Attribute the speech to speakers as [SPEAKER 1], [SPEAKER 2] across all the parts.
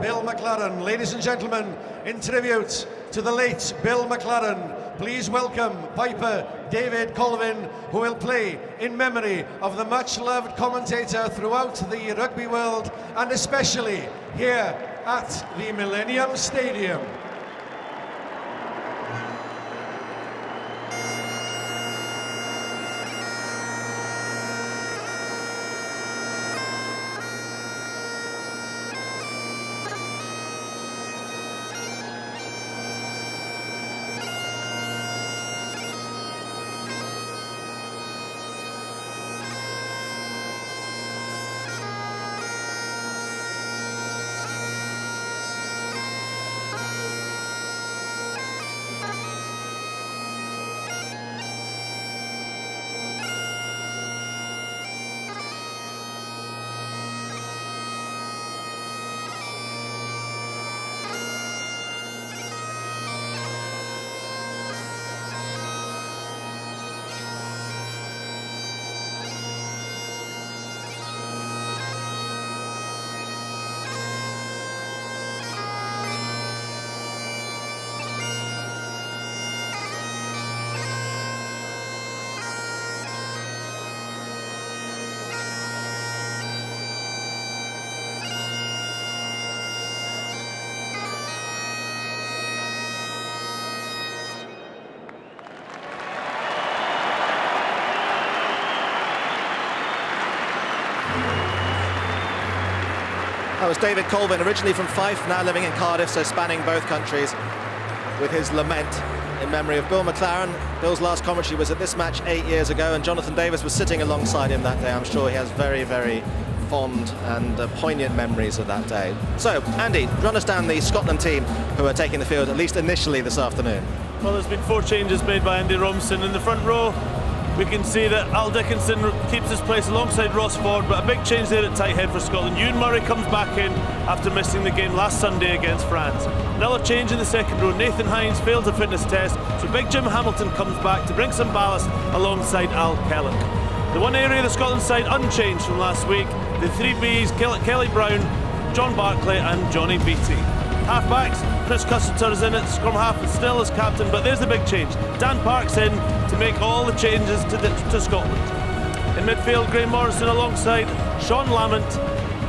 [SPEAKER 1] Bill McLaren. Ladies and gentlemen, in tribute to the late Bill McLaren, please welcome Piper David Colvin, who will play in memory of the much-loved commentator throughout the rugby world, and especially here at the Millennium Stadium.
[SPEAKER 2] That was David Colvin, originally from Fife, now living in Cardiff, so spanning both countries, with his lament in memory of Bill McLaren. Bill's last commentary was at this match 8 years ago, and Jonathan Davis was sitting alongside him that day. I'm sure he has very, very fond and poignant memories of that day. So, Andy, run us down the Scotland team who are taking the field, at least initially this afternoon.
[SPEAKER 3] Well, there's been 4 changes made by Andy Robinson in the front row. We can see that Al Dickinson keeps his place alongside Ross Ford, but a big change there at tight head for Scotland. Ewan Murray comes back in after missing the game last Sunday against France. Another change in the second row. Nathan Hines failed a fitness test, so Big Jim Hamilton comes back to bring some ballast alongside Al Kellock. The one area of the Scotland side unchanged from last week, the 3 Bs, Kelly Brown, John Barclay and Johnny Beattie. Half-backs, Chris Cusseter is in at scrum half and still as captain, but there's the big change. Dan Park's in to make all the changes to Scotland. In midfield, Graham Morrison alongside Sean Lamont,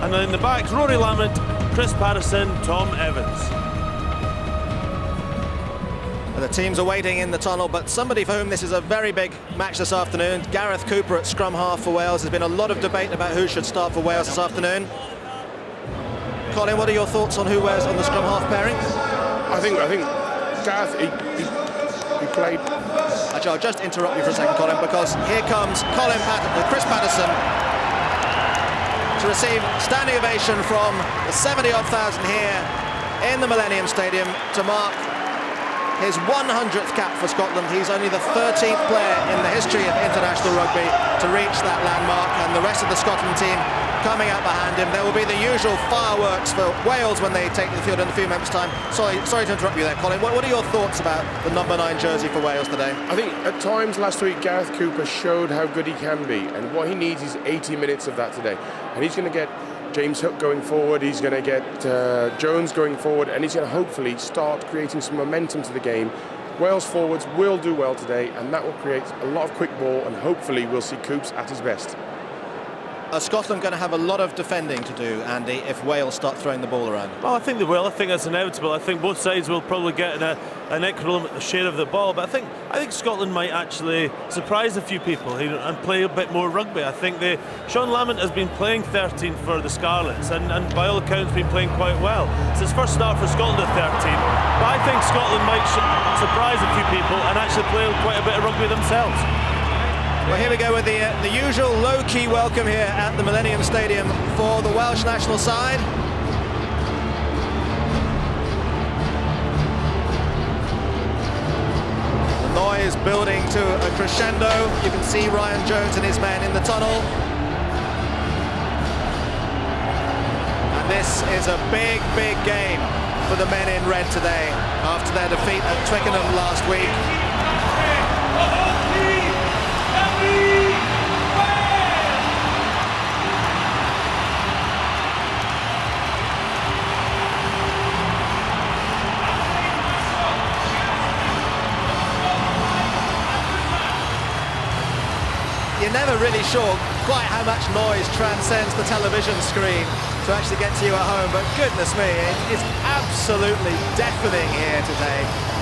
[SPEAKER 3] and in the backs, Rory Lamont, Chris Patterson, Tom Evans.
[SPEAKER 2] And the teams are waiting in the tunnel, but somebody for whom this is a very big match this afternoon, Gareth Cooper at scrum half for Wales. There's been a lot of debate about who should start for Wales this afternoon. Colin, what are your thoughts on who wears on the scrum half pairing?
[SPEAKER 4] I think Gareth, he played.
[SPEAKER 2] Actually, I'll just interrupt you for a second, Colin, because here comes Chris Patterson to receive standing ovation from the 70-odd thousand here in the Millennium Stadium to mark his 100th cap for Scotland. He's only the 13th player in the history of international rugby to reach that landmark, and the rest of the Scotland team coming out behind him. There will be the usual fireworks for Wales when they take the field in a few moments' time. Sorry to interrupt you there, Colin. What are your thoughts about the number 9 jersey for Wales today?
[SPEAKER 4] I think at times last week Gareth Cooper showed how good he can be, and what he needs is 80 minutes of that today. And he's going to get James Hook going forward, he's going to get Jones going forward, and he's going to hopefully start creating some momentum to the game. Wales forwards will do well today, and that will create a lot of quick ball, and hopefully we'll see Coops at his best.
[SPEAKER 2] Are Scotland going to have a lot of defending to do, Andy, if Wales start throwing the ball around?
[SPEAKER 3] Well, I think they will. I think that's inevitable. I think both sides will probably get an equal share of the ball, but I think Scotland might actually surprise a few people and play a bit more rugby. I think Sean Lamont has been playing 13 for the Scarlets, and by all accounts been playing quite well. It's his first start for Scotland at 13, but I think Scotland might surprise a few people and actually play quite a bit of rugby themselves.
[SPEAKER 2] Well, here we go with the usual low-key welcome here at the Millennium Stadium for the Welsh national side. The noise building to a crescendo. You can see Ryan Jones and his men in the tunnel. And this is a big, big game for the men in red today after their defeat at Twickenham last week. never really sure quite how much noise transcends the television screen to actually get to you at home, but goodness me, it is absolutely deafening here today,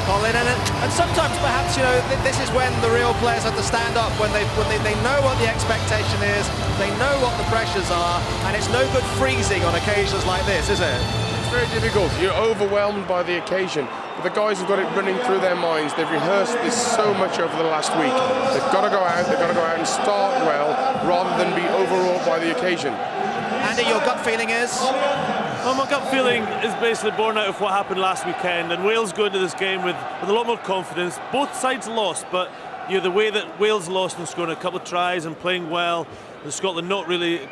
[SPEAKER 2] Colin. And sometimes perhaps, you know, this is when the real players have to stand up, when they know what the expectation is, they know what the pressures are, and it's no good freezing on occasions like this, is it?
[SPEAKER 4] It's very difficult. You're overwhelmed by the occasion. But the guys have got it running through their minds. They've rehearsed this so much over the last week. They've got to go out. They've got to go out and start well, rather than be overawed by the occasion.
[SPEAKER 2] Andy, your gut feeling is?
[SPEAKER 3] Well, my gut feeling is basically born out of what happened last weekend, and Wales go into this game with a lot more confidence. Both sides lost, but you know, the way that Wales lost and scoring a couple of tries and playing well, and Scotland not really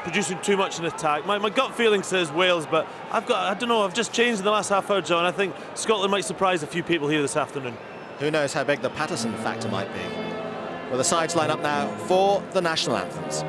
[SPEAKER 3] producing too much in attack. My gut feeling says Wales, but I don't know, I've just changed in the last half hour, John. I think Scotland might surprise a few people here this afternoon.
[SPEAKER 2] Who knows how big the Patterson factor might be. Well, the sides line up now for the national anthems.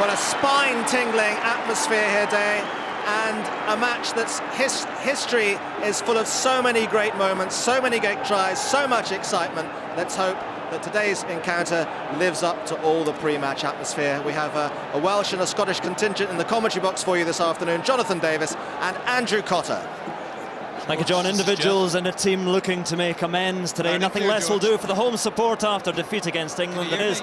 [SPEAKER 2] What a spine-tingling atmosphere here today, and a match that's history is full of so many great moments, so many great tries, so much excitement. Let's hope that today's encounter lives up to all the pre-match atmosphere. We have a Welsh and a Scottish contingent in the commentary box for you this afternoon. Jonathan Davis and Andrew Cotter.
[SPEAKER 5] Thank you, John. Individuals and a team looking to make amends today. Nothing less will do for the home support after defeat against England. It is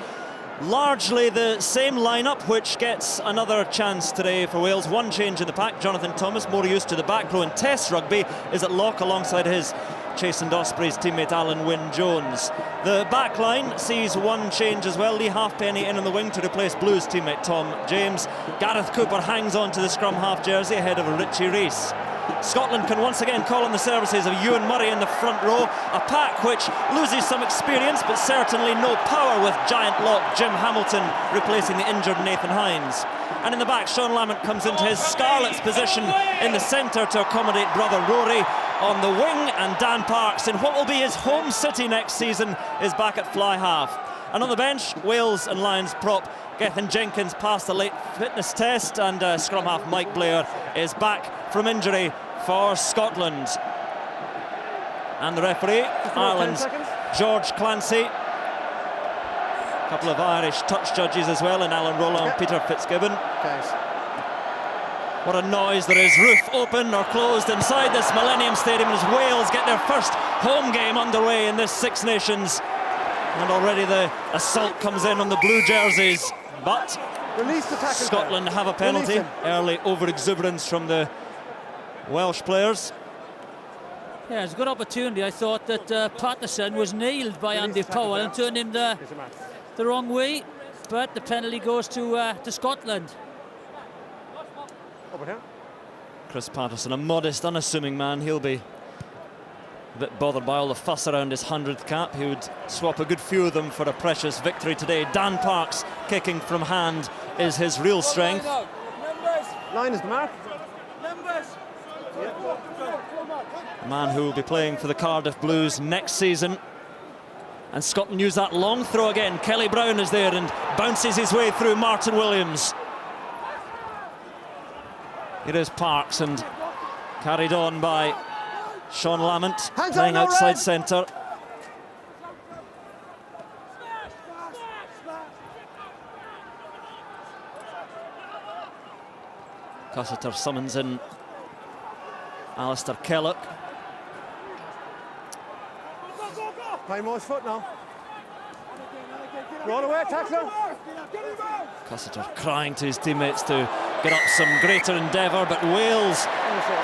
[SPEAKER 5] largely the same lineup, which gets another chance today for Wales. One change in the pack. Jonathan Thomas, more used to the back row in Test rugby, is at lock alongside his Chastened Ospreys teammate Alan Wynne-Jones. The back line sees one change as well. Lee Halfpenny in on the wing to replace Blues teammate Tom James. Gareth Cooper hangs on to the scrum half jersey ahead of Richie Rees. Scotland can once again call on the services of Ewan Murray in the front row. A pack which loses some experience but certainly no power, with giant lock Jim Hamilton replacing the injured Nathan Hines. And in the back, Sean Lamont comes into his Scarlet's position in the centre to accommodate brother Rory. On the wing, and Dan Parks, in what will be his home city next season, is back at fly half. And on the bench, Wales and Lions prop Gethin Jenkins passed the late fitness test, and scrum half Mike Blair is back from injury for Scotland. And the referee, Ireland's George Clancy. A couple of Irish touch judges as well, in Alan Rowland and Peter Fitzgibbon. What a noise there is. Roof open or closed inside this Millennium Stadium as Wales get their first home game underway in this Six Nations. And already the assault comes in on the blue jerseys. But Scotland have a penalty. Early over-exuberance from the Welsh players.
[SPEAKER 6] Yeah, it's a good opportunity. I thought that Patterson was nailed by Andy Powell and turned him the wrong way. But the penalty goes to Scotland.
[SPEAKER 5] Chris Patterson, a modest, unassuming man. He'll be a bit bothered by all the fuss around his 100th cap. He would swap a good few of them for a precious victory today. Dan Parks kicking from hand is his real strength.
[SPEAKER 7] Line is the mark.
[SPEAKER 5] A man who will be playing for the Cardiff Blues next season. And Scotland use that long throw again. Kelly Brown is there and bounces his way through Martin Williams. Here is Parks, and carried on by Sean Lamont, playing outside centre. Cussiter summons in Alistair Kellock.
[SPEAKER 7] Prime's foot now. Roll away, tackler.
[SPEAKER 5] Cussiter crying to his teammates to get up some greater endeavour, but Wales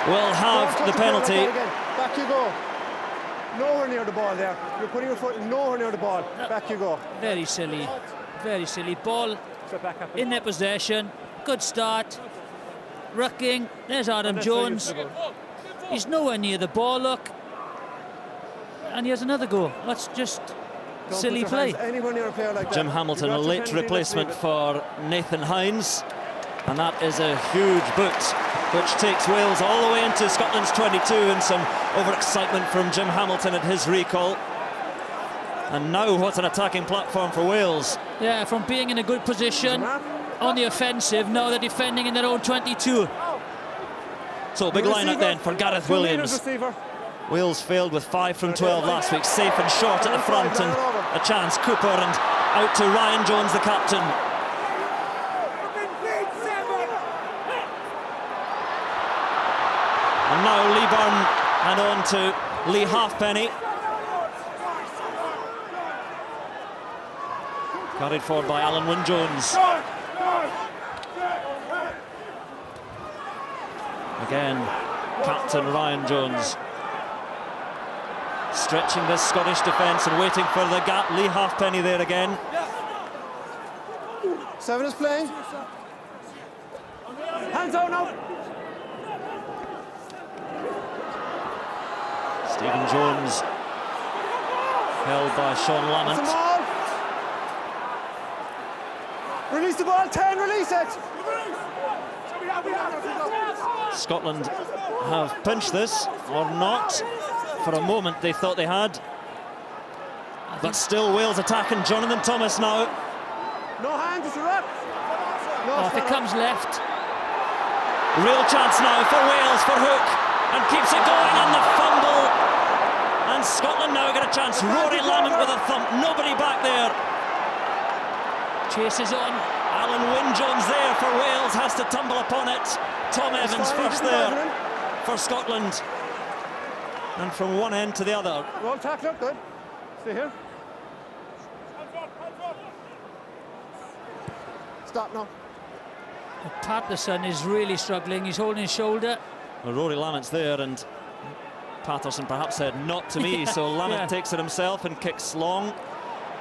[SPEAKER 5] will have the penalty.
[SPEAKER 7] Back you go. Nowhere near the ball there. You're putting your foot nowhere near the ball. Back you go.
[SPEAKER 6] Very silly. Very silly. Ball in their possession. Good start. Rucking. There's Adam Jones. He's nowhere near the ball, look. And he has another go. That's just silly play.
[SPEAKER 5] Jim Hamilton, a late replacement for Nathan Hines. And that is a huge boot, which takes Wales all the way into Scotland's 22, and some overexcitement from Jim Hamilton at his recall. And now what an attacking platform for Wales.
[SPEAKER 6] Yeah, from being in a good position on the offensive, now they're defending in their own 22.
[SPEAKER 5] So big line-out then for Gareth Williams. Wales failed with 5 from 12 last week, safe and short at the front, and a chance. Cooper, and out to Ryan Jones, the captain. And now Lee Byrne, and on to Lee Halfpenny. Carried forward by Alan Wynne-Jones. Again, captain Ryan Jones. Stretching this Scottish defence and waiting for the gap. Lee Halfpenny there again.
[SPEAKER 7] 7 is playing. Hands out now.
[SPEAKER 5] Stephen Jones held by Sean Lamont.
[SPEAKER 7] Release the ball, 10, release it.
[SPEAKER 5] Scotland have pinched this, or not. For a moment they thought they had. But still Wales attacking. Jonathan Thomas now.
[SPEAKER 7] No hands, it's a wrap. No,
[SPEAKER 6] if it comes left.
[SPEAKER 5] Real chance now for Wales, for Hook. And keeps it going, and the fumble. And Scotland now get a chance. Rory Lamont with a thump. Nobody back there.
[SPEAKER 6] Chases on.
[SPEAKER 5] Alan Wynne-Jones there for Wales. Has to tumble upon it. Tom Evans first there for Scotland. And from one end to the other.
[SPEAKER 7] Roll tackle, good. Stay here. Stop now.
[SPEAKER 6] Patterson is really struggling. He's holding his shoulder.
[SPEAKER 5] Well, Rory Lamont's there, and Patterson perhaps said not to me, so Lamont takes it himself and kicks long.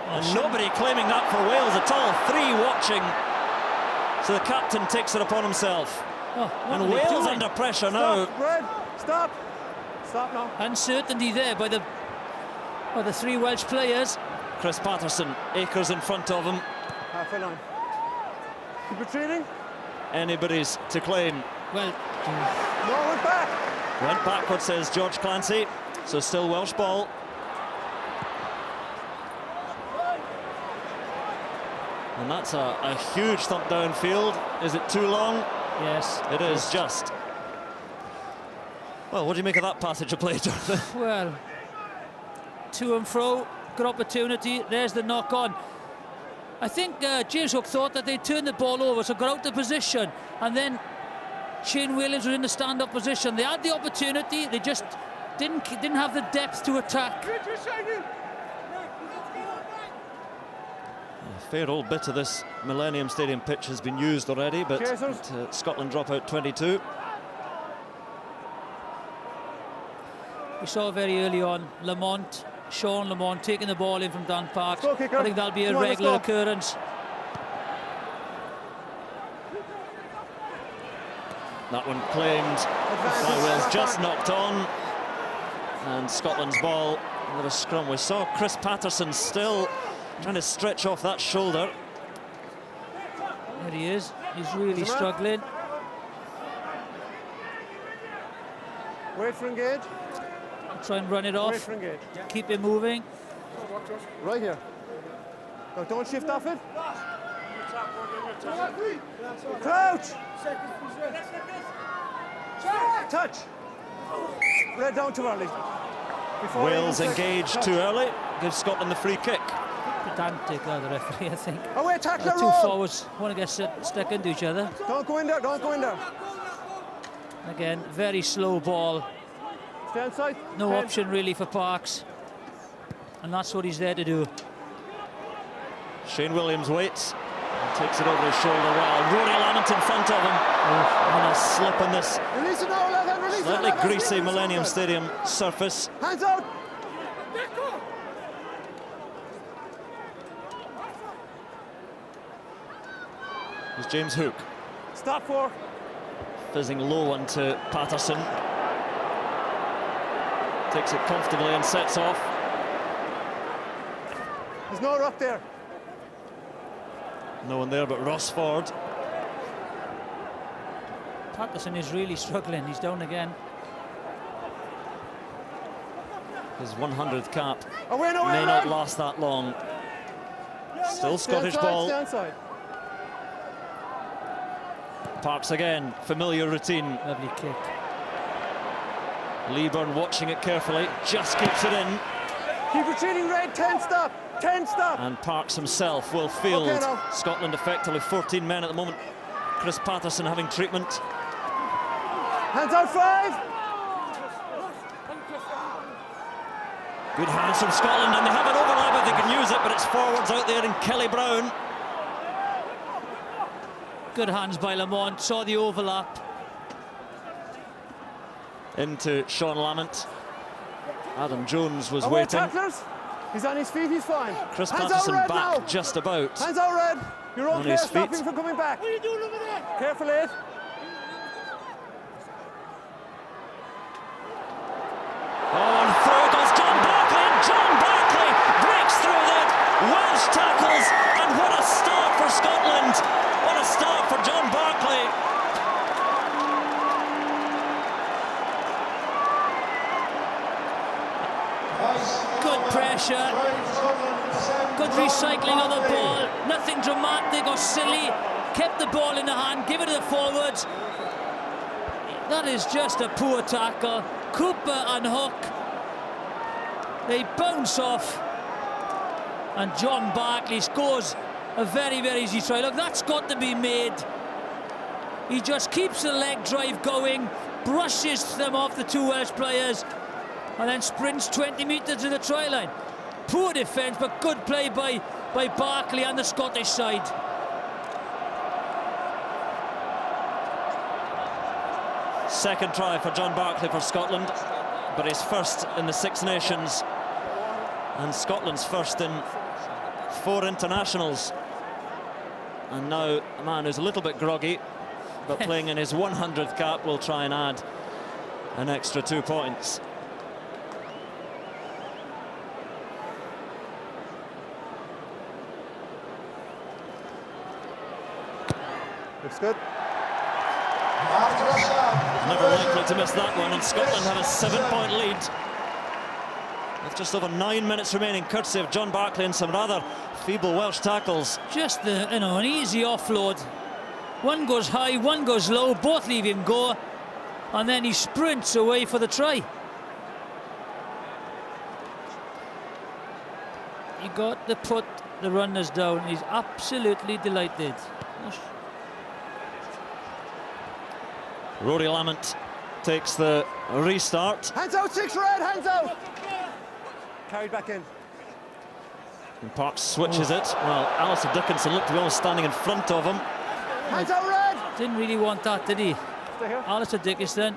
[SPEAKER 5] And nobody claiming that for Wales at all. 3 watching. So the captain takes it upon himself. And Wales under pressure now.
[SPEAKER 7] Stop, Red. Stop. Stop now.
[SPEAKER 6] Uncertainty there by the three Welsh players.
[SPEAKER 5] Chris Patterson, acres in front of him.
[SPEAKER 7] Halfway line. Keep retreating.
[SPEAKER 5] Anybody's to claim.
[SPEAKER 6] Well,
[SPEAKER 7] No, went back.
[SPEAKER 5] Went backward, says George Clancy. So still Welsh ball. And that's a huge thump downfield. Is it too long?
[SPEAKER 6] yes.
[SPEAKER 5] It is just. Well, what do you make of that passage of play, Jonathan?
[SPEAKER 6] Well, to and fro, good opportunity. There's the knock on. I think James Hook thought that they'd turn the ball over, so got out of position, and then Shane Williams was in the stand-up position. They had the opportunity, they just didn't have the depth to attack.
[SPEAKER 5] A fair old bit of this Millennium Stadium pitch has been used already, but Scotland drop out 22.
[SPEAKER 6] We saw very early on Sean Lamont taking the ball in from Dan Parks. I think that'll be a regular occurrence.
[SPEAKER 5] That one claimed by Wales, just knocked on. And Scotland's ball with a scrum. We saw Chris Patterson still trying to stretch off that shoulder.
[SPEAKER 6] There he is. He's really struggling.
[SPEAKER 7] Wait for engage.
[SPEAKER 6] Try and run it off.
[SPEAKER 7] Wait for engage.
[SPEAKER 6] Keep it moving.
[SPEAKER 7] Right here. No, don't shift off it. Crouch. Touch. Red down too early. Before
[SPEAKER 5] Wales engaged too early. Gives Scotland the free kick.
[SPEAKER 6] Pedantic, the referee, I think.
[SPEAKER 7] Away, tackler,
[SPEAKER 6] Two
[SPEAKER 7] roll.
[SPEAKER 6] forwards want to get stuck into each other.
[SPEAKER 7] Don't go in there, don't go in there.
[SPEAKER 6] Again, very slow ball.
[SPEAKER 7] Stay inside.
[SPEAKER 6] No
[SPEAKER 7] 10.
[SPEAKER 6] option really for Parks. And that's what he's there to do.
[SPEAKER 5] Shane Williams waits and takes it over his shoulder well. Rory Lamont in front of him. And a slip on this
[SPEAKER 7] Release it now, left hand, release it.
[SPEAKER 5] slightly
[SPEAKER 7] left hand.
[SPEAKER 5] greasy Millennium Stadium surface.
[SPEAKER 7] Hands out.
[SPEAKER 5] Here's James Hook.
[SPEAKER 7] Stop for.
[SPEAKER 5] Fizzing low onto Patterson. Takes it comfortably and sets off.
[SPEAKER 7] There's no ruck there.
[SPEAKER 5] No one there but Rossford.
[SPEAKER 6] Patterson is really struggling. He's down again.
[SPEAKER 5] His 100th cap
[SPEAKER 7] Away, no,
[SPEAKER 5] may not last that long. Still Scottish ball.
[SPEAKER 7] Stay inside.
[SPEAKER 5] Parks again, familiar routine.
[SPEAKER 6] Lovely kick.
[SPEAKER 5] Leeburn watching it carefully, just keeps it in.
[SPEAKER 7] Keep retreating, Red. 10 stop. 10 stop.
[SPEAKER 5] And Parks himself will field.
[SPEAKER 7] Okay, now.
[SPEAKER 5] Scotland effectively 14 men at the moment. Chris Patterson having treatment.
[SPEAKER 7] Hands out, 5.
[SPEAKER 5] Good hands from Scotland, and they have an overlap if they can use it, but it's forwards out there in Kelly Brown.
[SPEAKER 6] Good hands by Lamont. Saw the overlap.
[SPEAKER 5] Into Sean Lamont. Adam Jones was
[SPEAKER 7] Away,
[SPEAKER 5] waiting.
[SPEAKER 7] tacklers. He's on his feet, he's fine.
[SPEAKER 5] Chris
[SPEAKER 7] Hands
[SPEAKER 5] Patterson
[SPEAKER 7] out, Red,
[SPEAKER 5] back
[SPEAKER 7] now.
[SPEAKER 5] just about.
[SPEAKER 7] Hands out, Red. You're
[SPEAKER 5] On
[SPEAKER 7] okay,
[SPEAKER 5] his
[SPEAKER 7] stop
[SPEAKER 5] feet.
[SPEAKER 7] him from coming back. What are you doing over there? Careful, Ed.
[SPEAKER 5] Oh, and through goes John Barclay, and John Barclay breaks through the Welsh tackles, and what a start for Scotland! What a start for John Barclay!
[SPEAKER 6] Good pressure. Good recycling of the ball. Nothing dramatic or silly. Kept the ball in the hand, give it to the forwards. That is just a poor tackle. Cooper and Hook, they bounce off, and John Barclay scores a very, very easy try. Look, that's got to be made. He just keeps the leg drive going, brushes them off the two Welsh players, and then sprints 20 metres to the try line. Poor defence, but good play by Barclay and the Scottish side.
[SPEAKER 5] Second try for John Barclay for Scotland, but his first in the Six Nations, and Scotland's first in 4 internationals. And now a man who's a little bit groggy, but playing in his 100th cap will try and add an extra 2 points.
[SPEAKER 7] Looks good.
[SPEAKER 5] Never likely to miss that one, and Scotland have a 7-point lead with just over 9 minutes remaining, courtesy of John Barclay and some rather feeble Welsh tackles.
[SPEAKER 6] Just an easy offload. One goes high, one goes low, both leave him go, and then he sprints away for the try. He got to put the runners down. He's absolutely delighted.
[SPEAKER 5] Rory Lamont takes the restart.
[SPEAKER 7] Hands out, 6 red, hands out. Carried back in.
[SPEAKER 5] And Parks switches it. Well, Alistair Dickinson looked to be almost standing in front of him.
[SPEAKER 7] Hands out, red.
[SPEAKER 6] Didn't really want that, did he?
[SPEAKER 7] Stay here.
[SPEAKER 6] Alistair Dickinson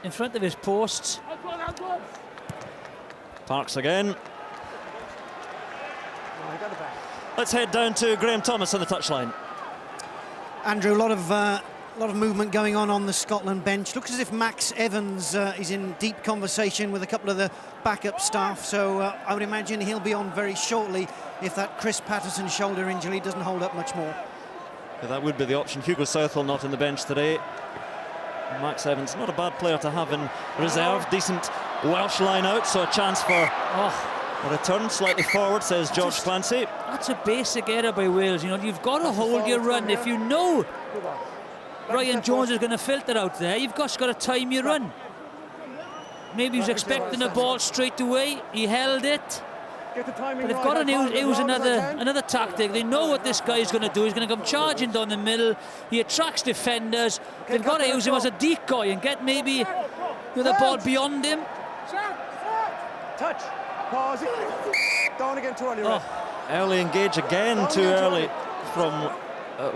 [SPEAKER 6] in front of his posts.
[SPEAKER 5] Parks again.
[SPEAKER 7] Oh, he got it back.
[SPEAKER 5] Let's head down to Graham Thomas on the touchline.
[SPEAKER 8] Andrew, a lot of movement going on the Scotland bench. Looks as if Max Evans is in deep conversation with a couple of the backup staff, so I would imagine he'll be on very shortly if that Chris Patterson shoulder injury doesn't hold up much more.
[SPEAKER 5] Yeah, that would be the option. Hugo Southwell not on the bench today. Max Evans, not a bad player to have in reserve. Decent Welsh line out, so a chance for a return slightly forward, says George Clancy.
[SPEAKER 6] That's a basic error by Wales. You know, you've got to hold your run. If you know Ryan Jones is going to filter out there, you've just got to time your run. Maybe he was expecting the ball straight away. He held it.
[SPEAKER 7] Get the timing
[SPEAKER 6] But they've
[SPEAKER 7] right.
[SPEAKER 6] got to use another tactic. They know what this guy is going to do. He's going to come charging down the middle. He attracts defenders. They've got to use him as a decoy and get maybe the ball beyond him.
[SPEAKER 7] Touch. Pause. Down again too early. Red.
[SPEAKER 5] Early engage again, too early from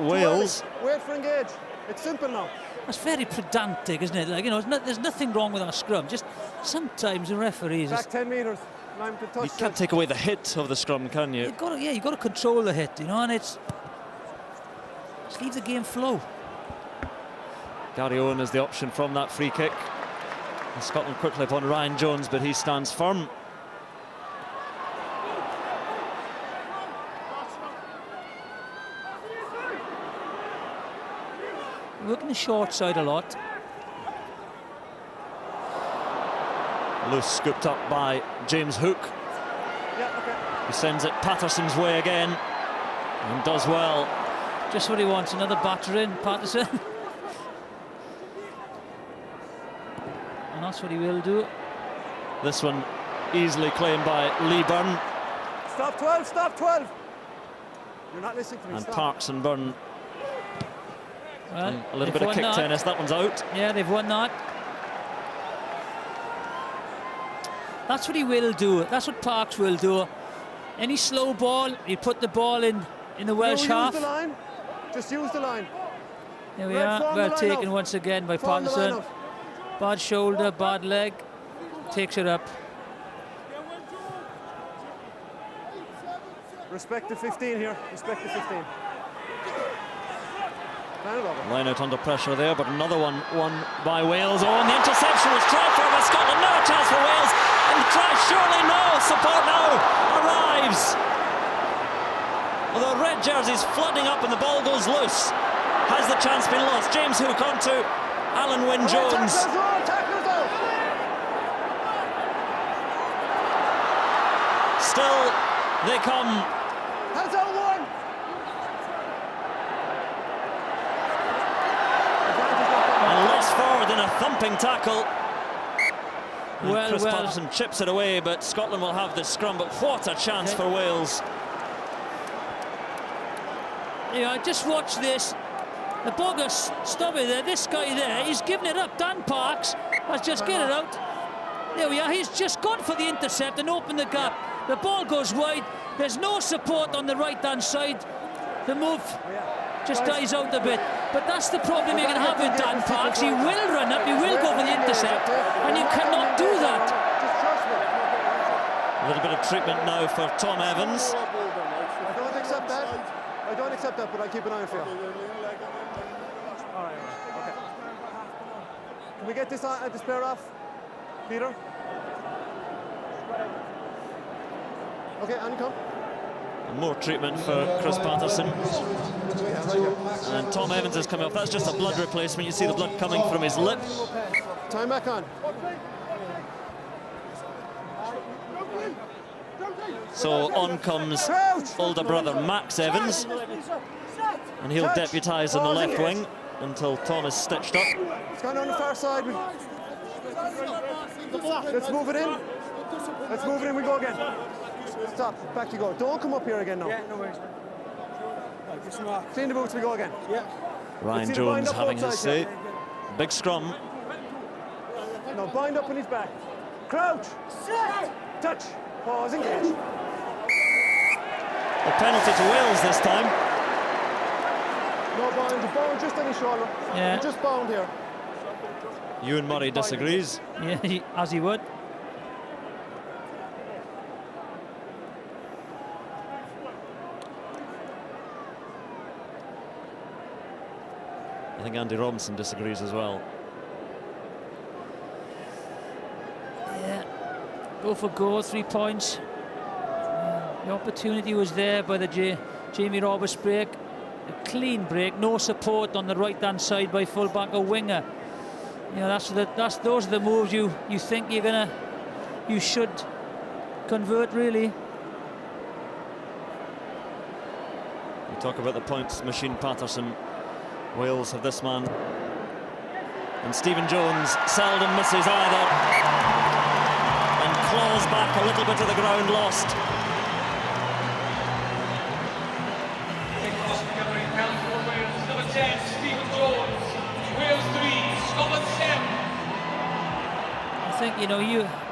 [SPEAKER 5] Wales.
[SPEAKER 7] Wait for engage. It's simple now.
[SPEAKER 6] That's very pedantic, isn't it? Like, you know, there's nothing wrong with our scrum. Just sometimes the referees.
[SPEAKER 7] Back 10 metres.
[SPEAKER 5] You can't take away the hit of the scrum, can you?
[SPEAKER 6] You've got to control the hit, you know, and just leave the game flow.
[SPEAKER 5] Gary Owen is the option from that free kick. And Scotland quickly upon Ryan Jones, but he stands firm.
[SPEAKER 6] Working the short side a lot.
[SPEAKER 5] Loose scooped up by James Hook.
[SPEAKER 7] Yeah, okay.
[SPEAKER 5] He sends it Patterson's way again and does well.
[SPEAKER 6] Just what he wants, another batter in, Patterson. And that's what he will do.
[SPEAKER 5] This one easily claimed by Lee Byrne.
[SPEAKER 7] Stop 12, stop 12. You're not listening to me.
[SPEAKER 5] And
[SPEAKER 7] stop.
[SPEAKER 5] Parks and Byrne.
[SPEAKER 6] Well,
[SPEAKER 5] A little bit of kick tennis, that one's out.
[SPEAKER 6] Yeah, they've won that. That's what he will do. That's what Parks will do. Any slow ball, he put the ball in the Welsh half.
[SPEAKER 7] Use the line. Just use the line.
[SPEAKER 6] Here we
[SPEAKER 7] Red,
[SPEAKER 6] are.
[SPEAKER 7] form the
[SPEAKER 6] Well
[SPEAKER 7] line
[SPEAKER 6] taken
[SPEAKER 7] out.
[SPEAKER 6] once again by
[SPEAKER 7] Form the line
[SPEAKER 6] Patterson.
[SPEAKER 7] out.
[SPEAKER 6] Bad shoulder, bad leg. Takes it up.
[SPEAKER 7] Respect the 15 here. Respect the 15.
[SPEAKER 5] Line out under pressure there, but another one won by Wales. Oh, and the interception was tried for by Scotland. No chance for Wales. And the try, surely no. Support now arrives. Although red jerseys flooding up and the ball goes loose. Has the chance been lost? James Hook onto Alan Wynne-Jones. Still, they come.
[SPEAKER 7] Hands out one.
[SPEAKER 5] And lost forward in a thumping tackle. And
[SPEAKER 6] Well,
[SPEAKER 5] Chris
[SPEAKER 6] well.
[SPEAKER 5] Patterson chips it away, but Scotland will have this scrum. But what a chance for Wales.
[SPEAKER 6] Yeah, just watch this. The ball goes stop it there. This guy there, he's giving it up. Dan Parks has just get it out. There we are. He's just gone for the intercept and opened the gap. The ball goes wide. There's no support on the right-hand side. The move just dies out a bit. But that's the problem you're going to have with Dan Parks. He will run up, he will go for the intercept, and you cannot do that.
[SPEAKER 5] A little bit of treatment now for Tom Evans.
[SPEAKER 7] I don't accept that. I don't accept that, but I'll keep an eye on for you. All right, okay. Can we get this pair off, Peter? Okay, and come.
[SPEAKER 5] More treatment for Chris Patterson. And Tom Evans is coming off. That's just a blood replacement. You see the blood coming from his lip.
[SPEAKER 7] Time back on.
[SPEAKER 5] So on comes older brother Max Evans, and he'll deputise in the left wing until Tom is stitched up.
[SPEAKER 7] It's gone on the far side. Let's move it in. Let's move it in. We go again. Stop. Back you go. Don't come up here again now.
[SPEAKER 9] Yeah, no worries.
[SPEAKER 7] Clean the boots. We go again.
[SPEAKER 9] Yeah.
[SPEAKER 5] Ryan Jones having his say. Big scrum.
[SPEAKER 7] No, bind up on his back. Crouch. Touch. Pause. Engage.
[SPEAKER 5] A penalty to Wales this time.
[SPEAKER 7] No bound. The bound just on his shoulder.
[SPEAKER 6] Yeah.
[SPEAKER 7] You're just bound here.
[SPEAKER 5] Ewan Murray disagrees.
[SPEAKER 6] Yeah, as he would.
[SPEAKER 5] I think Andy Robinson disagrees as well.
[SPEAKER 6] Yeah. Go for goal, 3 points. The opportunity was there by the Jamie Roberts break. A clean break, no support on the right-hand side by full-back or winger. You know, those are the moves you think you should convert, really.
[SPEAKER 5] We talk about the points machine Patterson. Wales have this man. And Stephen Jones seldom misses either. And claws back a little bit of the ground lost.
[SPEAKER 10] Number 10, Stephen Jones. Wales 3, Scotland 7.
[SPEAKER 6] I think, you know,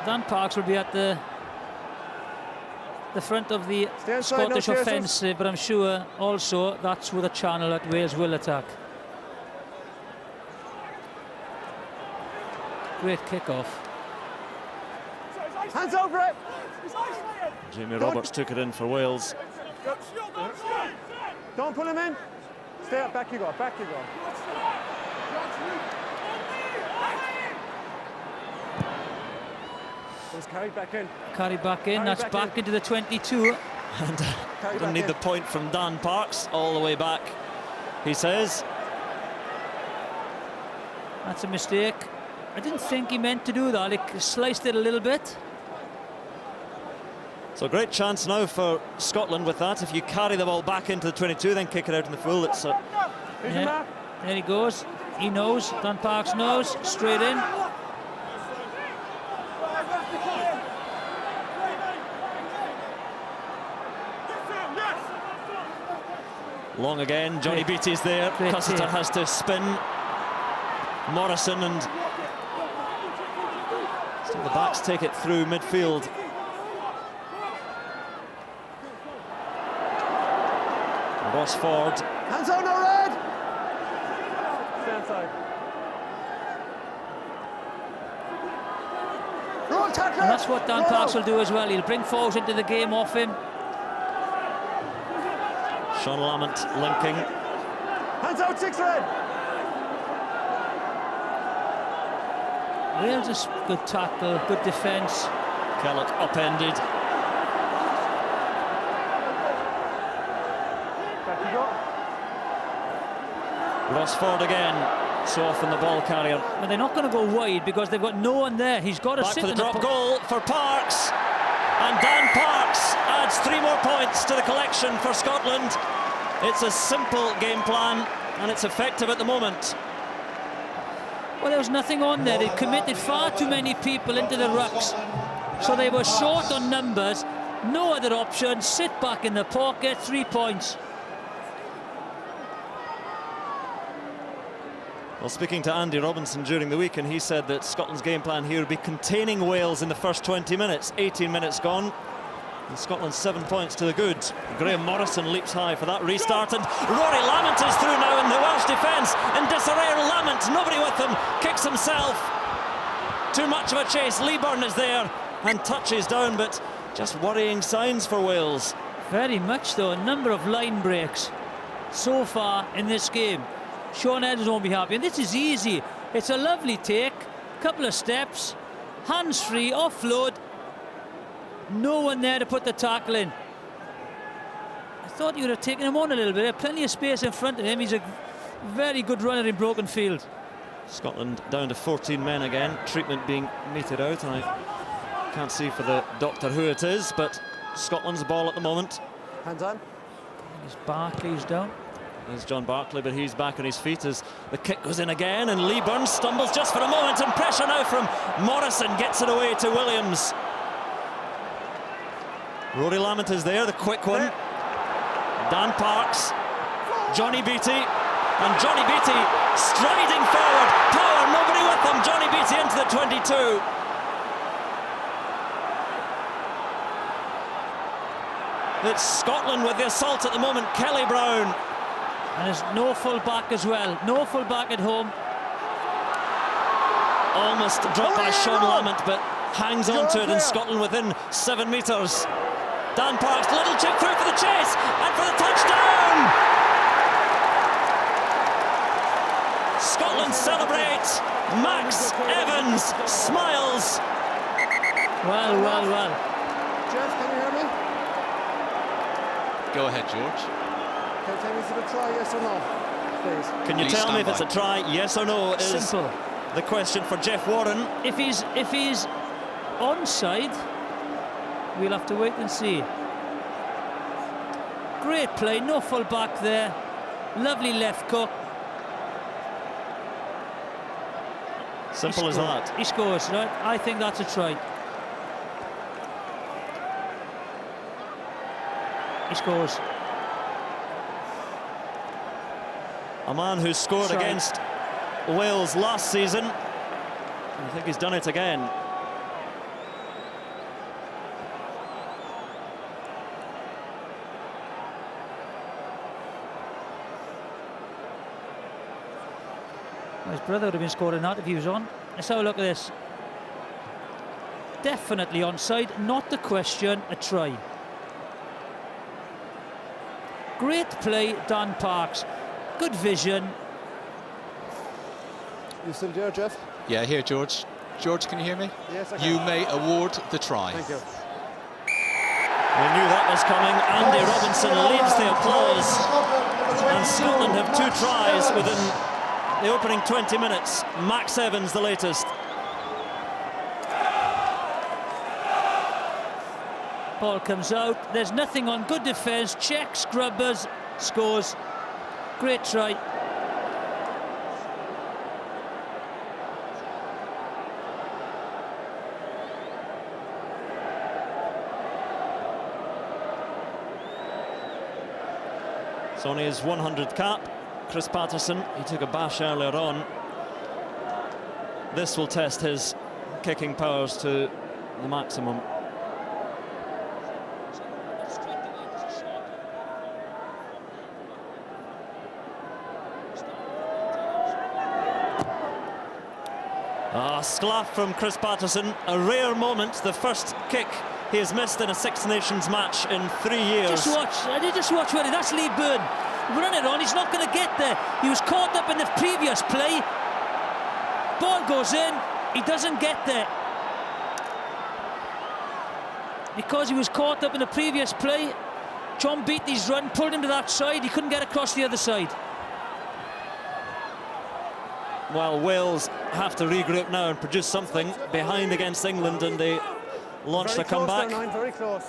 [SPEAKER 6] Dan Parks will be at the front of the Scottish offensive, but I'm sure also that's with a channel that Wales will attack. Great kick-off.
[SPEAKER 7] Hands over it.
[SPEAKER 5] Jamie Roberts took it in for Wales.
[SPEAKER 7] Don't pull him in. Stay up. Back you go. Back you go. It was carried back in.
[SPEAKER 6] Carried back in. That's back into the 22.
[SPEAKER 5] And don't need the point from Dan Parks all the way back, he says.
[SPEAKER 6] That's a mistake. I didn't think he meant to do that. He sliced it a little bit.
[SPEAKER 5] So great chance now for Scotland with that. If you carry the ball back into the 22, then kick it out in the full. It's
[SPEAKER 6] yeah. There he goes. He knows. Dan Parks knows. Straight in.
[SPEAKER 5] Long again. Johnny Beattie's there. Cussiter has to spin. Morrison and still the backs take it through midfield. Ross Ford.
[SPEAKER 7] Hands on, no red. Stand side. Roll tackle.
[SPEAKER 6] And that's what Dan Parks will do as well. He'll bring Foles into the game off him.
[SPEAKER 5] Sean Lamont linking.
[SPEAKER 7] Hands out, 6 red.
[SPEAKER 6] Wales is good tackle, good defence.
[SPEAKER 5] Kellett upended.
[SPEAKER 7] Back you go.
[SPEAKER 5] Ross Ford again. So often the ball carrier.
[SPEAKER 6] But they're not going to go wide because they've got no one there. He's got to
[SPEAKER 5] Back
[SPEAKER 6] sit
[SPEAKER 5] for the
[SPEAKER 6] in
[SPEAKER 5] drop goal for Parks. And Dan Parks adds 3 more points to the collection for Scotland. It's a simple game plan and it's effective at the moment.
[SPEAKER 6] Well, there was nothing on there. They committed far too many people into the rucks. So they were short on numbers. No other option. Sit back in the pocket. 3 points.
[SPEAKER 5] Well, speaking to Andy Robinson during the week, and he said that Scotland's game plan here would be containing Wales in the first 20 minutes. 18 minutes gone. And Scotland 7 points to the good. Graham Morrison leaps high for that restart, and Rory Lamont is through now in the Welsh defence. In disarray, Lamont, nobody with him, kicks himself. Too much of a chase. Leeburn is there and touches down, but just worrying signs for Wales.
[SPEAKER 6] Very much though. A number of line breaks so far in this game. Sean Edwards won't be happy, and this is easy. It's a lovely take, couple of steps, hands free, offload. No one there to put the tackle in. I thought you would have taken him on a little bit. There plenty of space in front of him. He's a very good runner in broken field.
[SPEAKER 5] Scotland down to 14 men again. Treatment being meted out. And I can't see for the doctor who it is, but Scotland's ball at the moment.
[SPEAKER 7] Hands on.
[SPEAKER 6] He's Barkley's down.
[SPEAKER 5] There's John Barkley, but he's back on his feet as the kick goes in again, and Lee Burns stumbles just for a moment, and pressure now from Morrison gets it away to Williams. Rory Lamont is there, the quick one. Dan Parks, Johnny Beattie, and Johnny Beattie striding forward. Power, nobody with him. Johnny Beattie into the 22. It's Scotland with the assault at the moment. Kelly Brown.
[SPEAKER 6] And there's no full back as well. No full back at home.
[SPEAKER 5] Almost dropped by Sean Lamont, but hangs on to it, and Scotland within 7 metres. Dan Parks, little chip through for the chase and for the touchdown. Scotland celebrate. Max Evans smiles.
[SPEAKER 6] Well, well, well.
[SPEAKER 7] Jeff, can you hear me?
[SPEAKER 9] Go ahead, George.
[SPEAKER 7] Can you tell me if it's a try, yes or no, please?
[SPEAKER 5] Can you tell me if it's a try, yes or no? Is
[SPEAKER 6] simple.
[SPEAKER 5] The question for Jeff Warren.
[SPEAKER 6] If he's onside, we'll have to wait and see. Great play, no full back there. Lovely left cook.
[SPEAKER 5] Simple as that.
[SPEAKER 6] He scores, right? I think that's a try. He scores.
[SPEAKER 5] A man who scored against Wales last season. I think he's done it again.
[SPEAKER 6] His brother would have been scoring that if he was on. Let's have a look at this. Definitely onside, not the question, a try. Great play, Dan Parks. Good vision.
[SPEAKER 7] You still there, Jeff?
[SPEAKER 9] Yeah, here, George. George, can you hear me?
[SPEAKER 7] Yes, I can.
[SPEAKER 9] You may award the try.
[SPEAKER 7] Thank you.
[SPEAKER 5] We knew that was coming. Andy Robinson leads the applause. And Scotland have 2 tries within the opening 20 minutes. Max Evans, the latest.
[SPEAKER 6] Ball comes out. There's nothing on. Good defence. Check, scrubbers, scores. Great try.
[SPEAKER 5] It's only his 100th cap. Chris Patterson, he took a bash earlier on. This will test his kicking powers to the maximum. Sclaff from Chris Patterson, a rare moment, the first kick he has missed in a Six Nations match in 3 years.
[SPEAKER 6] Just watch where that's Lee Byrne. Run it on, he's not going to get there. He was caught up in the previous play. Ball goes in, he doesn't get there. Because he was caught up in the previous play, John Beattie's run pulled him to that side, he couldn't get across the other side.
[SPEAKER 5] Well, Wales have to regroup now and produce something behind against England, and they launch their comeback.
[SPEAKER 7] Very close.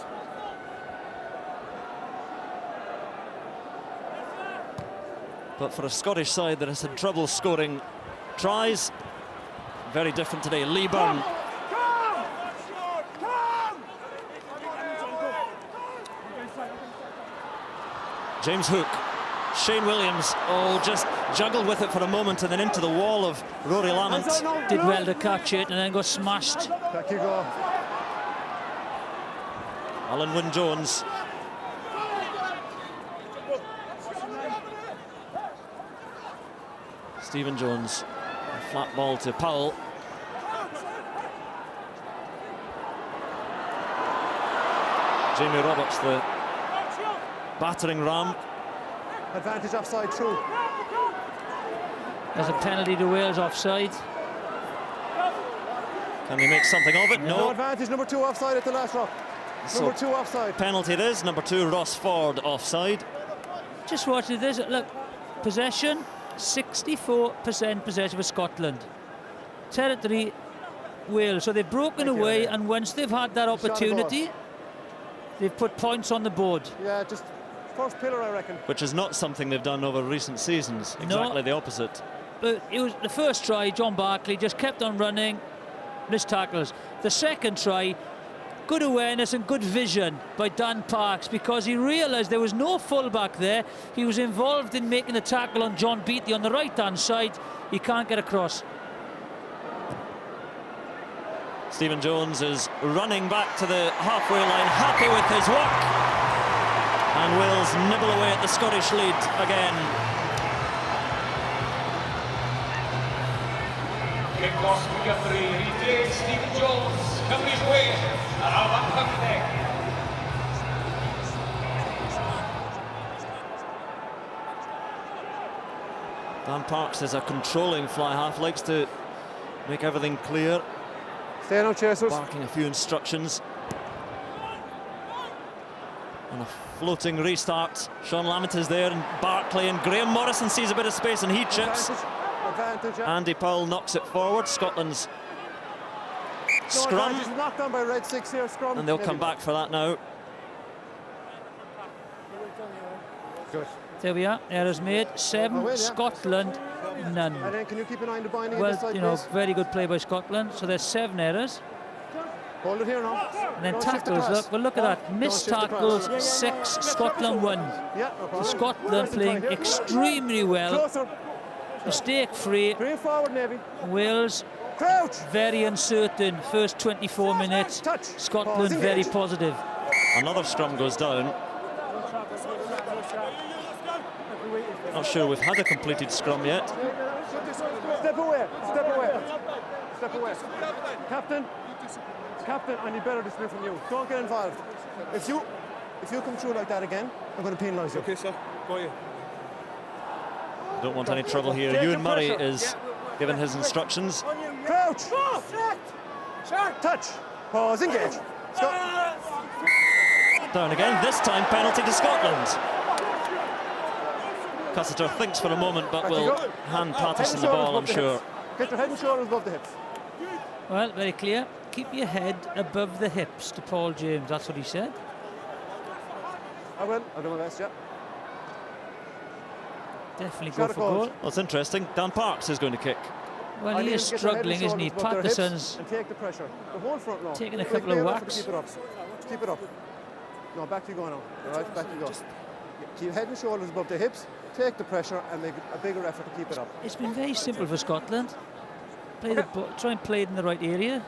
[SPEAKER 5] But for a Scottish side that has had trouble scoring tries, very different today. Lee Byrne. James Hook. Shane Williams, just juggled with it for a moment and then into the wall of Rory Lamont.
[SPEAKER 6] Did well to catch it and then got smashed.
[SPEAKER 7] Back you go.
[SPEAKER 5] Alan Wynne-Jones. Stephen Jones. A flat ball to Powell. Jamie Roberts, the battering ram.
[SPEAKER 7] Advantage offside, true.
[SPEAKER 6] There's a penalty to Wales offside.
[SPEAKER 5] Can they make something of it?
[SPEAKER 7] No advantage, number 2 offside at the last rock. Number 2 offside.
[SPEAKER 5] Penalty it is, number 2 Ross Ford offside.
[SPEAKER 6] Just watching this, look, possession, 64% possession for Scotland. Territory, Wales, so they've broken away, and once they've had that opportunity, they've put points on the board.
[SPEAKER 7] Yeah, just first pillar, I reckon.
[SPEAKER 5] Which is not something they've done over recent seasons, exactly the opposite.
[SPEAKER 6] But it was the first try, John Barclay just kept on running, missed tackles. The second try, good awareness and good vision by Dan Parks, because he realised there was no fullback there. He was involved in making the tackle on John Beattie on the right-hand side. He can't get across.
[SPEAKER 5] Stephen Jones is running back to the halfway line, happy with his work. And Wales nibble away at the Scottish lead again.
[SPEAKER 10] Kick-off referee retains Stephen Jones, Cymru's way, around Cymru.
[SPEAKER 5] Dan Parks is a controlling fly half, likes to make everything clear.
[SPEAKER 7] Stay on, chasers.
[SPEAKER 5] Barking a few instructions. And a floating restart. Sean Lamont is there, and Barclay, and Graham Morrison sees a bit of space, and he chips.
[SPEAKER 7] Advantage, yeah.
[SPEAKER 5] Andy Powell knocks it forward. Scotland's scrum.
[SPEAKER 7] Knocked on by Red 6 here, scrum.
[SPEAKER 5] And they'll come back for that now.
[SPEAKER 7] Good.
[SPEAKER 6] There we are, errors made, 7,
[SPEAKER 7] yeah.
[SPEAKER 6] Scotland, none.
[SPEAKER 7] And then can you keep an eye on the binding?
[SPEAKER 6] Well, you know, very good play by Scotland, so there's 7 errors.
[SPEAKER 7] Hold it here now.
[SPEAKER 6] And then
[SPEAKER 7] Don't shift the
[SPEAKER 6] tackles,
[SPEAKER 7] pass.
[SPEAKER 6] look, well look at that, missed
[SPEAKER 7] Don't shift the
[SPEAKER 6] tackles,
[SPEAKER 7] pass.
[SPEAKER 6] 6, Scotland 1.
[SPEAKER 7] Yeah, no problem.
[SPEAKER 6] Scotland playing extremely well,
[SPEAKER 7] Closer.
[SPEAKER 6] mistake-free.
[SPEAKER 7] Bring forward, Navy.
[SPEAKER 6] Wales,
[SPEAKER 7] Crouch.
[SPEAKER 6] very uncertain, first 24 minutes.
[SPEAKER 7] Touch.
[SPEAKER 6] Scotland,
[SPEAKER 7] Pause,
[SPEAKER 6] very
[SPEAKER 7] engage.
[SPEAKER 6] positive.
[SPEAKER 5] Another scrum goes down. Not sure we've had a completed scrum yet.
[SPEAKER 7] Step away, step away. Step away. Captain, I need better discipline from you. Don't get involved. If you come through like that again, I'm going to penalise you.
[SPEAKER 11] Okay, sir. Got you.
[SPEAKER 5] Don't want any trouble here. Ewan Murray is given his instructions.
[SPEAKER 7] Crouch. Touch. Pause, engage.
[SPEAKER 5] Down again, this time penalty to Scotland. Cussiter thinks for a moment, but will hand Patterson the ball, I'm sure.
[SPEAKER 7] Get your head and shoulders above the hips.
[SPEAKER 6] Well, very clear. Keep your head above the hips to Paul James, that's what he said.
[SPEAKER 7] I will. I'll do my best, yeah.
[SPEAKER 6] Definitely go for goal.
[SPEAKER 5] Well, it's interesting. Dan Parks is going to kick.
[SPEAKER 6] Well, he is struggling, isn't he? Patterson's
[SPEAKER 7] and take the pressure. The whole front row.
[SPEAKER 6] taking a couple of whacks.
[SPEAKER 7] Keep it up. Keep it up. No, back you go now. All right, back you go. Keep your head and shoulders above the hips. Take the pressure and make a bigger effort to keep it up.
[SPEAKER 6] It's been very simple for Scotland. Try and play it in the right area.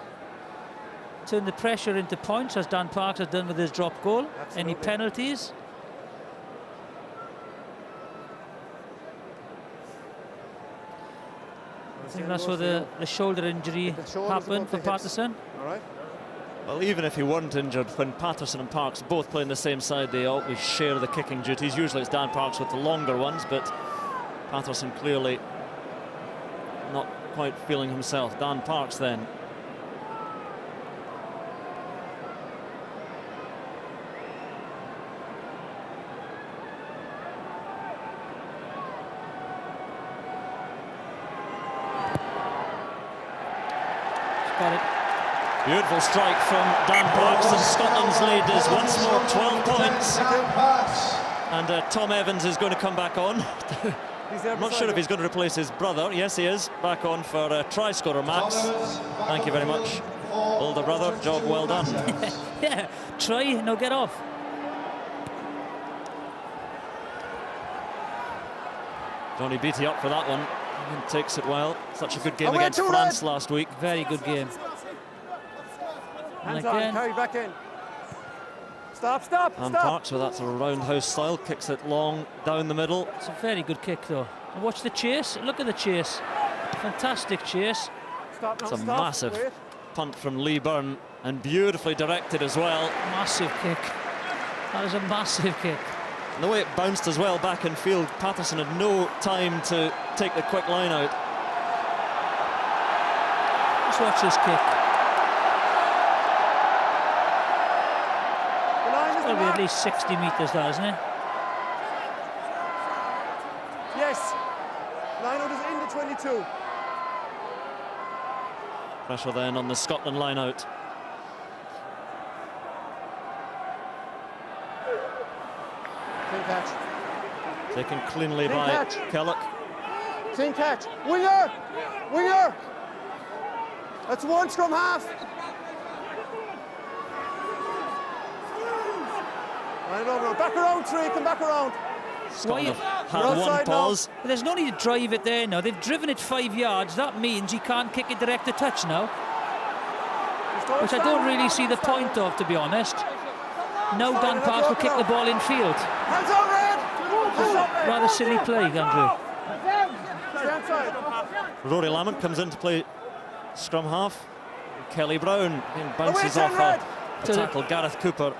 [SPEAKER 6] Turn the pressure into points, as Dan Parks has done with his drop goal.
[SPEAKER 7] Absolutely.
[SPEAKER 6] Any penalties? I think that's where the shoulder injury happened for Patterson.
[SPEAKER 7] All right.
[SPEAKER 5] Well, even if he weren't injured, when Patterson and Parks both play on the same side, they always share the kicking duties. Usually it's Dan Parks with the longer ones, but Patterson clearly not quite feeling himself. Dan Parks then.
[SPEAKER 6] Got it.
[SPEAKER 5] Beautiful strike from Dan Parks, and Scotland's lead is once more 12 points. And Tom Evans is going to come back on. I'm not sure if he's going to replace his brother. Yes, he is. Back on for try scorer Max. Thank you very much. Older brother, job well done.
[SPEAKER 6] Yeah, try, no, get off.
[SPEAKER 5] Johnny Beattie up for that one. And takes it well. Such a good game against France last week.
[SPEAKER 6] Very good game.
[SPEAKER 7] Hands on, carry back in. Stop.
[SPEAKER 5] And Parks with that sort of roundhouse style, kicks it long down the middle.
[SPEAKER 6] It's a very good kick though. And watch the chase, look at the chase. Fantastic chase.
[SPEAKER 5] It's a massive punt from Lee Byrne, and beautifully directed as well.
[SPEAKER 6] Massive kick. That is a massive kick.
[SPEAKER 5] And the way it bounced as well back in field, Patterson had no time to take the quick line out.
[SPEAKER 6] Let's watch this kick. It's got to be at least 60 metres, that, isn't it?
[SPEAKER 7] Yes. Line out is in the 22.
[SPEAKER 5] Pressure then on the Scotland line out.
[SPEAKER 7] Clean catch.
[SPEAKER 5] Taken cleanly
[SPEAKER 7] Clean
[SPEAKER 5] by
[SPEAKER 7] catch.
[SPEAKER 5] Kellogg.
[SPEAKER 7] Clean catch. Winger! Winger! That's one scrum half. Line over. Back around, three. Come back around.
[SPEAKER 5] Scotland had
[SPEAKER 7] You're
[SPEAKER 5] one
[SPEAKER 7] outside now.
[SPEAKER 5] pause.
[SPEAKER 6] But there's no need to drive it there now. They've driven it 5 yards. That means you can't kick it direct to touch now, which I don't really see the point of, to be honest. Now Dan Parks will kick the ball in field.
[SPEAKER 7] Hands out, Red! Hands out, Red!
[SPEAKER 6] Rather silly play, Andrew.
[SPEAKER 7] Stay outside.
[SPEAKER 5] Rory Lamont comes in to play scrum half. Kelly Brown bounces
[SPEAKER 7] Away,
[SPEAKER 5] off
[SPEAKER 7] Red!
[SPEAKER 5] a tackle. Gareth Cooper.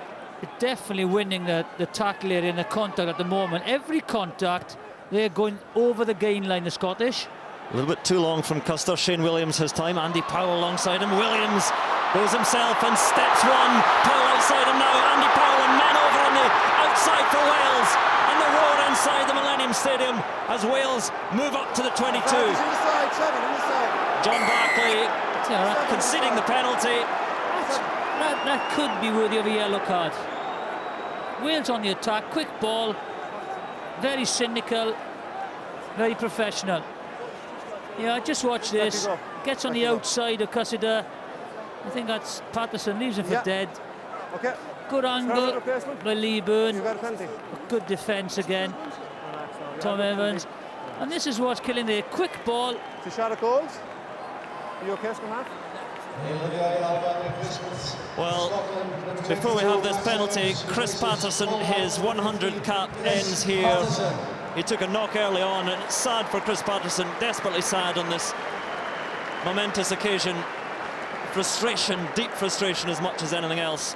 [SPEAKER 6] Definitely winning the tackle area and the contact at the moment. Every contact, they're going over the gain line, the Scottish.
[SPEAKER 5] A little bit too long from Custer. Shane Williams has time. Andy Powell alongside him. Williams goes himself and steps one. Powell outside him now. Andy Powell and men over on the outside for Wales. And the roar inside the Millennium Stadium as Wales move up to the 22.
[SPEAKER 7] Inside, 7, inside.
[SPEAKER 5] John Barclay conceding the penalty.
[SPEAKER 6] That could be worthy of a yellow card. Wales on the attack, quick ball, very cynical, very professional. Yeah, just watch this. Gets on the outside of Cussida. I think that's Patterson, leaves him for dead.
[SPEAKER 7] Okay.
[SPEAKER 6] Good angle by Lee Byrne.
[SPEAKER 7] You got a penalty.
[SPEAKER 6] Good defence again. Tom Evans. And this is what's killing the quick ball.
[SPEAKER 7] It's a shot of goals. Are you okay, scrum half?
[SPEAKER 5] Well, before we have this penalty, Chris Patterson, his 100 cap ends here. He took a knock early on, and it's sad for Chris Patterson, desperately sad on this momentous occasion. Frustration, deep frustration as much as anything else.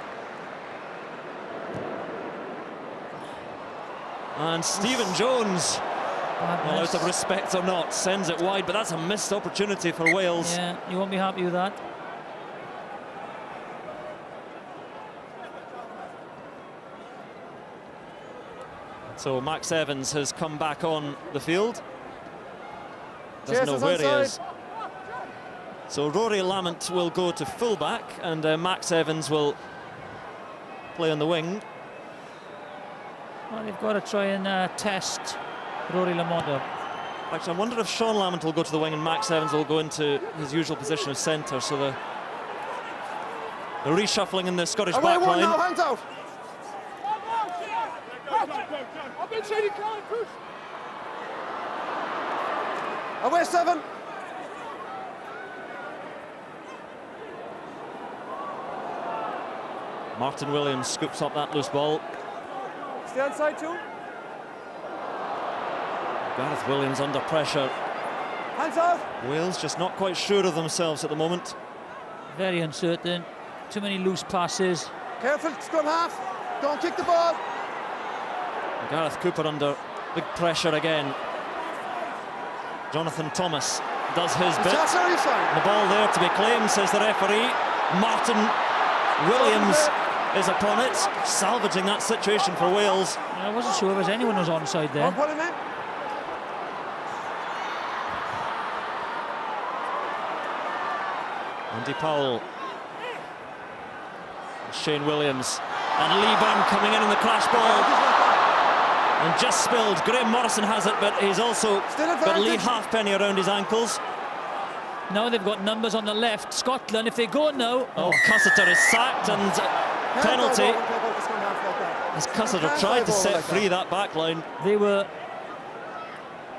[SPEAKER 5] And Stephen Jones, well, out of respect or not, sends it wide, but that's a missed opportunity for Wales.
[SPEAKER 6] Yeah, you won't be happy with that.
[SPEAKER 5] So Max Evans has come back on the field. Doesn't know where he is. So Rory Lamont will go to fullback, and Max Evans will play on the wing.
[SPEAKER 6] Well, they've got to try and test Rory Lamont up.
[SPEAKER 5] Actually, I wonder if Sean Lamont will go to the wing and Max Evans will go into his usual position of centre. So the reshuffling in the Scottish back line.
[SPEAKER 7] Now, hands out. Away 7.
[SPEAKER 5] Martin Williams scoops up that loose ball.
[SPEAKER 7] Stay outside 2.
[SPEAKER 5] Gareth Williams under pressure.
[SPEAKER 7] Hands out.
[SPEAKER 5] Wales just not quite sure of themselves at the moment.
[SPEAKER 6] Very uncertain. Too many loose passes.
[SPEAKER 7] Careful, scrum half. Don't kick the ball.
[SPEAKER 5] Gareth Cooper under big pressure again. Jonathan Thomas does his bit. The ball there to be claimed, says the referee. Martin Williams is upon it, salvaging that situation for Wales.
[SPEAKER 6] I wasn't sure if anyone was onside there.
[SPEAKER 7] Put him in.
[SPEAKER 5] Andy Powell. Shane Williams. And Lee Byrne coming in the crash ball. And just spilled. Graham Morrison has it, but he's also got Lee Halfpenny around his ankles.
[SPEAKER 6] Now they've got numbers on the left. Scotland, if they go now...
[SPEAKER 5] Oh, Cussiter is sacked and penalty. As Cussiter tried to set free that back line.
[SPEAKER 6] They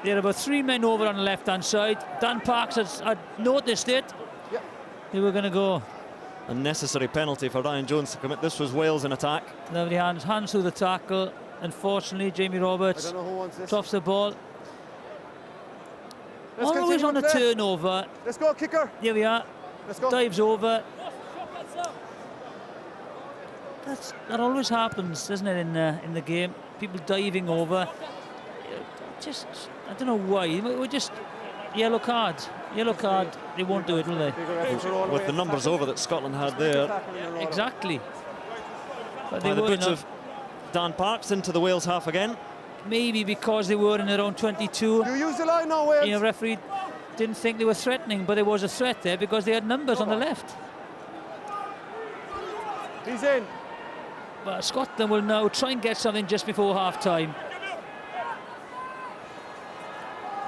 [SPEAKER 6] had about 3 men over on the left-hand side. Dan Parks had noticed it. They were going to go.
[SPEAKER 5] A necessary penalty for Ryan Jones to commit. This was Wales in attack.
[SPEAKER 6] Lovely hands through the tackle. Unfortunately, Jamie Roberts drops the ball. Always on a turnover.
[SPEAKER 7] Let's go, kicker.
[SPEAKER 6] Here we are.
[SPEAKER 7] Let's go.
[SPEAKER 6] Dives over. that always happens, doesn't it, in the game? People diving over. Just, I don't know why. We're just yellow card. They won't do it, will they?
[SPEAKER 5] With the numbers over that Scotland had there.
[SPEAKER 6] Exactly. But
[SPEAKER 5] By the boot of Dan Parks into the Wales half again.
[SPEAKER 6] Maybe because they were in their own 22.
[SPEAKER 7] You use the line now, Wales.
[SPEAKER 6] You know, referee didn't think they were threatening, but there was a threat there because they had numbers on the left.
[SPEAKER 7] He's in.
[SPEAKER 6] But Scotland will now try and get something just before half-time.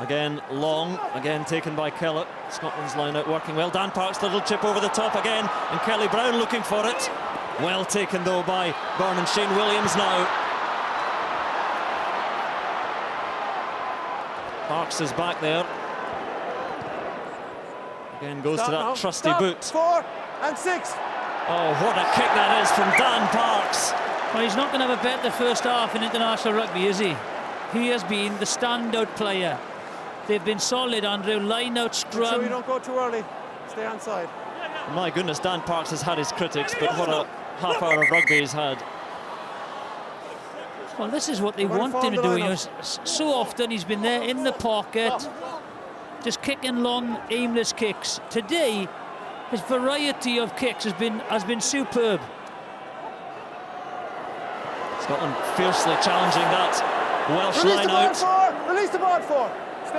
[SPEAKER 5] Again, long, again taken by Kellett. Scotland's line out working well. Dan Parks, little chip over the top again, and Kelly Brown looking for it. Well taken though by Byrne and Shane Williams now. Parks is back there. Again goes to that trusty boot.
[SPEAKER 7] 4 and 6.
[SPEAKER 5] Oh, what a kick that is from Dan Parks.
[SPEAKER 6] Well, he's not going to have a better first half in international rugby, is he? He has been the standout player. They've been solid, Andrew. Line out, scrum.
[SPEAKER 7] So you don't go too early. Stay on side.
[SPEAKER 5] My goodness, Dan Parks has had his critics, but what a half hour of rugby he's had.
[SPEAKER 6] Well, this is what they want him to do. You know, so often he's been there in the pocket, just kicking long, aimless kicks. Today, his variety of kicks has been superb.
[SPEAKER 5] Scotland fiercely challenging that Welsh
[SPEAKER 7] Release
[SPEAKER 5] line
[SPEAKER 7] the ball,
[SPEAKER 5] out.
[SPEAKER 7] 4. Release the ball, 4.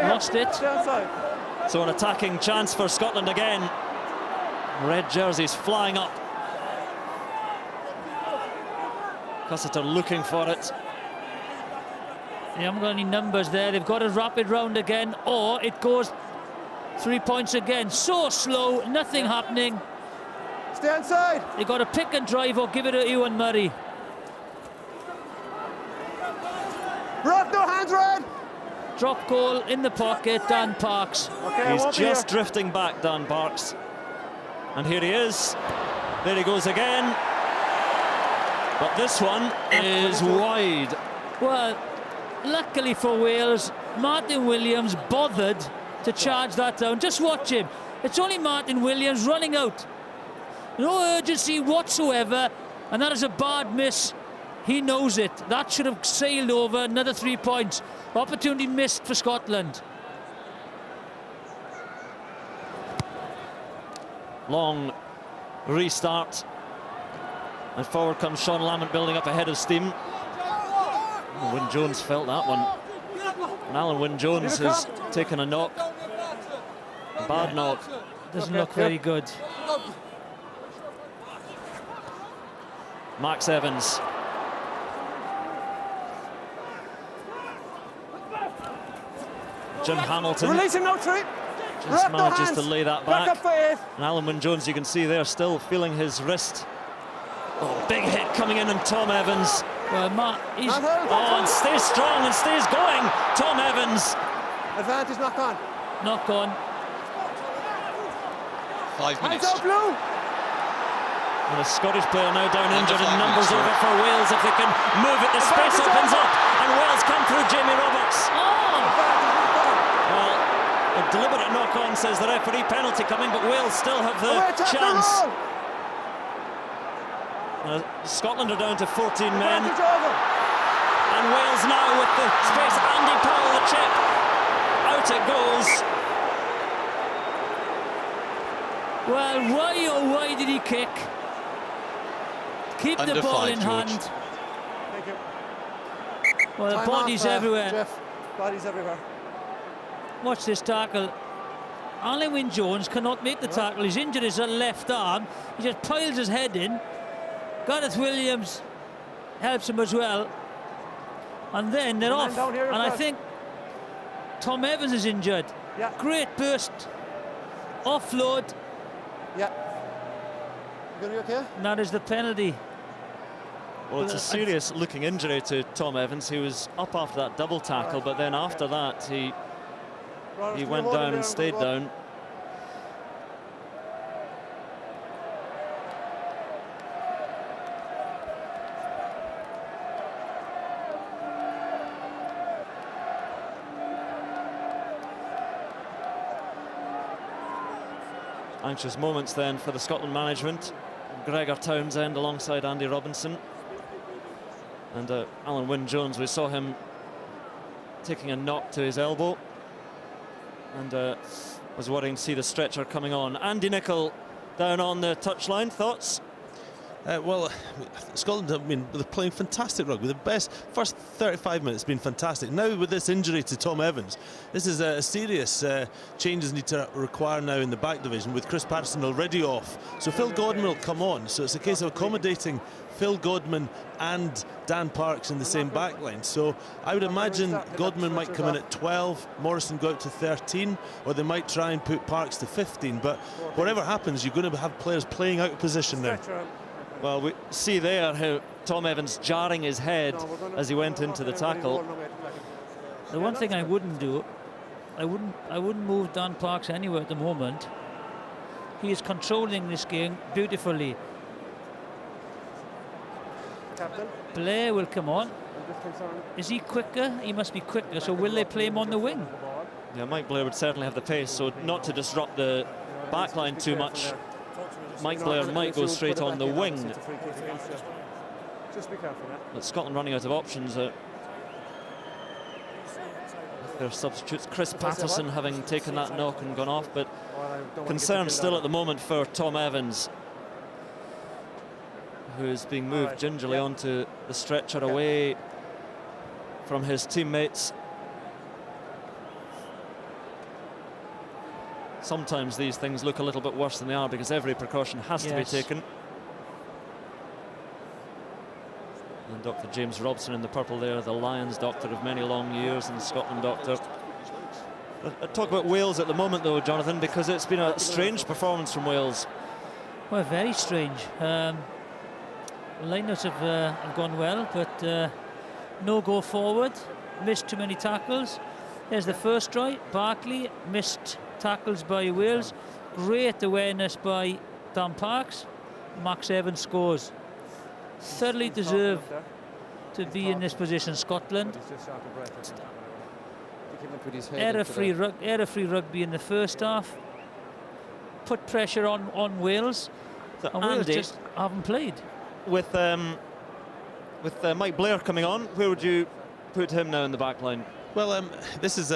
[SPEAKER 6] Lost it.
[SPEAKER 7] Stay on side.
[SPEAKER 5] So an attacking chance for Scotland again. Red jerseys flying up. Cussiter looking for it.
[SPEAKER 6] They haven't got any numbers there. They've got to wrap it round again, or it goes 3 points again. So slow, nothing happening.
[SPEAKER 7] Stay on side.
[SPEAKER 6] They've got to pick and drive or give it to Ewan Murray.
[SPEAKER 7] Rock, no hands, Red.
[SPEAKER 6] Drop goal in the pocket, Dan Parks.
[SPEAKER 7] Okay,
[SPEAKER 5] He's just drifting back, Dan Parks. And here he is. There he goes again. But this one is wide.
[SPEAKER 6] Well, luckily for Wales, Martin Williams bothered to charge that down. Just watch him. It's only Martin Williams running out. No urgency whatsoever. And that is a bad miss. He knows it. That should have sailed over. Another 3 points. Opportunity missed for Scotland.
[SPEAKER 5] Long restart. And forward comes Sean Lamont building up ahead of steam. Oh, Wyn Jones felt that one. And Alan Wyn Jones has taken a knock. A bad knock.
[SPEAKER 6] Doesn't look very good.
[SPEAKER 5] Max Evans. Jim Hamilton.
[SPEAKER 7] Releasing no tree.
[SPEAKER 5] Just manages to lay that back.
[SPEAKER 7] Up for 8.
[SPEAKER 5] And Alan Wyn Jones, you can see there, still feeling his wrist. Oh, big hit coming in on Tom Evans.
[SPEAKER 6] Well, he's
[SPEAKER 5] and stays strong and stays going. Tom Evans.
[SPEAKER 7] Advantage knock on.
[SPEAKER 6] Knock on.
[SPEAKER 9] 5 minutes.
[SPEAKER 7] Hands up, Blue.
[SPEAKER 5] And a Scottish player now down injured, and numbers over for Wales. If they can move it, the space opens up, and Wales come through. Jamie Roberts. Well, a deliberate knock-on, says the referee. Penalty coming, but Wales still have the chance. Scotland are down to 14 men. And Wales now with the space. Andy Powell, the chip. Out it goes.
[SPEAKER 6] Well, why oh why did he kick? Keep the ball in hand.
[SPEAKER 7] Thank you.
[SPEAKER 6] Well, the bodies everywhere.
[SPEAKER 7] Jeff, bodies everywhere.
[SPEAKER 6] Watch this tackle. Alan Wyn Jones cannot make the tackle. He's injured his left arm. He just piles his head in. Gareth Williams helps him as well. And then they're off. And I think Tom Evans is injured.
[SPEAKER 7] Yeah.
[SPEAKER 6] Great burst. Offload.
[SPEAKER 7] Yeah. You gonna be okay?
[SPEAKER 6] And that is the penalty.
[SPEAKER 5] Well, it's a serious looking injury to Tom Evans. He was up after that double tackle, but then after that he went down and stayed down. Anxious moments then for the Scotland management. Gregor Townsend alongside Andy Robinson. And Alan Wynne-Jones, we saw him taking a knock to his elbow and was worrying to see the stretcher coming on. Andy Nicol down on the touchline, thoughts?
[SPEAKER 11] Well, Scotland, I mean, they're playing fantastic rugby. The best first 35 minutes have been fantastic. Now with this injury to Tom Evans, this is a serious changes need to require now in the back division with Chris Patterson already off. So Phil Godman will come on. So it's a case of accommodating Phil Godman and Dan Parks in the same back line. So I would imagine Godman might come in at 12, Morrison go out to 13, or they might try and put Parks to 15. But whatever happens, you're going to have players playing out of position now.
[SPEAKER 5] Well, we see there how Tom Evans jarring his head as he went into the tackle.
[SPEAKER 6] The one thing I wouldn't do, I wouldn't move Dan Parks anywhere at the moment. He is controlling this game beautifully.
[SPEAKER 7] Captain.
[SPEAKER 6] Blair will come on. Is he quicker? He must be quicker. So will they play him on the wing?
[SPEAKER 5] Yeah, Mike Blair would certainly have the pace, so not to disrupt the backline too much. Mike Blair might go straight on the wing.
[SPEAKER 7] Just be careful.
[SPEAKER 5] But Scotland running out of options. Their substitutes, Chris Patterson having taken that knock and gone off, but concern still at the moment for Tom Evans, who's being moved gingerly onto the stretcher away from his teammates. Sometimes these things look a little bit worse than they are because every precaution has to be taken. And Dr. James Robson in the purple there, the Lions doctor of many long years and the Scotland doctor. Talk about Wales at the moment though, Jonathan, because it's been a strange performance from Wales.
[SPEAKER 6] Well, very strange. Lineups have gone well, but no go forward, missed too many tackles. There's the first try, Barkley, missed tackles by Wales, great awareness by Dan Parks. Max Evans scores. Thoroughly deserve to be in this position, Scotland. Error-free rugby in the first half. Put pressure on Wales,
[SPEAKER 5] so
[SPEAKER 6] and Wales just haven't played.
[SPEAKER 5] With Mike Blair coming on, where would you put him now in the back line?
[SPEAKER 11] Well, this is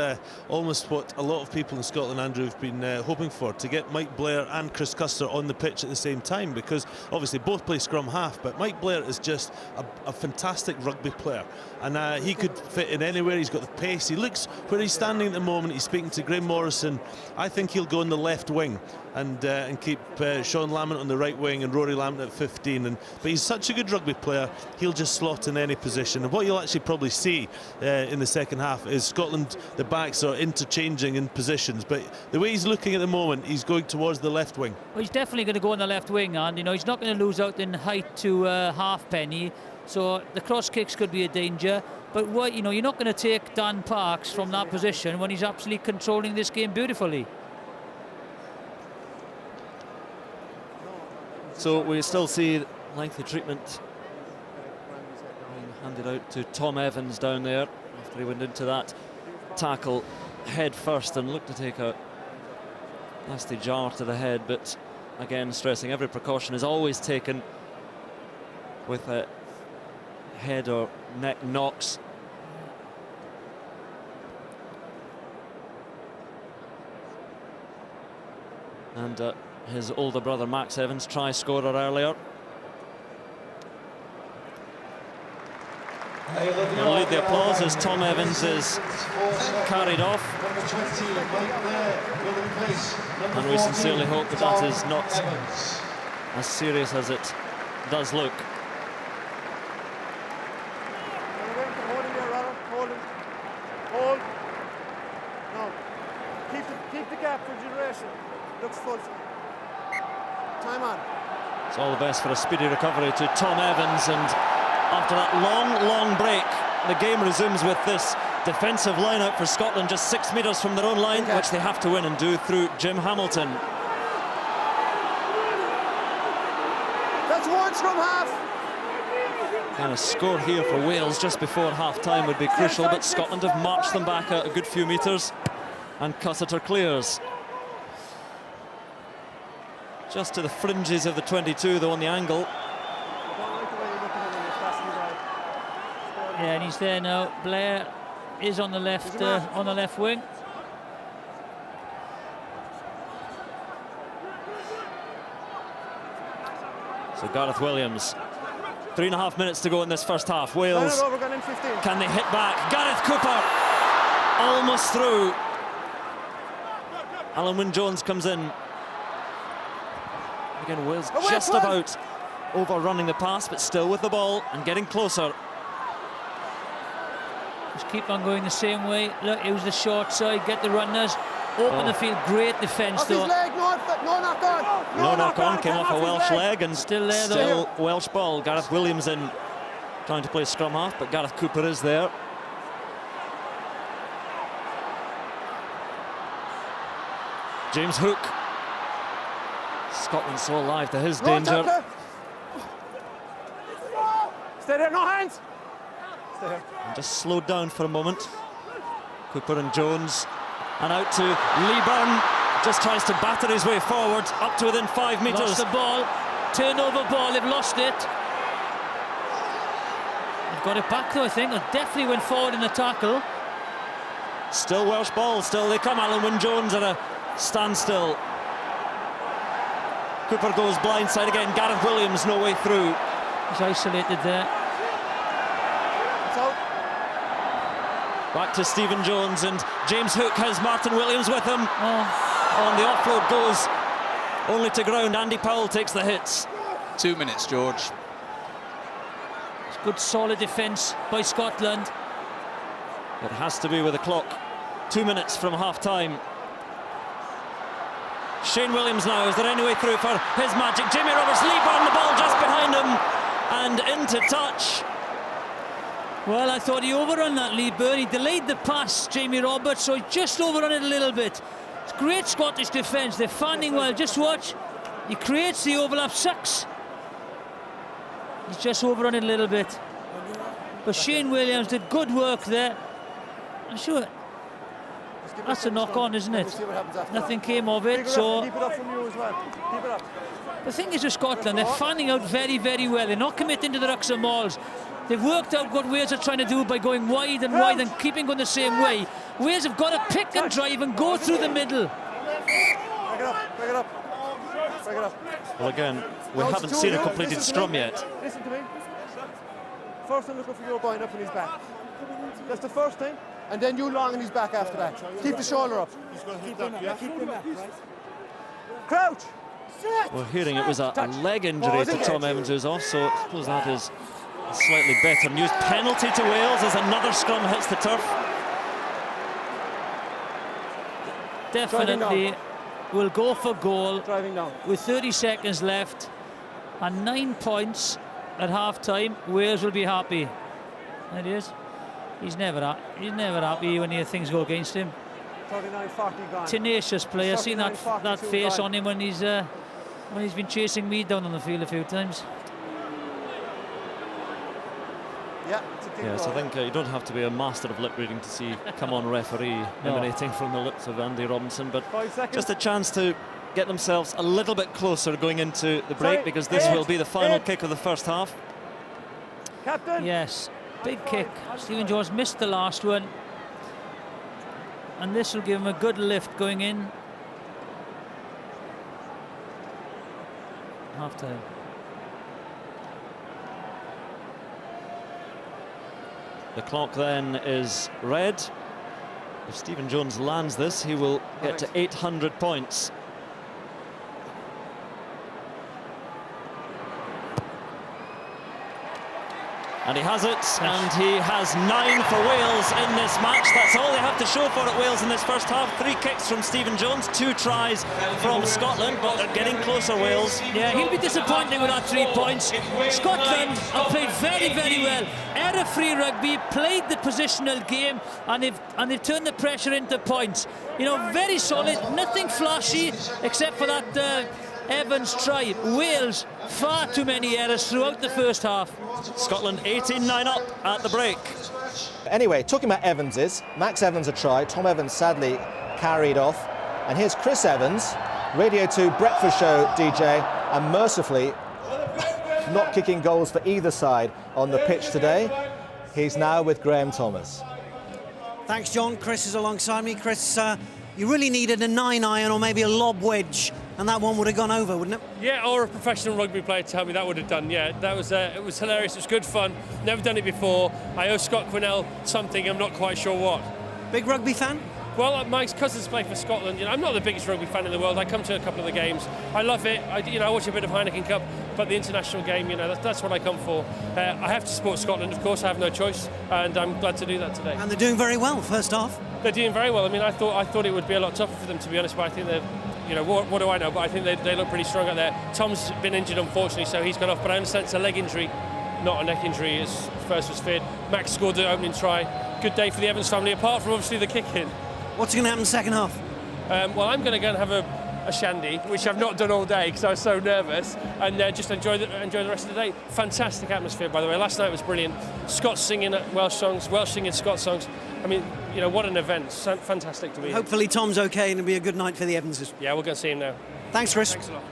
[SPEAKER 11] almost what a lot of people in Scotland, Andrew, have been hoping for, to get Mike Blair and Chris Custer on the pitch at the same time, because obviously both play scrum half, but Mike Blair is just a fantastic rugby player, and he could fit in anywhere. He's got the pace. He looks where he's standing at the moment. He's speaking to Graham Morrison. I think he'll go on the left wing and keep Sean Lamont on the right wing and Rory Lamont at 15. But he's such a good rugby player, he'll just slot in any position. And what you'll actually probably see in the second half is Scotland, the backs are interchanging in positions, but the way he's looking at the moment, he's going towards the left wing.
[SPEAKER 6] Well, he's definitely going to go on the left wing, and he's not going to lose out in height to Halfpenny, so the cross kicks could be a danger. But what you're not going to take Dan Parks from that position when he's absolutely controlling this game beautifully.
[SPEAKER 5] So we still see lengthy treatment being handed out to Tom Evans down there after he went into that tackle head first and looked to take a nasty jar to the head, but again stressing every precaution is always taken with head or neck knocks. And his older brother Max Evans, try scorer earlier. He'll lead the applause as Tom Evans is carried off. And we sincerely hope that that is not as serious as it does look.
[SPEAKER 7] Hold. No. Keep the gap for duration. Looks full. Time on.
[SPEAKER 5] It's all the best for a speedy recovery to Tom Evans, and after that long break, the game resumes with this defensive line-out for Scotland, just 6 metres from their own line, which they have to win and do through Jim Hamilton.
[SPEAKER 7] That's one scrum half.
[SPEAKER 5] And a score here for Wales just before half-time would be crucial, but Scotland have marched them back a good few metres, and Cussiter clears. Just to the fringes of the 22, though, on the angle.
[SPEAKER 6] Yeah, and he's there now. Blair is on the left wing.
[SPEAKER 5] So Gareth Williams, 3.5 minutes to go in this first half. Wales, can they hit back? Gareth Cooper, almost through. Alan Wynne-Jones comes in. Again, Wales just about overrunning the pass, but still with the ball and getting closer.
[SPEAKER 6] Just keep on going the same way. Look, it was the short side, get the runners, open the field. Great defence though.
[SPEAKER 5] No knock on, came off a Welsh leg and
[SPEAKER 6] still there though.
[SPEAKER 5] Still Welsh ball. Gareth Williams in, trying to play scrum half, but Gareth Cooper is there. James Hook. Scotland so alive to his danger.
[SPEAKER 7] Stay there, no hands. Stay there.
[SPEAKER 5] And just slowed down for a moment. Cooper and Jones. And out to Leeburn. Just tries to batter his way forward, up to within 5 metres.
[SPEAKER 6] Lost the ball. Turnover ball, they've lost it. They've got it back though, I think. It definitely went forward in the tackle.
[SPEAKER 5] Still Welsh ball, still they come. Alan Wynne-Jones at a standstill. Cooper goes blindside again. Gareth Williams no way through.
[SPEAKER 6] He's isolated there.
[SPEAKER 5] Back to Stephen Jones, and James Hook has Martin Williams with him. On the offload goes only to ground. Andy Powell takes the hits.
[SPEAKER 9] 2 minutes, George.
[SPEAKER 6] It's good solid defence by Scotland.
[SPEAKER 5] It has to be with the clock. 2 minutes from half-time. Shane Williams now, is there any way through for his magic? Jamie Roberts, Leeburn, the ball just behind him and into touch.
[SPEAKER 6] Well, I thought he overrun that Leeburn. He delayed the pass, Jamie Roberts, so he just overrun it a little bit. It's great Scottish defence. They're fanning well. Just watch. He creates the overlap, sucks. He's just overrun it a little bit. But Shane Williams did good work there. I'm sure that's a knock-on, isn't it? Nothing came of it, so...
[SPEAKER 7] Keep it up from you as well. Keep it up.
[SPEAKER 6] The thing is with Scotland, they're fanning out very, very well. They're not committing to the rucks and mauls. They've worked out what Wales are trying to do by going wide and wide and keeping going the same way. Wales have got to pick and drive and go through the middle.
[SPEAKER 7] Break it up, break it up. Break it up.
[SPEAKER 5] Well, again, we haven't seen a completed scrum yet.
[SPEAKER 7] Listen to me. First thing, look for your bind up on his back. That's the first thing. And then you long on his back after that. Keep the shoulder up. Keep him up, right? Crouch!
[SPEAKER 5] We're hearing it was a leg injury to Tom Evans, who's off, so I suppose that is slightly better news. Penalty to Wales as another scrum hits the turf.
[SPEAKER 6] Definitely will go for goal with 30 seconds left and 9 points at half-time. Wales will be happy. There he is. He's never happy when things go against him.
[SPEAKER 7] 39-40 gone.
[SPEAKER 6] Tenacious player. Seen that face on him when he's been chasing me down on the field a few times.
[SPEAKER 5] Yes, I think you don't have to be a master of lip reading to see "come on, referee" emanating from the lips of Andy Robinson, but just a chance to get themselves a little bit closer going into the break, because this will be the final kick of the first half.
[SPEAKER 7] Captain.
[SPEAKER 6] Yes, big kick. Stephen Jones missed the last one, and this will give him a good lift going in. Half time.
[SPEAKER 5] The clock then is red. If Stephen Jones lands this, he will get to 800 points. And he has it, and he has 9 for Wales in this match. That's all they have to show for it, Wales, in this first half. 3 kicks from Stephen Jones, 2 tries from Scotland, but they're getting closer, Wales.
[SPEAKER 6] Yeah, he'll be disappointed with that 3 points. Scotland have played very, very well. Error-free rugby, played the positional game, and they've turned the pressure into points. You know, very solid, nothing flashy, except for that Evans try. Wales, far too many errors throughout the first half.
[SPEAKER 5] Scotland 18-9 up at the break.
[SPEAKER 2] Anyway, talking about Evanses, Max Evans a try, Tom Evans sadly carried off, and here's Chris Evans Radio 2 breakfast show DJ, and mercifully not kicking goals for either side on the pitch today. He's now with Graham Thomas.
[SPEAKER 8] Thanks, John. Chris is alongside me. Chris, you really needed a 9-iron or maybe a lob wedge, and that one would have gone over, wouldn't it?
[SPEAKER 12] Yeah, or a professional rugby player to help me, that would have done. Yeah, that was it was hilarious. It was good fun. Never done it before. I owe Scott Quinnell something. I'm not quite sure what.
[SPEAKER 8] Big rugby fan?
[SPEAKER 12] Well, my cousins play for Scotland. You know, I'm not the biggest rugby fan in the world. I come to a couple of the games. I love it. I watch a bit of Heineken Cup, but the international game, you know, that's what I come for. I have to support Scotland, of course. I have no choice, and I'm glad to do that today.
[SPEAKER 8] And they're doing very well first half.
[SPEAKER 12] They're doing very well. I mean, I thought it would be a lot tougher for them, to be honest. But I think they're, you know, what do I know? But I think they look pretty strong out there. Tom's been injured, unfortunately, so he's gone off. But I understand it's a leg injury, not a neck injury, as first was feared. Max scored the opening try. Good day for the Evans family, apart from obviously the kick-in.
[SPEAKER 8] What's going to happen second half?
[SPEAKER 12] Well, I'm going to go and have a shandy, which I've not done all day because I was so nervous, and just enjoy the rest of the day. Fantastic atmosphere, by the way. Last night was brilliant. Scots singing Welsh songs, Welsh singing Scots songs. I mean, you know, what an event. Fantastic to be here.
[SPEAKER 8] Hopefully Tom's okay and it'll be a good night for the Evanses.
[SPEAKER 12] Yeah, we'll go and see him now.
[SPEAKER 8] Thanks, Chris.
[SPEAKER 12] Thanks a lot.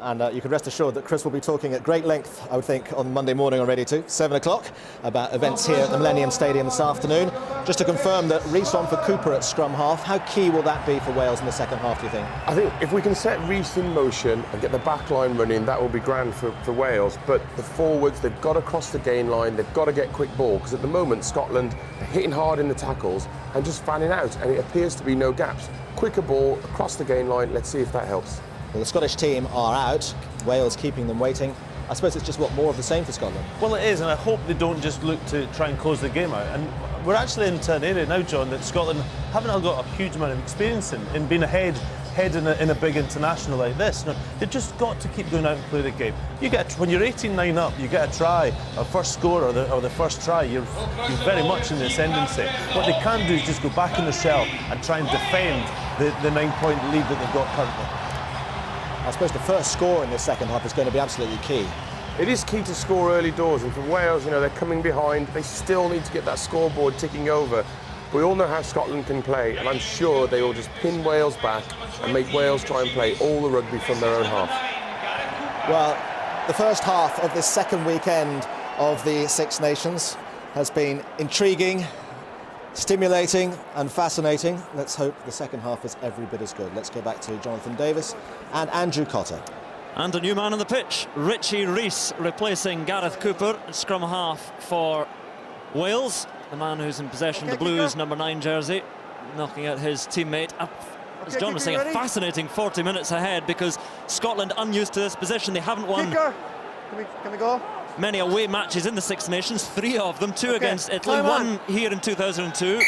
[SPEAKER 2] And you can rest assured that Chris will be talking at great length, I would think, on Monday morning on Radio 2, 7 o'clock, about events here at the Millennium Stadium this afternoon. Just to confirm that Reece on for Cooper at scrum half, how key will that be for Wales in the second half, do you think?
[SPEAKER 4] I think if we can set Reece in motion and get the back line running, that will be grand for Wales. But the forwards, they've got to cross the gain line, they've got to get quick ball, because at the moment Scotland are hitting hard in the tackles and just fanning out, and it appears to be no gaps. Quicker ball across the gain line, let's see if that helps.
[SPEAKER 2] Well, the Scottish team are out, Wales keeping them waiting. I suppose it's just more of the same for Scotland.
[SPEAKER 11] Well, it is, and I hope they don't just look to try and close the game out. And we're actually into an area now, John, that Scotland haven't got a huge amount of experience in being ahead in a big international like this. No, they've just got to keep going out and play the game. When you're 18-9 up, you get a try, a first score or the first try, you're very much in the ascendancy. What they can do is just go back in the shell and try and defend the 9-point lead that they've got currently.
[SPEAKER 2] I suppose the first score in the second half is going to be absolutely key.
[SPEAKER 4] It is key to score early doors, and for Wales, you know, they're coming behind. They still need to get that scoreboard ticking over. We all know how Scotland can play, and I'm sure they will just pin Wales back and make Wales try and play all the rugby from their own half.
[SPEAKER 2] Well, the first half of this second weekend of the Six Nations has been intriguing, stimulating and fascinating. Let's hope the second half is every bit as good. Let's go back to Jonathan Davis and Andrew Cotter.
[SPEAKER 5] And a new man on the pitch, Richie Reece, replacing Gareth Cooper, scrum half for Wales. The man who's in possession of the Blues number 9 jersey, knocking out his teammate. As John was saying, a fascinating 40 minutes ahead, because Scotland unused to this position. They haven't won
[SPEAKER 7] Can we go?
[SPEAKER 5] many away matches in the Six Nations, 3 of them, 2 against Italy, 1 here in 2002.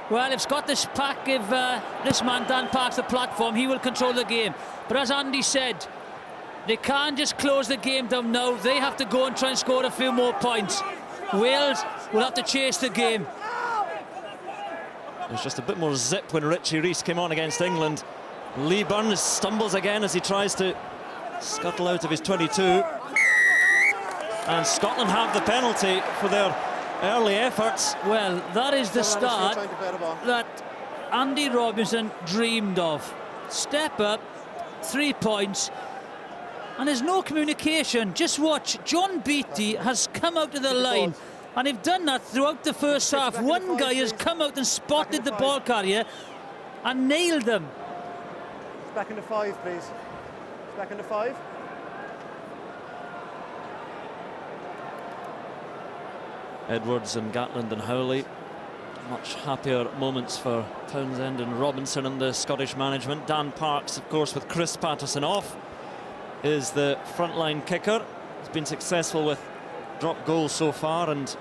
[SPEAKER 6] Well, if Scottish Pack give this man Dan Parks the platform, he will control the game. But as Andy said, they can't just close the game down now. They have to go and try and score a few more points. Wales will have to chase the game.
[SPEAKER 5] There's just a bit more zip when Richie Reece came on against England. Lee Burns stumbles again as he tries to scuttle out of his 22. And Scotland have the penalty for their early efforts.
[SPEAKER 6] Well, that is the start that Andy Robinson dreamed of. Step up, 3 points, and there's no communication. Just watch, John Beattie has come out of the line, and they've done that throughout the first half. One guy has come out and spotted the ball carrier and nailed them.
[SPEAKER 7] It's back into 5, please. It's back into 5.
[SPEAKER 5] Edwards and Gatland and Howley. Much happier moments for Townsend and Robinson and the Scottish management. Dan Parks, of course, with Chris Patterson off, is the frontline kicker. He's been successful with drop goals so far, and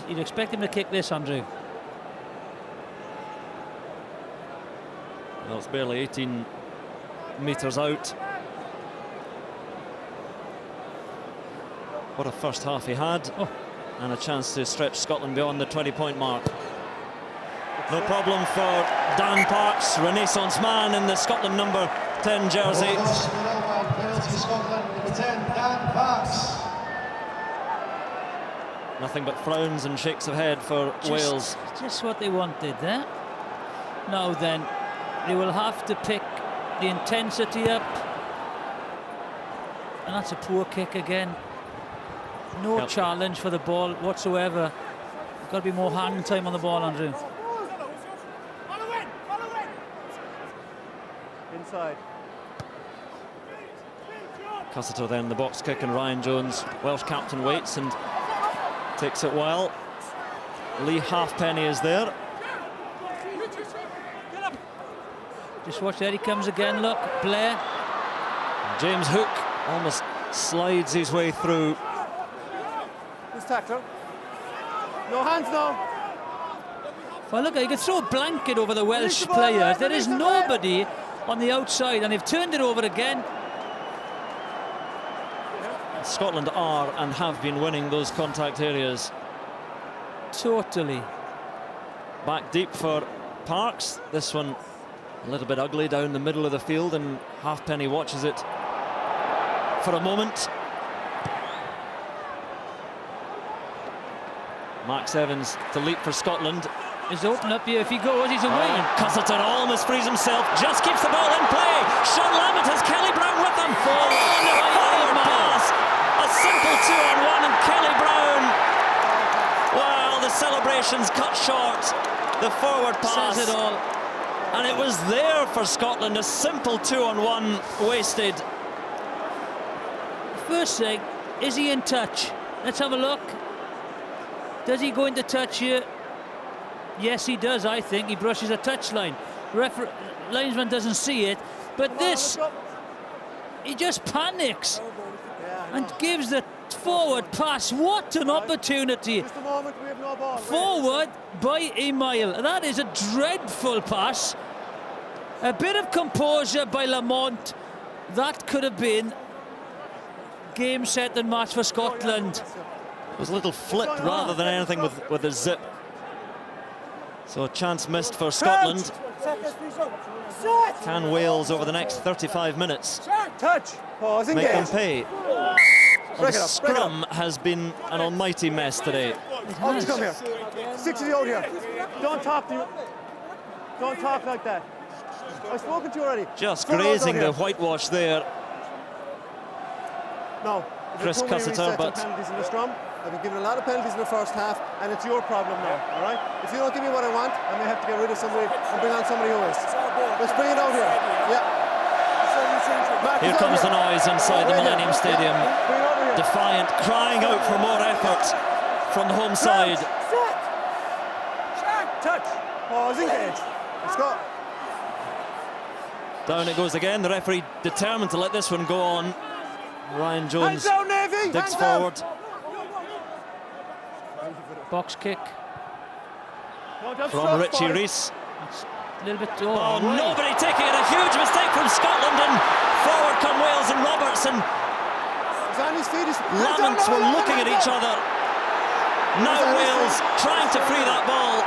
[SPEAKER 6] you'd expect him to kick this, Andrew.
[SPEAKER 5] Well, it's barely 18 metres out. What a first half he had. And a chance to stretch Scotland beyond the 20-point mark. No problem for Dan Parks, Renaissance man in the Scotland number 10 jersey. Nothing but frowns and shakes of head for Wales.
[SPEAKER 6] Just what they wanted there. Now then, They will have to pick the intensity up. And that's a poor kick again. No challenge for the ball whatsoever. Got to be more hand time on the ball, Andrew.
[SPEAKER 7] Inside.
[SPEAKER 5] Cussiter then the box kick, and Ryan Jones, Welsh captain, waits and takes it well. Lee Halfpenny is there.
[SPEAKER 6] Just watch, there he comes again, look, Blair.
[SPEAKER 5] James Hook almost slides his way through.
[SPEAKER 7] Who's tackler? No hands now.
[SPEAKER 6] Well, look, you can throw a blanket over the Welsh players. There is nobody on the outside, and they've turned it over again.
[SPEAKER 5] Scotland are and have been winning those contact areas.
[SPEAKER 6] Totally.
[SPEAKER 5] Back deep for Parks. This one a little bit ugly down the middle of the field, and Halfpenny watches it for a moment. Max Evans to leap for Scotland.
[SPEAKER 6] He's open up here. If he goes, he's away.
[SPEAKER 5] Cussiter almost frees himself, just keeps the ball in play. Sean Lamont has Kelly Brown with him. Forward pass. A simple 2-on-1, and Kelly Brown. Well, the celebrations cut short. The forward pass.
[SPEAKER 6] Says it all.
[SPEAKER 5] And it was there for Scotland. A simple 2-on-1 wasted.
[SPEAKER 6] First thing, is he in touch? Let's have a look. Does he go into touch here? Yes, he does, I think. He brushes a touchline. Linesman doesn't see it. But this, he just panics and gives the forward pass. What an opportunity.
[SPEAKER 7] Just a moment, we have no ball.
[SPEAKER 6] Forward by a mile. That is a dreadful pass. A bit of composure by Lamont. That could have been game, set and match for Scotland.
[SPEAKER 5] It was a little flip rather than anything with a zip. So a chance missed for Scotland. Can Wales over the next 35 minutes
[SPEAKER 7] touch, pause,
[SPEAKER 5] make them pay? The scrum has been an almighty mess today.
[SPEAKER 7] Come here. Stick to the out here. Don't talk like that. I've spoken to you already.
[SPEAKER 5] Just grazing the whitewash there.
[SPEAKER 7] No.
[SPEAKER 5] Chris Cussiter, but
[SPEAKER 7] penalties in the scrum. I've been given a lot of penalties in the first half, and it's your problem now, all right? If you don't give me what I want, I may have to get rid of somebody and bring on somebody who is. Let's bring it out here. Yeah.
[SPEAKER 5] Here comes the noise inside the Millennium Stadium. Defiant, crying out for more effort from the home side.
[SPEAKER 7] Touch. Pause, engage. Let's go.
[SPEAKER 5] Down it goes again. The referee determined to let this one go on. Ryan Jones digs forward.
[SPEAKER 6] Box kick
[SPEAKER 5] from Richie Rees.
[SPEAKER 6] A little bit.
[SPEAKER 5] Oh, nobody taking it. A huge mistake from Scotland, and forward come Wales and Robertson. Lamont were looking at each other. Now Wales trying to free that ball.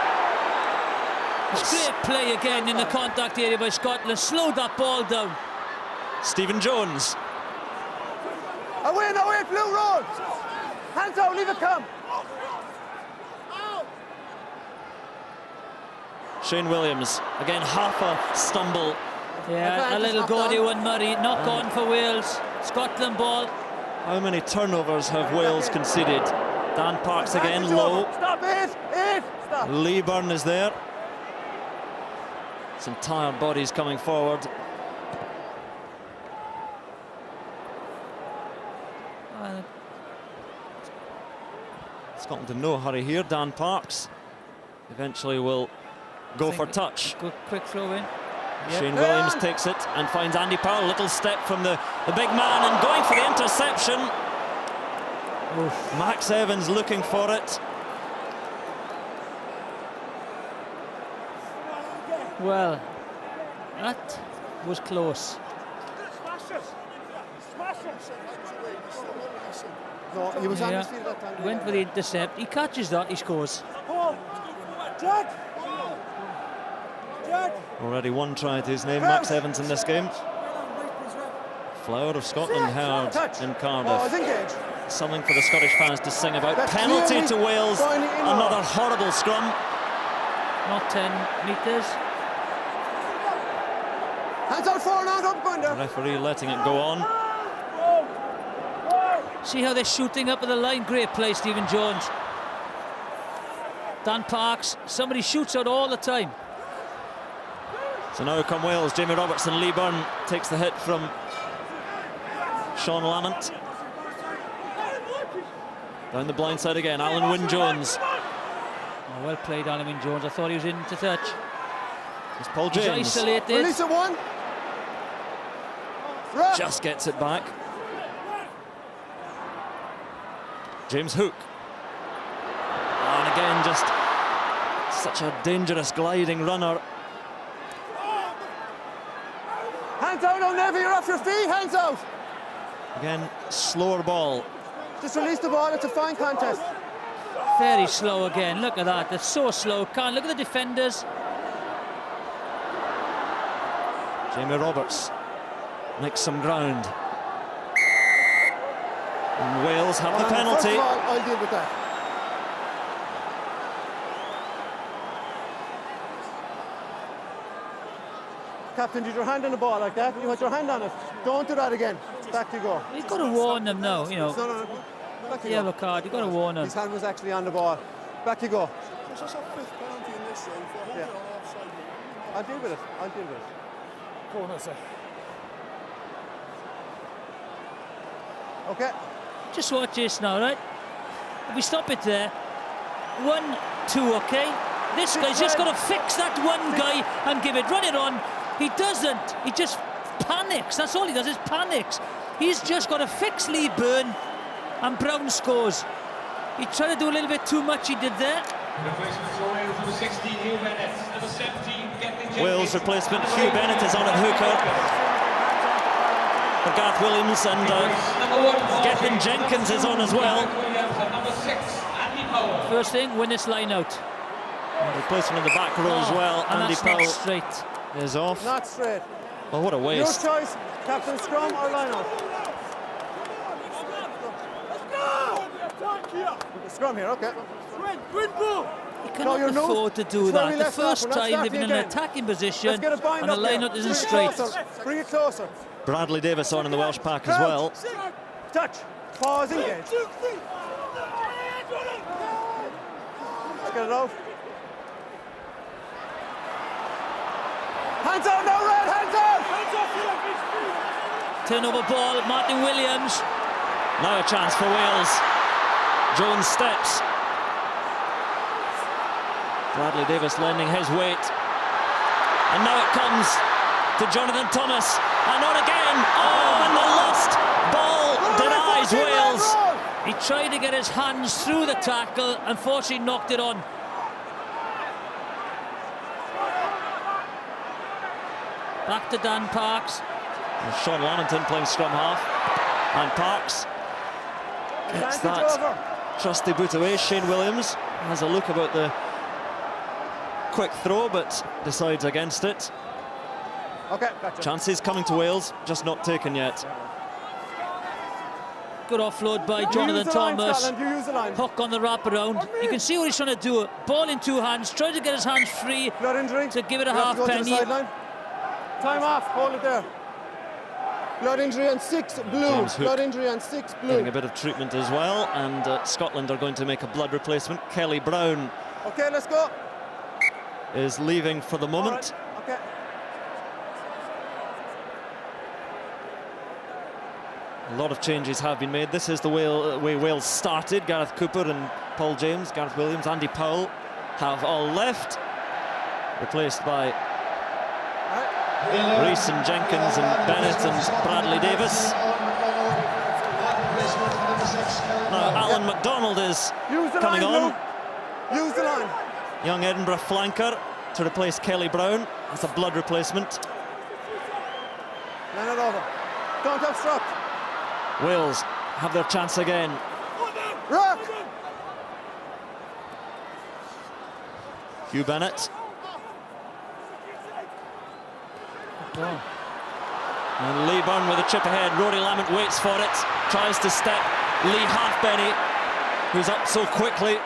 [SPEAKER 6] Great play again in the contact area by Scotland. Slowed that ball down.
[SPEAKER 5] Stephen Jones.
[SPEAKER 7] Away, blue road. Hands out, leave it come.
[SPEAKER 5] Shane Williams, again half a stumble.
[SPEAKER 6] Yeah, a little gaudy one, Murray. Knock on for Wales. Scotland ball.
[SPEAKER 5] How many turnovers have Wales conceded? Dan Parks again, low.
[SPEAKER 7] Stop it! Stop.
[SPEAKER 5] Lee Byrne is there. Some tired bodies coming forward. Scotland in no hurry here. Dan Parks eventually will go for touch.
[SPEAKER 6] Good quick throw in.
[SPEAKER 5] Shane Williams takes it and finds Andy Powell. Little step from the big man and going for the interception. Oof. Max Evans looking for it.
[SPEAKER 6] Well, that was close.
[SPEAKER 7] No, he was on his feet that time.
[SPEAKER 6] Went for the intercept. He catches that, he scores.
[SPEAKER 5] Already one try to his name, Max Evans, in this game. Flower of Scotland heard in Cardiff. Something for the Scottish fans to sing about. Penalty to Wales. Another horrible scrum.
[SPEAKER 6] Not 10 metres.
[SPEAKER 7] Hands out forward, hands up, Gunder.
[SPEAKER 5] Referee letting it go on.
[SPEAKER 6] See how they're shooting up at the line? Great play, Stephen Jones. Dan Parks, somebody shoots out all the time.
[SPEAKER 5] So now come Wales. Jamie Robertson, Lee Byrne takes the hit from Sean Lamont. Down the blind side again, Alan Wynne-Jones.
[SPEAKER 6] Oh, well played, Alan Wynne-Jones. I thought he was in to touch.
[SPEAKER 5] It's Paul James.
[SPEAKER 6] He's isolated.
[SPEAKER 7] Release it one.
[SPEAKER 5] Just gets it back. James Hook. And again, just such a dangerous gliding runner.
[SPEAKER 7] Hands out, O'Nevy, you're off your feet, hands out.
[SPEAKER 5] Again, slower ball.
[SPEAKER 7] Just release the ball, it's a fine contest.
[SPEAKER 6] Very slow again, look at that, they're so slow. Can't look at the defenders.
[SPEAKER 5] Jamie Roberts makes some ground. And Wales have the penalty.
[SPEAKER 7] First of all, I'll deal with that. Captain, did your hand on the ball like that? You had your hand on it. Don't do that again. Back you go.
[SPEAKER 6] You've got to warn them now, you know.
[SPEAKER 7] No. Back you
[SPEAKER 6] Yellow
[SPEAKER 7] go.
[SPEAKER 6] card, you've got to warn them.
[SPEAKER 7] His hand was actually on the ball. Back you go.
[SPEAKER 13] It's just a fifth penalty in this zone for holding on offside.
[SPEAKER 7] I'll deal with it. I'll deal with it.
[SPEAKER 13] Go on, I say.
[SPEAKER 7] Okay.
[SPEAKER 6] Just watch this now, right? If we stop it there, 1-2, okay? This guy's just got to fix that one guy and give it, run it on. He doesn't. He just panics. That's all he does is panics. He's just got to fix Lee Byrne and Brown scores. He tried to do a little bit too much, he did there.
[SPEAKER 5] Wales replacement Hugh Bennett is on at hooker for Gareth Williams, and Gethin Jenkins is on as well.
[SPEAKER 6] First thing, win this line out.
[SPEAKER 5] And replacement in the back row as well.
[SPEAKER 6] And
[SPEAKER 5] Andy
[SPEAKER 6] that's not
[SPEAKER 5] Powell
[SPEAKER 6] straight.
[SPEAKER 5] is off.
[SPEAKER 7] Not straight.
[SPEAKER 5] Oh, what a waste.
[SPEAKER 7] Your choice, Captain, scrum or line out? Scrum here, okay.
[SPEAKER 6] You cannot afford to do that. The first time they've been in an attacking position and the line-out isn't straight.
[SPEAKER 7] Bring it closer.
[SPEAKER 5] Bradley Davis on in the Welsh pack as well.
[SPEAKER 7] Touch. Pause, engage. Let's get it out. Hands out now, Red, hands out!
[SPEAKER 6] Turnover ball, Martin Williams.
[SPEAKER 5] Now a chance for Wales. Jones steps. Bradley Davis lending his weight. And now it comes to Jonathan Thomas. And on again. Oh, and the lost ball denies Wales.
[SPEAKER 6] He tried to get his hands through the tackle, unfortunately knocked it on. Back to Dan Parks.
[SPEAKER 5] And Sean Lamington playing scrum half. And Parks gets that trusty boot away. Shane Williams has a look about the quick throw, but decides against it.
[SPEAKER 7] Okay, gotcha.
[SPEAKER 5] Chances coming to Wales, just not taken yet.
[SPEAKER 6] Good offload by Jonathan Thomas.
[SPEAKER 7] Line,
[SPEAKER 6] Hook on the wraparound. You can see what he's trying to do. Ball in two hands, trying to get his hands free.
[SPEAKER 7] Blood injury.
[SPEAKER 6] To give it a
[SPEAKER 7] you
[SPEAKER 6] halfpenny.
[SPEAKER 7] Time off, hold it there. Blood injury and 6 blue. Blood injury and 6 blue.
[SPEAKER 5] Getting a bit of treatment as well, and Scotland are going to make a blood replacement. Kelly Brown.
[SPEAKER 7] Okay, let's go.
[SPEAKER 5] Is leaving for the moment.
[SPEAKER 7] Right. Okay.
[SPEAKER 5] A lot of changes have been made. This is the way Wales started. Gareth Cooper and Paul James, Gareth Williams, Andy Powell have all left, replaced by Rees and Jenkins and Bennett and Bradley Davis. Now Alan McDonald is coming on.
[SPEAKER 7] Use the line.
[SPEAKER 5] Young Edinburgh flanker to replace Kelly Brown. That's a blood replacement.
[SPEAKER 7] Line it over. Don't obstruct.
[SPEAKER 5] Wales have their chance again.
[SPEAKER 7] Rock.
[SPEAKER 5] Hugh Bennett. And Lee Byrne with a chip ahead. Rory Lamont waits for it. Tries to step. Lee Halfpenny, who's up so quickly.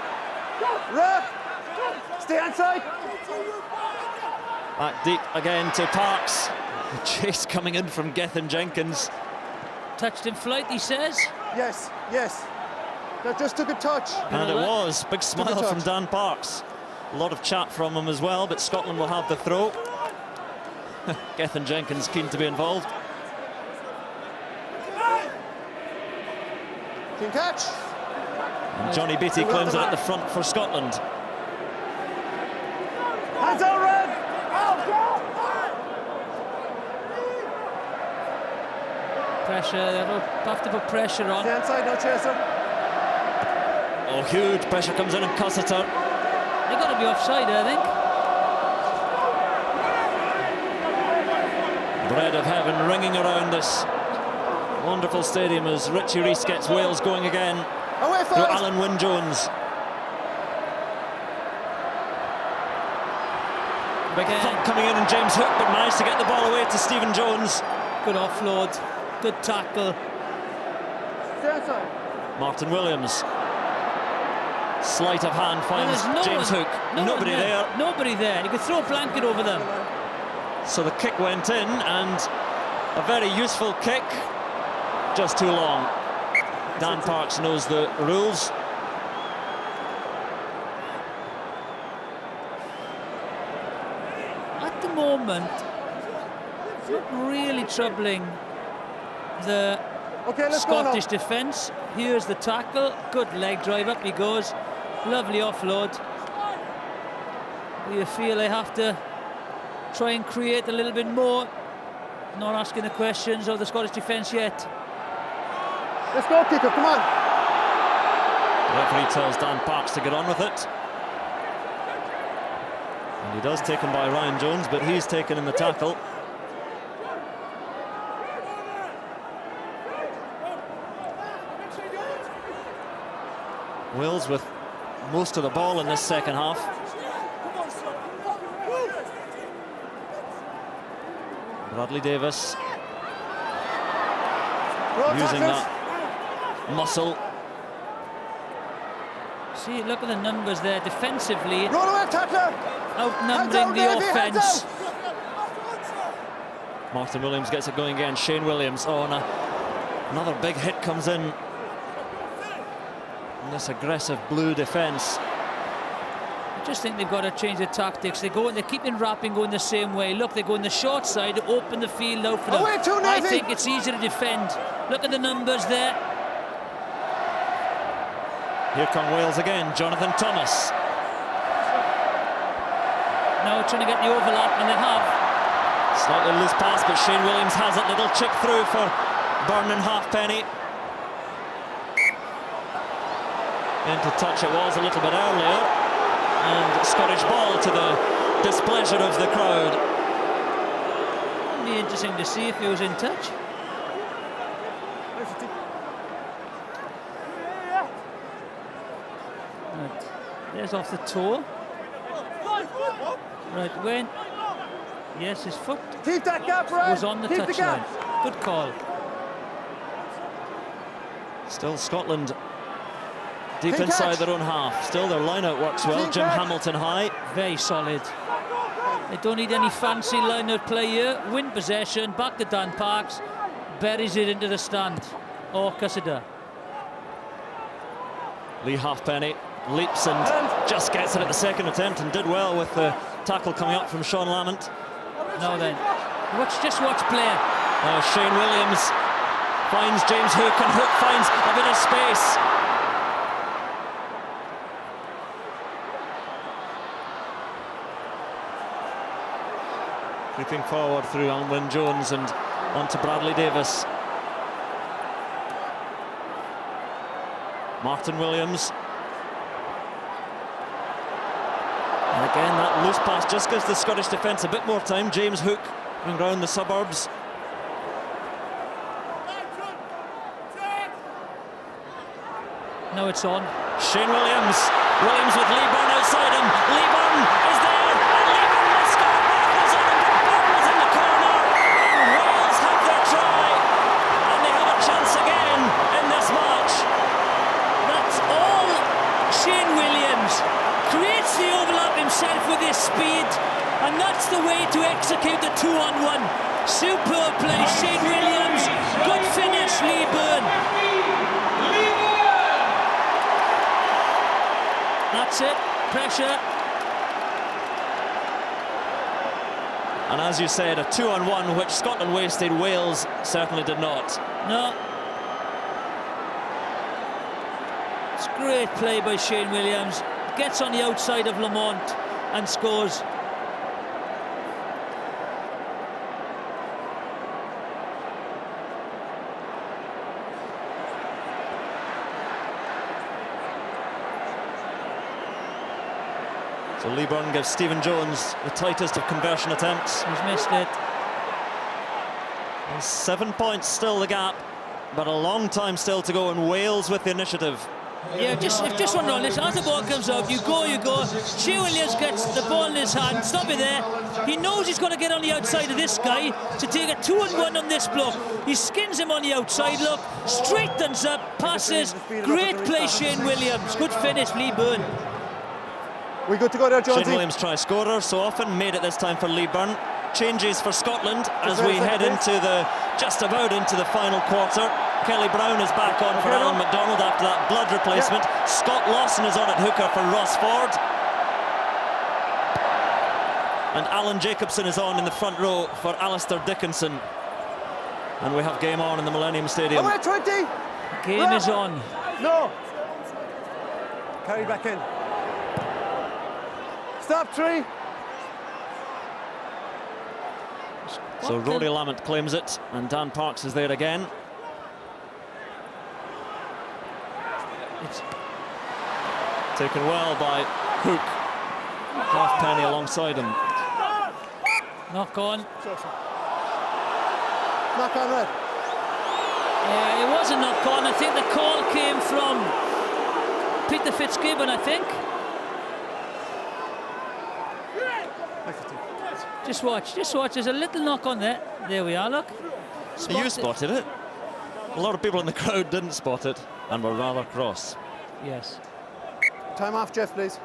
[SPEAKER 7] Rock. Stay inside.
[SPEAKER 5] Back deep again to Parks. The chase coming in from Gethin Jenkins.
[SPEAKER 6] Touched in flight, he says.
[SPEAKER 7] Yes, yes. That just took a touch.
[SPEAKER 5] And it was. Big smile from Dan Parks. A lot of chat from him as well, but Scotland will have the throw. Gethin Jenkins keen to be involved.
[SPEAKER 7] Clean catch.
[SPEAKER 5] And Johnny Beattie claims it at the front for Scotland.
[SPEAKER 7] Hands out, Red.
[SPEAKER 6] Pressure, they have to put pressure on.
[SPEAKER 7] The inside, no chaser.
[SPEAKER 5] Oh, huge pressure comes in and Cussiter.
[SPEAKER 6] They got to be offside, I think.
[SPEAKER 5] Bread of heaven ringing around this wonderful stadium as Richie Rees gets Wales going again.
[SPEAKER 7] Away
[SPEAKER 5] Through Alan Wynne-Jones. Big thump coming in and James Hook, but managed to get the ball away to Stephen Jones.
[SPEAKER 6] Good offload, good tackle.
[SPEAKER 5] Martin Williams. Sleight of hand finds James Hook. Nobody there.
[SPEAKER 6] Nobody there. You could throw a blanket over them.
[SPEAKER 5] So the kick went in, and a very useful kick. Just too long. Dan Parks knows the rules.
[SPEAKER 6] At the moment, it's not really troubling the Scottish defence. Here's the tackle. Good leg drive, up he goes. Lovely offload. You feel they have to try and create a little bit more. Not asking the questions of the Scottish defence yet.
[SPEAKER 7] Let's go, kicker, come on.
[SPEAKER 5] The referee tells Dan Parks to get on with it. And he does, taken by Ryan Jones, but he's taken in the tackle. Wales with most of the ball in this second half. Bradley Davis using that muscle.
[SPEAKER 6] See, look at the numbers there defensively.
[SPEAKER 7] Tackler.
[SPEAKER 6] Outnumbering the offence.
[SPEAKER 5] Martin Williams gets it going again. Shane Williams. Oh, and another big hit comes in. And this aggressive blue defence.
[SPEAKER 6] I just think they've got to change their tactics. They go and they keep in wrapping, going the same way. Look, they go on the short side, open the field out for them. I think it's easier to defend. Look at the numbers there.
[SPEAKER 5] Here come Wales again. Jonathan Thomas.
[SPEAKER 6] Now trying to get the overlap, and they have.
[SPEAKER 5] Slightly loose pass, but Shane Williams has it. Little chip through for Vernon Halfpenny. Into touch it was a little bit earlier. And Scottish ball to the displeasure of the crowd.
[SPEAKER 6] It'd be interesting to see if he was in touch. Right. There's off the toe. Right, when? Yes, his foot
[SPEAKER 7] Keep that gap, right?
[SPEAKER 6] was on the touchline. Good call.
[SPEAKER 5] Still Scotland deep inside their own half. Still their line-out works well. Jim Hamilton high.
[SPEAKER 6] Very solid. They don't need any fancy line-out play here. Win possession, back to Dan Parks. Buries it into the stand. Or Cussiter.
[SPEAKER 5] Lee Halfpenny leaps and just gets it at the second attempt and did well with the tackle coming up from Sean Lamont.
[SPEAKER 6] Now then, just watch play.
[SPEAKER 5] Shane Williams finds James Hook, and Hook finds a bit of space. Creeping forward through Alan Wynne-Jones and onto Bradley Davis. Martin Williams. And again, that loose pass just gives the Scottish defence a bit more time. James Hook going round the suburbs.
[SPEAKER 6] Now it's on.
[SPEAKER 5] Shane Williams. Williams with Lee Byrne outside him. Lee Byrne is there. And Lee Byrne will score. Byrne was on him, but Byrne was in the corner. And Wales have their try. And they have a chance again in this match.
[SPEAKER 6] That's all Shane Williams. Creates the overlap himself with his speed. And that's the way to execute the 2-on-1. Superb play, Shane Williams. Good finish, Lee Byrne. That's it, pressure.
[SPEAKER 5] And as you said, a 2-on-1, which Scotland wasted, Wales certainly did not.
[SPEAKER 6] No. It's great play by Shane Williams. Gets on the outside of Lamont and scores.
[SPEAKER 5] So Lee Byrne gives Stephen Jones the tightest of conversion attempts.
[SPEAKER 6] He's missed it.
[SPEAKER 5] And 7 points still the gap, but a long time still to go, and Wales with the initiative.
[SPEAKER 6] Yeah, just one on this. As the ball comes out, you go. Shea Williams gets the ball in his hand. Stop it there. He knows he's going to get on the outside of this guy to take a 2-on-1 on this block. He skins him on the outside, look, straightens up, passes. Great play, Shane Williams. Good finish, Lee Byrne.
[SPEAKER 7] We good to go there, Jonesy?
[SPEAKER 5] Shane Williams try scorer, so often made it this time for Lee Byrne. Changes for Scotland as we head into just about into the final quarter. Kelly Brown is back on for Alan McDonald after that blood replacement. Scott Lawson is on at hooker for Ross Ford. And Alan Jacobson is on in the front row for Alistair Dickinson. And we have game on in the Millennium Stadium.
[SPEAKER 7] Away 20!
[SPEAKER 6] Game is on.
[SPEAKER 7] No! Carry back in. Stop 3.
[SPEAKER 5] So Roddy Lamont claims it, and Dan Parks is there again.
[SPEAKER 6] It's
[SPEAKER 5] taken well by Hook. Halfpenny alongside him.
[SPEAKER 6] Knock on.
[SPEAKER 7] Knock on, Red.
[SPEAKER 6] Yeah, it was a knock on. I think the call came from Peter Fitzgibbon, I think. Just watch, there's a little knock on there. There we are, look.
[SPEAKER 5] You spotted it. A lot of people in the crowd didn't spot it and were rather cross.
[SPEAKER 6] Yes.
[SPEAKER 7] Time off, Jeff, please.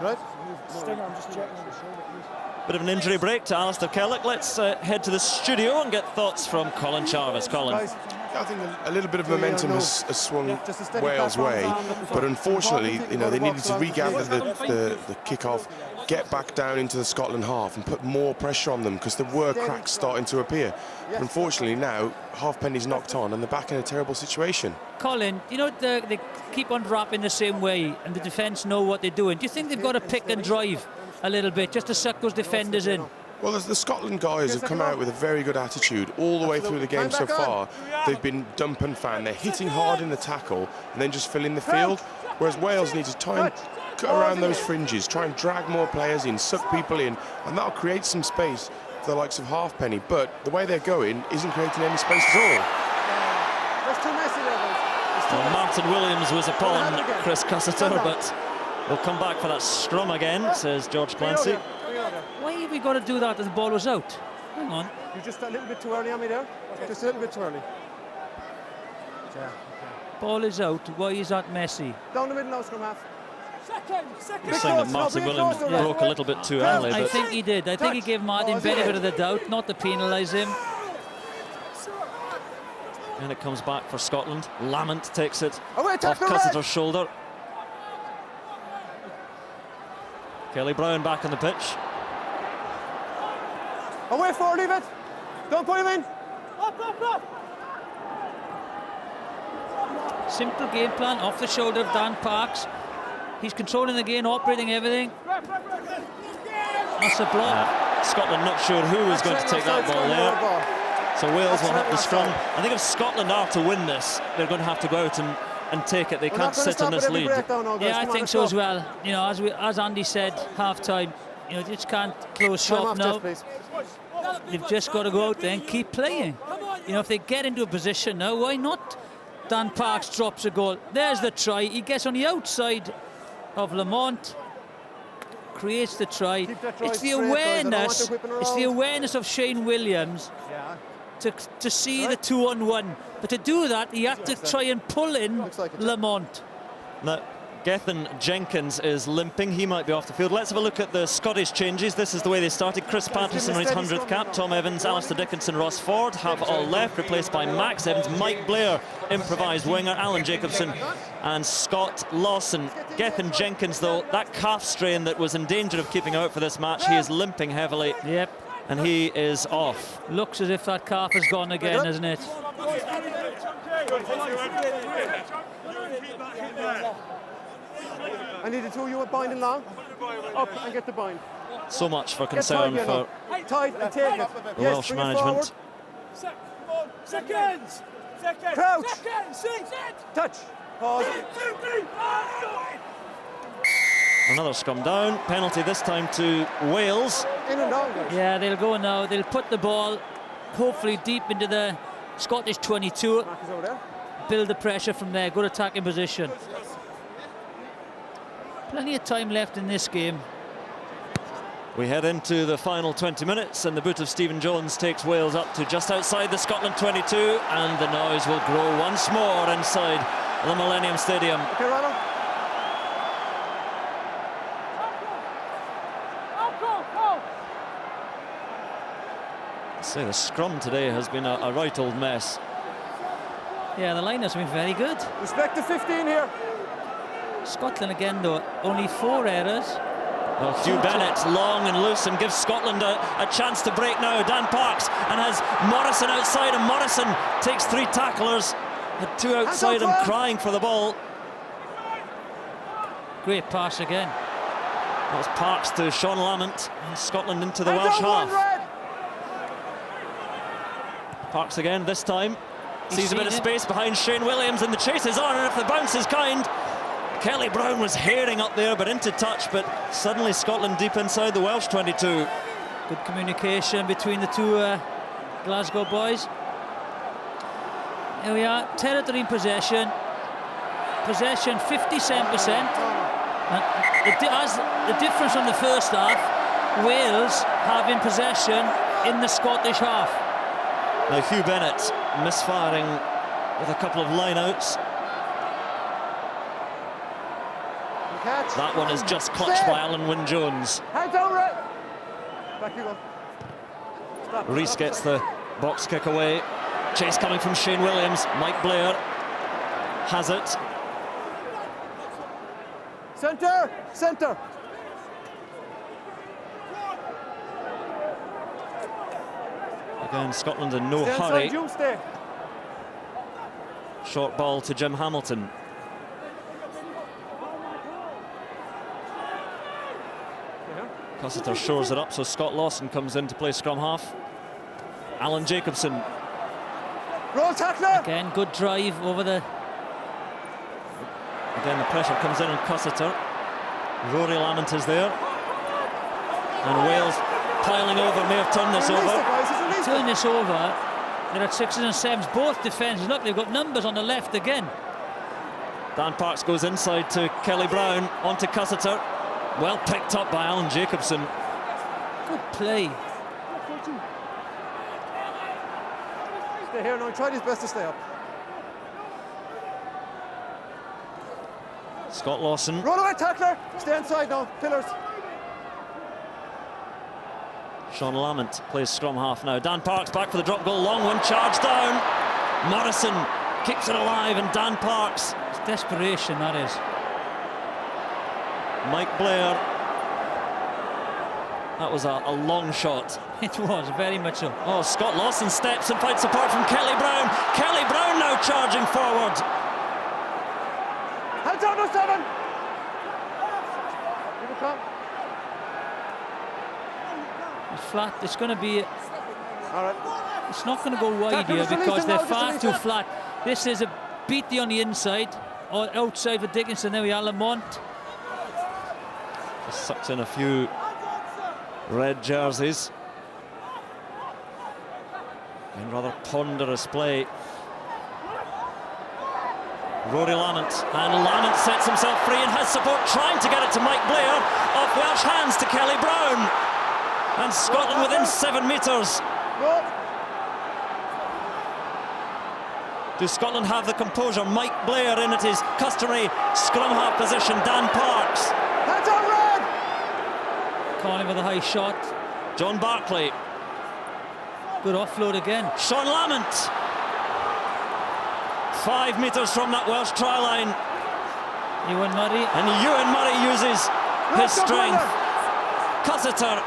[SPEAKER 7] Right?
[SPEAKER 13] I'm just checking on the shoulder, please.
[SPEAKER 5] Bit of an injury break to Alistair Kellock. Let's head to the studio and get thoughts from Colin Jarvis. Colin.
[SPEAKER 4] I think a little bit of momentum has swung Wales' way, but unfortunately, they needed to regather the kick-off, get back down into the Scotland half and put more pressure on them because there were cracks starting to appear. But unfortunately now, Halfpenny's knocked on and they're back in a terrible situation.
[SPEAKER 6] Colin, they keep on dropping the same way and the defence know what they're doing. Do you think they've got to pick and drive a little bit just to suck those defenders in?
[SPEAKER 4] Well, the Scotland guys have come out with a very good attitude all the way through the game so far. They've been dump and fan. They're hitting hard in the tackle and then just filling the field, whereas Wales need to try and cut around those fringes, try and drag more players in, suck people in, and that'll create some space for the likes of Halfpenny. But the way they're going isn't creating any space at all.
[SPEAKER 7] That's too messy there,
[SPEAKER 5] Well, Martin Williams was upon Chris Cussiter, but we'll come back for that scrum again, says George Clancy.
[SPEAKER 6] Why have we got to do that as the ball was out? Hang on.
[SPEAKER 7] You're just a little bit too early on me there. Just a little bit too early. Yeah.
[SPEAKER 6] Ball is out. Why is that messy?
[SPEAKER 7] Down the middle now, scrum half.
[SPEAKER 5] You're saying that Martin Williams broke a little bit too early.
[SPEAKER 6] I think he did. I think he gave Martin benefit of the doubt, not to penalise him.
[SPEAKER 5] And it comes back for Scotland. Lamont takes it
[SPEAKER 7] off
[SPEAKER 5] Cussiter's shoulder. Kelly Brown back on the pitch.
[SPEAKER 7] Away forward, leave it. Don't put him in. Up.
[SPEAKER 6] Simple game plan, off the shoulder of Dan Parks. He's controlling the game, operating everything. That's a block.
[SPEAKER 5] Scotland not sure who is going to take that ball there. So Wales will have the scrum. I think if Scotland are to win this, they're going to have to go out and take it. They can't sit in this lead.
[SPEAKER 6] Yeah, I think so as well. As Andy said, half-time, you just can't close shop now. They've just got to go out there and keep playing. If they get into a position now, why not? Dan Parks drops a goal. There's the try. He gets on the outside of Lamont, creates the try. It's the awareness. It's the awareness of Shane Williams to see the 2-on-1. But to do that, he had to try and pull in Lamont.
[SPEAKER 5] Now, Gethin Jenkins is limping. He might be off the field. Let's have a look at the Scottish changes. This is the way they started. Chris Patterson on his 100th cap. Tom Evans, Alistair Dickinson, Ross Ford have all left, replaced by Max Evans. Mike Blair, improvised winger. Alan Jacobson and Scott Lawson. Gethin Jenkins, though, that calf strain that was in danger of keeping out for this match, he is limping heavily.
[SPEAKER 6] Yep.
[SPEAKER 5] And he is off.
[SPEAKER 6] Looks as if that calf has gone again, isn't it?
[SPEAKER 7] I need the two of you binding long. Up and get the bind.
[SPEAKER 5] So much for concern for
[SPEAKER 7] tight and take it.
[SPEAKER 5] the Welsh management.
[SPEAKER 10] Seconds.
[SPEAKER 7] Crouch. Touch. Pause.
[SPEAKER 5] Another scrum down. Penalty this time to Wales.
[SPEAKER 7] In and down.
[SPEAKER 6] Yeah, they'll go now. They'll put the ball hopefully deep into the Scottish 22. Build the pressure from there. Good attacking position. Plenty of time left in this game.
[SPEAKER 5] We head into the final 20 minutes, and the boot of Stephen Jones takes Wales up to just outside the Scotland 22, and the noise will grow once more inside the Millennium Stadium.
[SPEAKER 7] Okay, Ronald.
[SPEAKER 5] Say the scrum today has been a right old mess.
[SPEAKER 6] Yeah, the line has been very good.
[SPEAKER 7] Respect the 15 here.
[SPEAKER 6] Scotland again, though, only 4 errors.
[SPEAKER 5] Well, Hugh Bennett long and loose and gives Scotland a chance to break now. Dan Parks and has Morrison outside, and Morrison takes 3 tacklers. Had 2 outside him crying for the ball.
[SPEAKER 6] Great pass again.
[SPEAKER 5] That was Parks to Sean Lamont, and Scotland into the Welsh half. Parks again, this time. Sees a bit of space behind Shane Williams, and the chase is on, and if the bounce is kind, Kelly Brown was hearing up there, but into touch, but suddenly Scotland deep inside the Welsh 22.
[SPEAKER 6] Good communication between the two Glasgow boys. Here we are, territory in possession. Possession 57%. And as the difference on the first half, Wales having possession in the Scottish half.
[SPEAKER 5] Now Hugh Bennett misfiring with a couple of line-outs. That one is just clutched by Alan Wynne-Jones.
[SPEAKER 7] Hands over it. Back you go. Stop.
[SPEAKER 5] Rees gets the box kick away. Chase coming from Shane Williams. Mike Blair has it.
[SPEAKER 7] Centre. Centre.
[SPEAKER 5] Again, Scotland in no hurry. Short ball to Jim Hamilton. Cussiter shores it up, so Scott Lawson comes in to play scrum half. Alan Jacobson.
[SPEAKER 7] Roll tackler.
[SPEAKER 6] Again, good drive over the...
[SPEAKER 5] Again, the pressure comes in on Cussiter. Rory Lamont is there. And Wales piling over, may have turned this over.
[SPEAKER 6] Turn this over. They're at 6s and 7s, both defences. Look, they've got numbers on the left again.
[SPEAKER 5] Dan Parks goes inside to Kelly Brown, onto Cussiter. Well picked up by Alan Jacobson.
[SPEAKER 6] Good play.
[SPEAKER 7] Stay here now, try his best to stay up.
[SPEAKER 5] Scott Lawson.
[SPEAKER 7] Roll away, tackler. Stay inside now, pillars.
[SPEAKER 5] Sean Lamont plays scrum half now. Dan Parks back for the drop goal. Long one, charge down. Morrison keeps it alive, and Dan Parks.
[SPEAKER 6] It's desperation, that is.
[SPEAKER 5] Mike Blair. That was a long shot.
[SPEAKER 6] It was, very much so.
[SPEAKER 5] Oh, Scott Lawson steps and finds support from Kelly Brown. Kelly Brown now charging forward.
[SPEAKER 7] Hands on the 7. Here we come.
[SPEAKER 6] It's flat. It's going to be...
[SPEAKER 7] All right.
[SPEAKER 6] It's not going to go wide here because they're far too flat. This is a beaty on the inside, or outside for Dickinson. There we are, Lamont.
[SPEAKER 5] Just sucks in a few red jerseys. In rather ponderous play. Rory Lamont, and Lamont sets himself free and has support, trying to get it to Mike Blair. Off Welsh hands to Kelly Brown. And Scotland within 7 metres. Do Scotland have the composure? Mike Blair in at his customary scrum half position. Dan Parks.
[SPEAKER 7] That's all red!
[SPEAKER 6] Calling with a high shot.
[SPEAKER 5] John Barclay.
[SPEAKER 6] Good offload again.
[SPEAKER 5] Sean Lamont. 5 metres from that Welsh try line.
[SPEAKER 6] Ewan Murray.
[SPEAKER 5] And Ewan Murray uses his strength. Cussiter.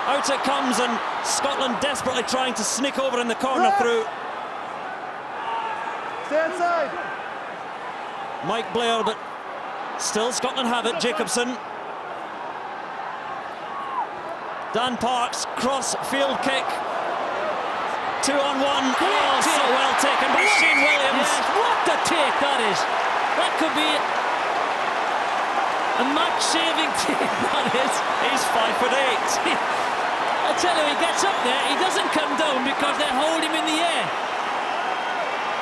[SPEAKER 5] Out it comes, and Scotland desperately trying to sneak over in the corner through.
[SPEAKER 7] Stay inside.
[SPEAKER 5] Mike Blair, but still Scotland have it. Jacobson. Dan Parks, cross field kick. 2 on 1. Oh, so well taken by Shane Williams.
[SPEAKER 6] Yes, what a take that is. That could be a match-saving take, that is.
[SPEAKER 5] He's 5'8".
[SPEAKER 6] I tell you, he gets up there, he doesn't come down because they hold him in the air.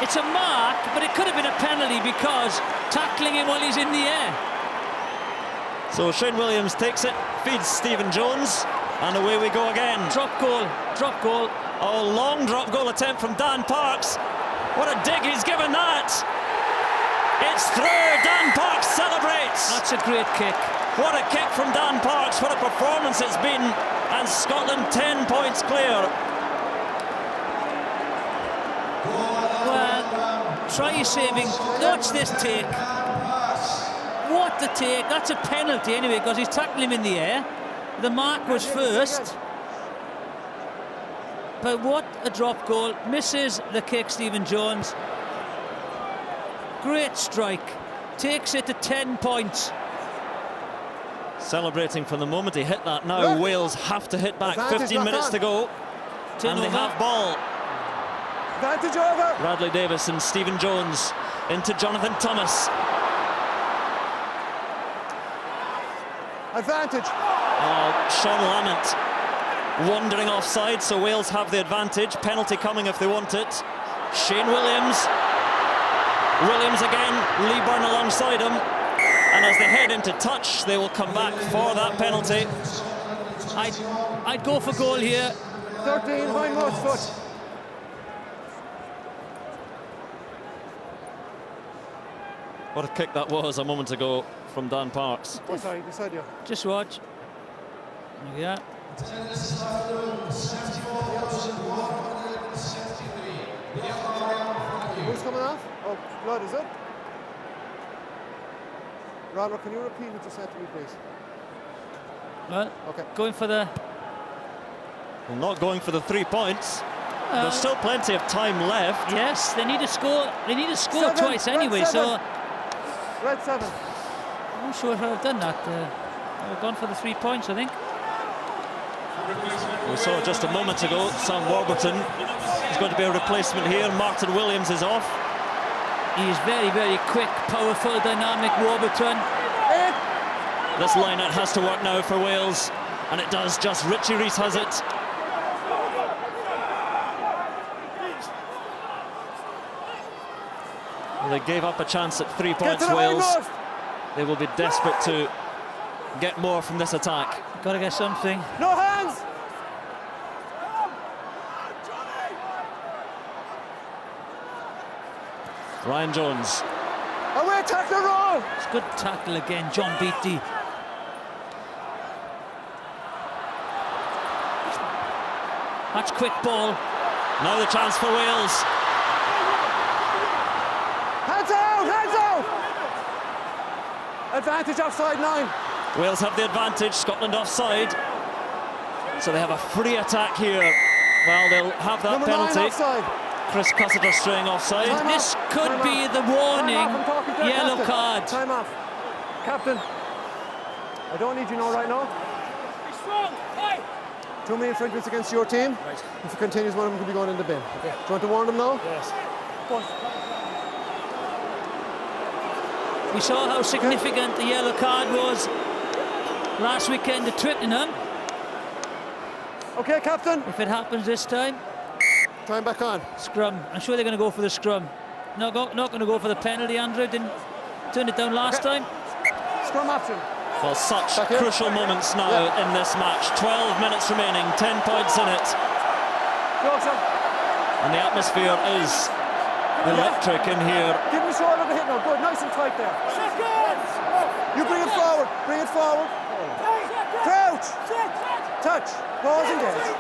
[SPEAKER 6] It's a mark, but it could have been a penalty because tackling him while he's in the air.
[SPEAKER 5] So Shane Williams takes it, feeds Stephen Jones, and away we go again.
[SPEAKER 6] Drop goal, drop goal.
[SPEAKER 5] Oh, long drop goal attempt from Dan Parks. What a dig he's given that. It's through. Dan Parks celebrates.
[SPEAKER 6] That's a great kick.
[SPEAKER 5] What a kick from Dan Parks. What a performance it's been. And Scotland 10 points clear.
[SPEAKER 6] Well, try saving. Watch this take. What a take. That's a penalty anyway because he's tackling him in the air. The mark was first. But what a drop goal. Misses the kick, Stephen Jones. Great strike. Takes it to 10 points.
[SPEAKER 5] Celebrating from the moment he hit that now. Wales have to hit back. 15 minutes to go. And they have ball.
[SPEAKER 7] Advantage over.
[SPEAKER 5] Bradley Davis and Stephen Jones into Jonathan Thomas.
[SPEAKER 7] Advantage.
[SPEAKER 5] Oh, Sean Lamont wandering offside, so Wales have the advantage. Penalty coming if they want it. Shane Williams. Williams again, Lee Byrne alongside him. And as they head into touch, they will come back for that penalty.
[SPEAKER 6] I'd go for goal here.
[SPEAKER 7] 13, hindmost foot.
[SPEAKER 5] What a kick that was a moment ago from Dan Parks.
[SPEAKER 7] Oh, sorry, beside you.
[SPEAKER 6] Just watch. Yeah.
[SPEAKER 7] Who's coming off? Oh, blood, is it? Ronald, can you repeat what you said to me, please?
[SPEAKER 6] Well,
[SPEAKER 7] okay.
[SPEAKER 6] Going for the...
[SPEAKER 5] Well, not going for the 3 points. There's still plenty of time left.
[SPEAKER 6] Yes, they need to score. They need to score
[SPEAKER 7] Seven,
[SPEAKER 6] twice anyway, so...
[SPEAKER 7] Red 7.
[SPEAKER 6] I'm not sure how I've done that. I've gone for the 3 points, I think.
[SPEAKER 5] We saw just a moment ago, Sam Warburton is going to be a replacement here. Martin Williams is off.
[SPEAKER 6] He is very, very quick, powerful, dynamic Warburton.
[SPEAKER 5] This line-out has to work now for Wales, and it does. Just Richie Rees has it. Well, they gave up a chance at 3 points, Wales. They will be desperate to get more from this attack.
[SPEAKER 6] Got to get something.
[SPEAKER 7] No hands!
[SPEAKER 5] Ryan Jones.
[SPEAKER 7] Away, tackle roll!
[SPEAKER 6] It's good tackle again, John Beattie. That's quick ball.
[SPEAKER 5] Now the chance for Wales.
[SPEAKER 7] Hands out! Hands out! Advantage offside 9.
[SPEAKER 5] Wales have the advantage, Scotland offside. So they have a free attack here. Well, they'll have that
[SPEAKER 7] Number
[SPEAKER 5] penalty.
[SPEAKER 7] 9 offside.
[SPEAKER 5] Chris Cussiter straying offside.
[SPEAKER 6] This could be the warning yellow card.
[SPEAKER 7] Time off. Captain, I don't need you know right now.
[SPEAKER 10] Be strong. Hey.
[SPEAKER 7] 2 main infringements against your team.
[SPEAKER 10] Right.
[SPEAKER 7] If it continues, one of them could be going in the bin. Okay. Do you want to warn them now?
[SPEAKER 10] Yes.
[SPEAKER 7] Go on.
[SPEAKER 6] We saw how significant the yellow card was last weekend at Twickenham.
[SPEAKER 7] Okay, Captain.
[SPEAKER 6] If it happens this time.
[SPEAKER 7] Time back on.
[SPEAKER 6] Scrum. I'm sure they're going to go for the scrum. Not going to go for the penalty, Andrew. Didn't turn it down last time.
[SPEAKER 7] Scrum option.
[SPEAKER 5] Well, such crucial moments now in this match. 12 minutes remaining, 10 points in it.
[SPEAKER 7] Closer.
[SPEAKER 5] And the atmosphere is electric in here.
[SPEAKER 7] Give him a shoulder to hit now. Good, nice and tight there. You bring it forward. Bring it forward. Crouch. Touch. Pause, engage.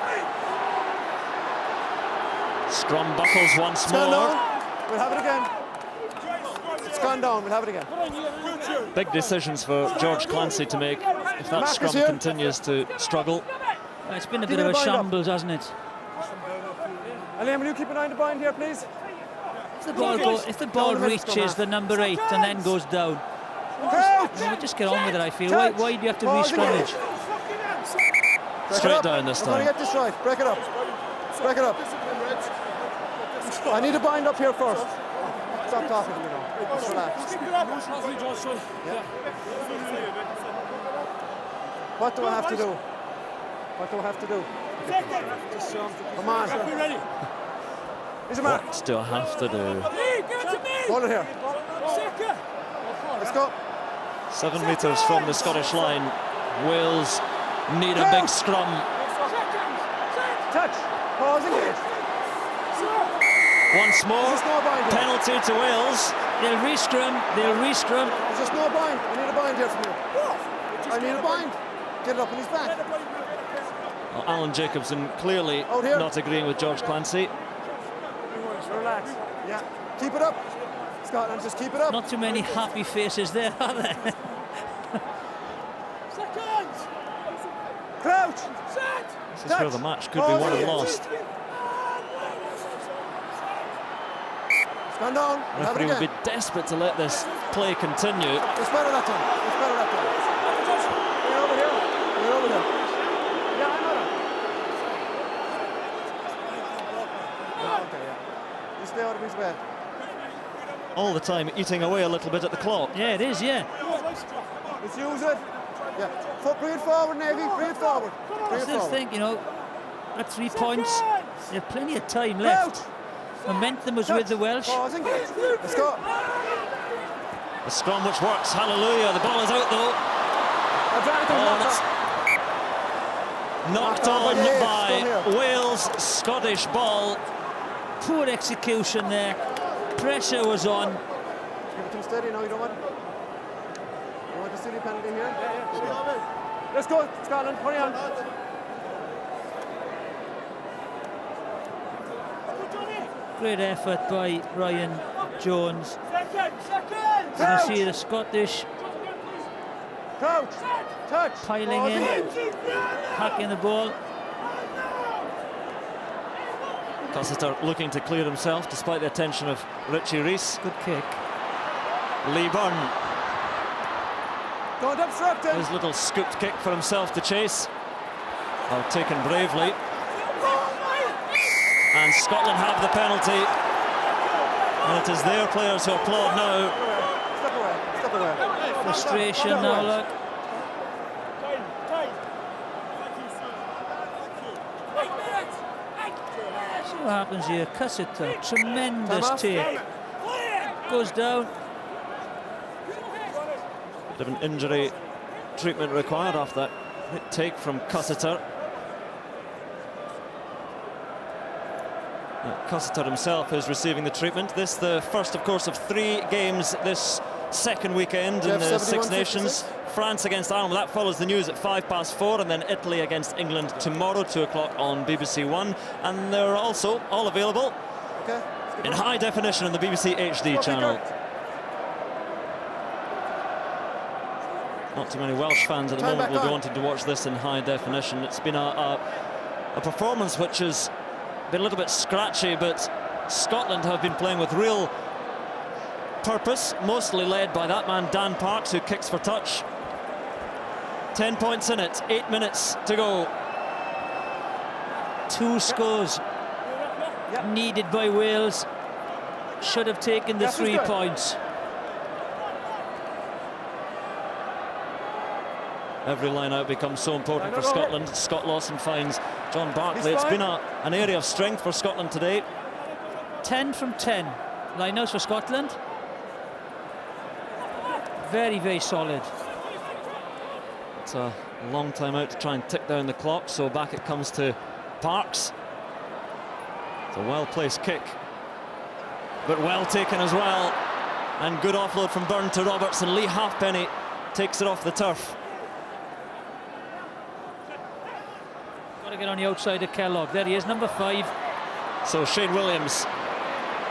[SPEAKER 5] Scrum buckles once
[SPEAKER 7] It's gone
[SPEAKER 5] more.
[SPEAKER 7] down. We'll have it again. It's gone down. We'll have it again.
[SPEAKER 5] Big decisions for George Clancy to make if that
[SPEAKER 7] Marcus
[SPEAKER 5] scrum
[SPEAKER 7] here.
[SPEAKER 5] continues to struggle.
[SPEAKER 6] It's been a bit of a shambles, hasn't it?
[SPEAKER 7] And Liam, will you keep an eye on the bind here, please?
[SPEAKER 6] If the ball reaches the number 8 and then goes down, we just get on with it, I feel. Why do you have to re-scrummage?
[SPEAKER 5] Straight down this
[SPEAKER 7] I'm going
[SPEAKER 5] time.
[SPEAKER 7] to get this right. Break it up. Break it up. I need a bind up here first. Stop talking to me now. Just relax. Yeah. What do I have to do? What do I have to do? Come on. Here's your mark.
[SPEAKER 5] What do I have to do?
[SPEAKER 7] Hold it here. Let's go.
[SPEAKER 5] 7 metres from the Scottish line. Wales need a big scrum.
[SPEAKER 7] Touch. Pause, engage.
[SPEAKER 5] Once more,
[SPEAKER 7] There's no bind here.
[SPEAKER 5] penalty to Wales.
[SPEAKER 6] They'll re-scrum. They'll re-scrum.
[SPEAKER 7] There's just no bind. I need a bind here from you. I need a bind. Get it up in his back.
[SPEAKER 5] Well, Alan Jacobson clearly
[SPEAKER 7] Out here.
[SPEAKER 5] not agreeing with George Clancy.
[SPEAKER 7] Relax. Yeah. Keep it up. Scotland, just keep it up.
[SPEAKER 6] Not too many happy faces there, are there?
[SPEAKER 7] Crouch.
[SPEAKER 5] This is where the match could be won and lost.
[SPEAKER 7] It's gone down.
[SPEAKER 5] The
[SPEAKER 7] We'll have it
[SPEAKER 5] referee will
[SPEAKER 7] again.
[SPEAKER 5] be desperate to let this play continue.
[SPEAKER 7] It's better that time. It's better that time. Bring it over here. Bring it over here. Yeah, I know that. Okay, yeah. You stay out of his way.
[SPEAKER 5] All the time eating away a little bit at the clock.
[SPEAKER 6] Yeah, it is, yeah.
[SPEAKER 7] Let's use it. Yeah. Bring it forward, Navy. Bring it forward.
[SPEAKER 6] I still think, at 3 points, they have plenty of time left. Momentum was with the Welsh.
[SPEAKER 7] Pause, engage. Let's go.
[SPEAKER 5] The scrum which works, hallelujah. The ball is out though. Knocked on by Wales. Scottish ball.
[SPEAKER 6] Poor execution there. Pressure was on.
[SPEAKER 7] Give it to him steady now. You don't want the silly penalty here? Yeah. Let's go, Scotland. Hurry on.
[SPEAKER 6] Great effort by Ryan Jones. You can see the Scottish
[SPEAKER 7] Crouch. Touch.
[SPEAKER 6] piling in, hacking the ball.
[SPEAKER 5] Cossiter looking to clear himself despite the attention of Richie Rees.
[SPEAKER 6] Good kick.
[SPEAKER 5] Lee Byrne.
[SPEAKER 7] Don't obstruct him.
[SPEAKER 5] His little scooped kick for himself to chase. Well, taken bravely. And Scotland have the penalty. And it is their players who applaud now.
[SPEAKER 7] Step away. Step away.
[SPEAKER 6] Frustration now, look. See what happens here. Cussiter, tremendous take. Goes down.
[SPEAKER 5] Bit of an injury treatment required after that hit take from Cussiter. Cussiter himself is receiving the treatment. This the first, of course, of 3 games this second weekend in the Six Nations. France against Ireland, that follows the news at 4:05, and then Italy against England tomorrow, 2 o'clock on BBC One. And they're also all available in high definition on the BBC HD channel. Not too many Welsh fans at the moment will be wanting to watch this in high definition. It's been a performance which has been a little bit scratchy, but Scotland have been playing with real purpose, mostly led by that man Dan Parks, who kicks for touch. 10 points in it, 8 minutes to go.
[SPEAKER 6] 2 scores needed by Wales. Should have taken the 3 points.
[SPEAKER 5] Every line out becomes so important for Scotland. Scott Lawson finds John Barclay. It's been an area of strength for Scotland today.
[SPEAKER 6] 10 from 10 line-outs for Scotland. Very, very solid.
[SPEAKER 5] It's a long time out to try and tick down the clock, so back it comes to Parks. It's a well-placed kick. but well taken as well. And good offload from Byrne to Roberts, and Lee Halfpenny takes it off the turf.
[SPEAKER 6] Got to get on the outside of Kellogg. There he is, number 5.
[SPEAKER 5] So Shane Williams.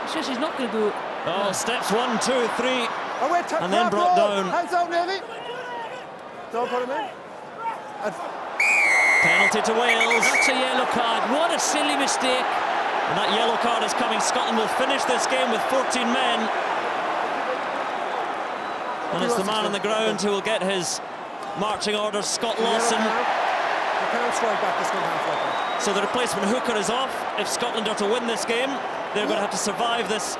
[SPEAKER 6] He says he's not going to do...
[SPEAKER 5] Oh, steps 1, 2, 3, and then
[SPEAKER 7] Rob,
[SPEAKER 5] brought down.
[SPEAKER 7] Hands out, Navy. Don't put him in.
[SPEAKER 5] Penalty to Wales.
[SPEAKER 6] That's a yellow card. What a silly mistake.
[SPEAKER 5] And that yellow card is coming. Scotland will finish this game with 14 men. And it's the man on the ground who will get his marching orders, Scott Lawson. So the replacement hooker is off. If Scotland are to win this game, they're going to have to survive this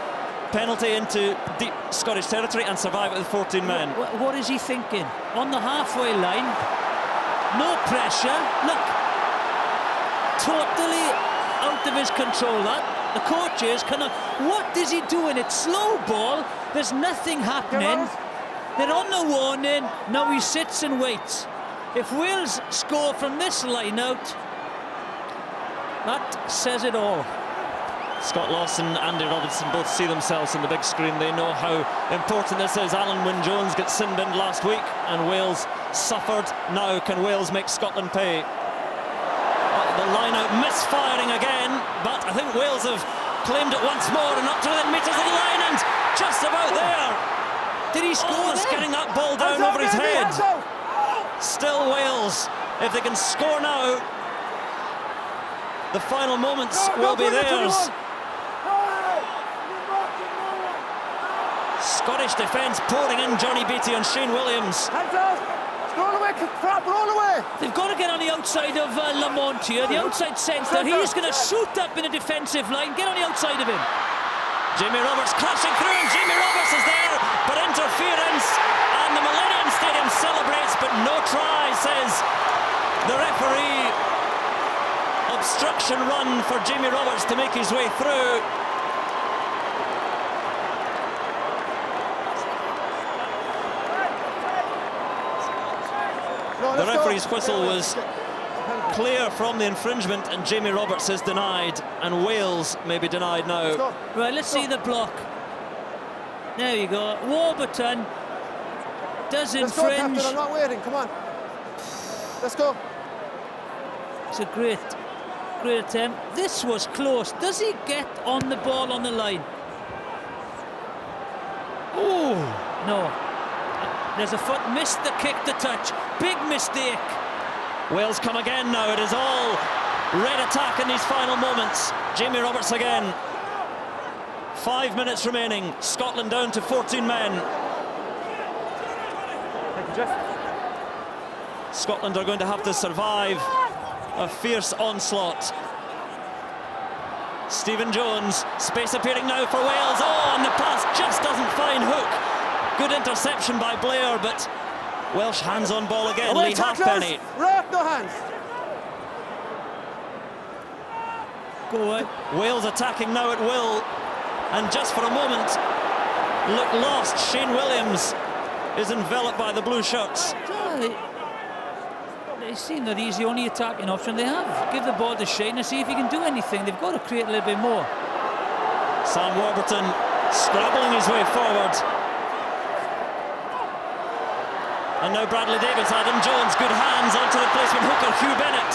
[SPEAKER 5] penalty into deep Scottish territory and survive it with 14 men.
[SPEAKER 6] What is he thinking? On the halfway line, no pressure. Look, totally out of his control. That the coach is cannot. What is he doing? It's slow ball. There's nothing happening. They're on the warning. Now he sits and waits. If Wales score from this line out, that says it all.
[SPEAKER 5] Scott Lawson and Andy Robertson both see themselves in the big screen. They know how important this is. Alan Wynne-Jones got sin-binned last week and Wales suffered. Now can Wales make Scotland pay? The line out misfiring again, but I think Wales have claimed it once more and up to within metres of the line and just about there.
[SPEAKER 6] Did he score?
[SPEAKER 5] Almost getting that ball down over his head. Still Wales, if they can score now, the final moments will be theirs. Scottish defence pouring in Johnny Beattie and Shane Williams.
[SPEAKER 7] Roll away, roll away.
[SPEAKER 6] They've got to get on the outside of Lamont here, the outside centre. He's going to shoot up in a defensive line. Get on the outside of him.
[SPEAKER 5] Jamie Roberts crashing through, and Jamie Roberts is there, but interference, and the Millennium Stadium celebrates, but no try, says the referee. Obstruction run for Jamie Roberts to make his way through. The referee's whistle was clear from the infringement, and Jamie Roberts is denied, and Wales may be denied now.
[SPEAKER 6] Right, let's see the block. There you go. Warburton does infringe.
[SPEAKER 7] Let's go, Captain, I'm not waiting, come on. Let's go.
[SPEAKER 6] It's a great attempt. This was close. Does he get on the ball on the line? Oh, no. There's a foot, missed the kick to touch. Big mistake.
[SPEAKER 5] Wales come again now. It is all red attack in these final moments. Jamie Roberts again. 5 minutes remaining. Scotland down to 14 men.
[SPEAKER 7] Thank you, Jeff.
[SPEAKER 5] Scotland are going to have to survive a fierce onslaught. Stephen Jones, space appearing now for Wales. Oh, and the pass just doesn't find Hook. Good interception by Blair, but Welsh hands on ball again. Lee Halfpenny.
[SPEAKER 7] Right, no hands.
[SPEAKER 6] Go away.
[SPEAKER 5] Wales attacking now at will, and just for a moment look lost. Shane Williams is enveloped by the blue shirts.
[SPEAKER 6] They seem that he's the only attacking option they have. Give the ball to Shane and see if he can do anything. They've got to create a little bit more.
[SPEAKER 5] Sam Warburton scrabbling his way forward. And now Bradley Davis, Adam Jones, good hands onto the replacement hooker, Hugh Bennett.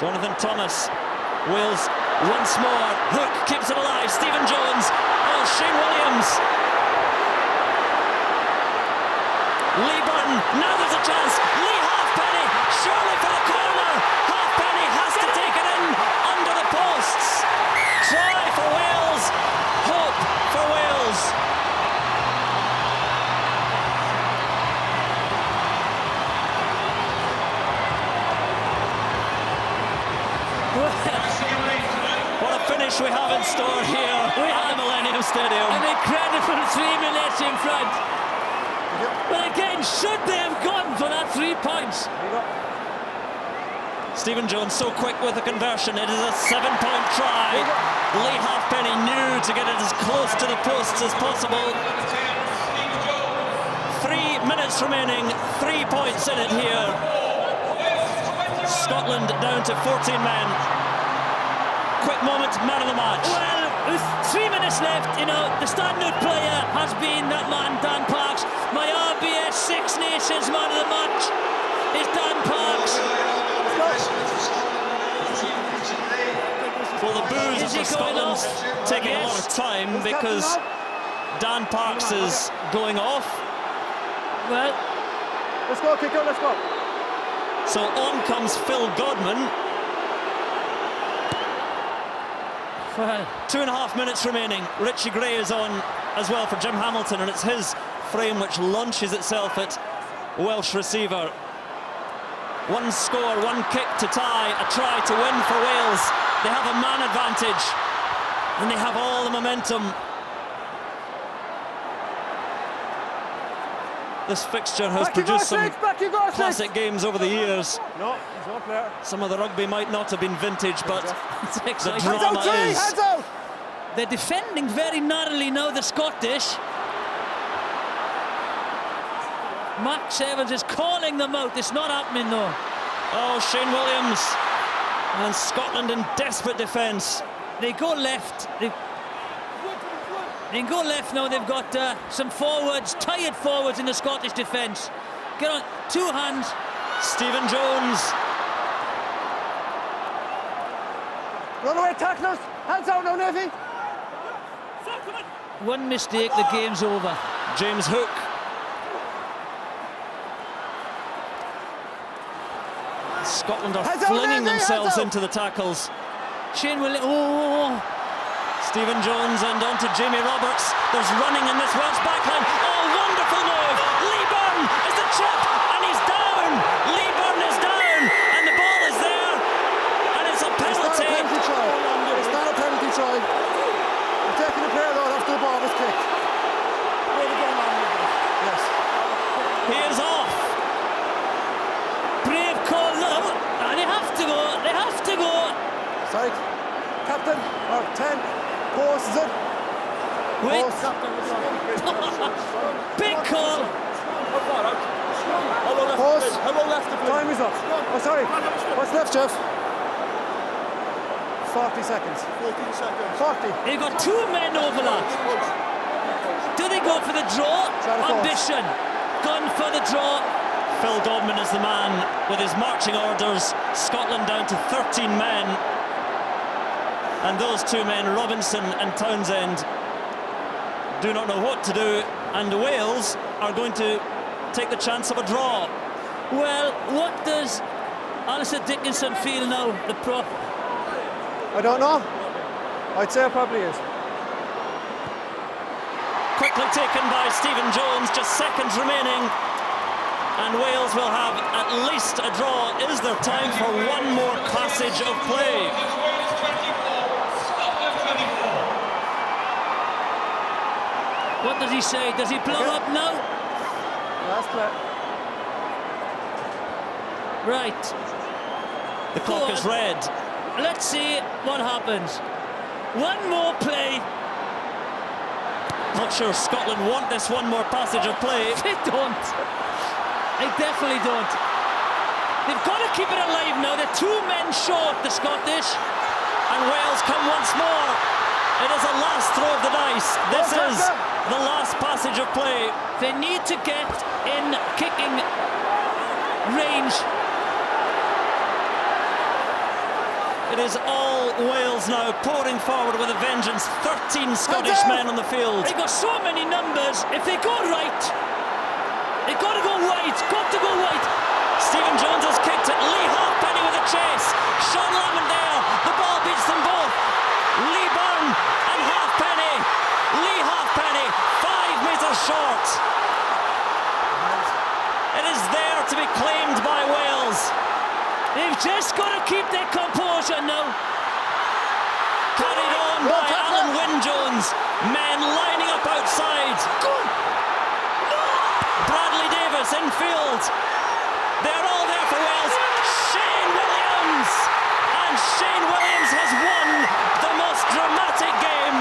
[SPEAKER 5] Jonathan Thomas, Wales once more. Hook keeps it alive, Stephen Jones. Oh, Shane Williams. Lee Burton, now there's a chance. Lee Halfpenny, surely for the corner. Halfpenny has to take it in under the posts. Try for Wales, hope for Wales. What a finish we have in store here at the Millennium Stadium.
[SPEAKER 6] An incredible 3 minutes in front. But again, should they have gone for that 3 points?
[SPEAKER 5] Stephen Jones so quick with the conversion. It is a 7-point try. Lee Halfpenny knew to get it as close to the posts as possible. 3 minutes remaining, 3 points in it here. Scotland down to 14 men. quick moment, man of the match.
[SPEAKER 6] Well, with 3 minutes left, you know, the standout player has been that man, Dan Parks. My RBS Six Nations man of the match is Dan Parks.
[SPEAKER 5] Well, the boos for Scotland's taking a lot of time because Dan Parks is going off.
[SPEAKER 6] Well,
[SPEAKER 7] let's go, kicker, let's go.
[SPEAKER 5] So on comes Phil Godman.
[SPEAKER 6] Well,
[SPEAKER 5] 2.5 minutes remaining. Richie Gray is on as well for Jim Hamilton, and it's his frame which launches itself at Welsh receiver. One score, one kick to tie, a try to win for Wales. They have a man advantage, and they have all the momentum. This fixture has produced some classic games over the years.
[SPEAKER 7] No, he's not there.
[SPEAKER 5] Some of the rugby might not have been vintage, but the
[SPEAKER 7] Hands
[SPEAKER 5] drama
[SPEAKER 7] out,
[SPEAKER 5] is.
[SPEAKER 7] hands out!
[SPEAKER 6] they're defending very narrowly now, the Scottish. Max Evans is calling them out. It's not happening though.
[SPEAKER 5] Oh, Shane Williams. And Scotland in desperate defence.
[SPEAKER 6] They go left. They can go left now. They've got some forwards, tired forwards in the Scottish defence. Get on, 2 hands.
[SPEAKER 5] Stephen Jones.
[SPEAKER 7] Run away, tacklers. Hands out now, Navy.
[SPEAKER 6] One mistake, the game's over.
[SPEAKER 5] James Hook. Scotland are flinging themselves into the tackles.
[SPEAKER 6] Shane Williams.
[SPEAKER 5] Stephen Jones and on to Jamie Roberts. There's running in this Welsh backline. Oh, wonderful move! Lee Byrne is the chip, and he's down! Lee Byrne is down, and the ball is there, and it's a penalty.
[SPEAKER 7] It's not a penalty try. They're taking the player out after the ball was kicked. Yes.
[SPEAKER 5] He is off.
[SPEAKER 6] Brave call now, and they have to go. They have to go.
[SPEAKER 7] Side. Captain, or 10. Post, is it?
[SPEAKER 6] Wait.
[SPEAKER 7] Post.
[SPEAKER 6] Big call.
[SPEAKER 7] Post. Time is up. Oh, sorry. What's left, Jeff? 40 seconds.
[SPEAKER 13] 14 seconds.
[SPEAKER 7] 40.
[SPEAKER 6] They've got 2 men overlap. Do they go for the draw? Ambition. Gone for the draw.
[SPEAKER 5] Phil Godman is the man with his marching orders. Scotland down to 13 men. And those 2 men, Robinson and Townsend, do not know what to do, and Wales are going to take the chance of a draw.
[SPEAKER 6] Well, what does Alistair Dickinson feel now, the prop?
[SPEAKER 7] I don't know. I'd say it probably is.
[SPEAKER 5] Quickly taken by Stephen Jones, just seconds remaining. And Wales will have at least a draw. Is there time for one more passage of play?
[SPEAKER 6] What does he say? Does he blow up now?
[SPEAKER 7] Last play.
[SPEAKER 6] Right.
[SPEAKER 5] The clock is red.
[SPEAKER 6] Let's see what happens. One more play.
[SPEAKER 5] Not sure Scotland want this one more passage of play.
[SPEAKER 6] They don't. They definitely don't. They've got to keep it alive now. They're 2 men short, the Scottish.
[SPEAKER 5] And Wales come once more. It is a last throw of the dice. This is the last passage of play.
[SPEAKER 6] They need to get in kicking range.
[SPEAKER 5] It is all Wales now, pouring forward with a vengeance. 13 Scottish men on the field.
[SPEAKER 6] They've got so many numbers. If they go right, they've got to go wide. Got to go wide.
[SPEAKER 5] Stephen Jones has kicked it. Lee Halfpenny with a chase. Sean Lamond there. The ball beats them both. Lee Byrne and Halfpenny. Lee Halfpenny, 5 metres short. It is there to be claimed by Wales.
[SPEAKER 6] They've just got to keep their composure now.
[SPEAKER 5] Carried on by Alan Wynne-Jones. Men lining up outside. Bradley Davis infield. They're all there for Wales. Shane Williams! And Shane Williams has won the most dramatic game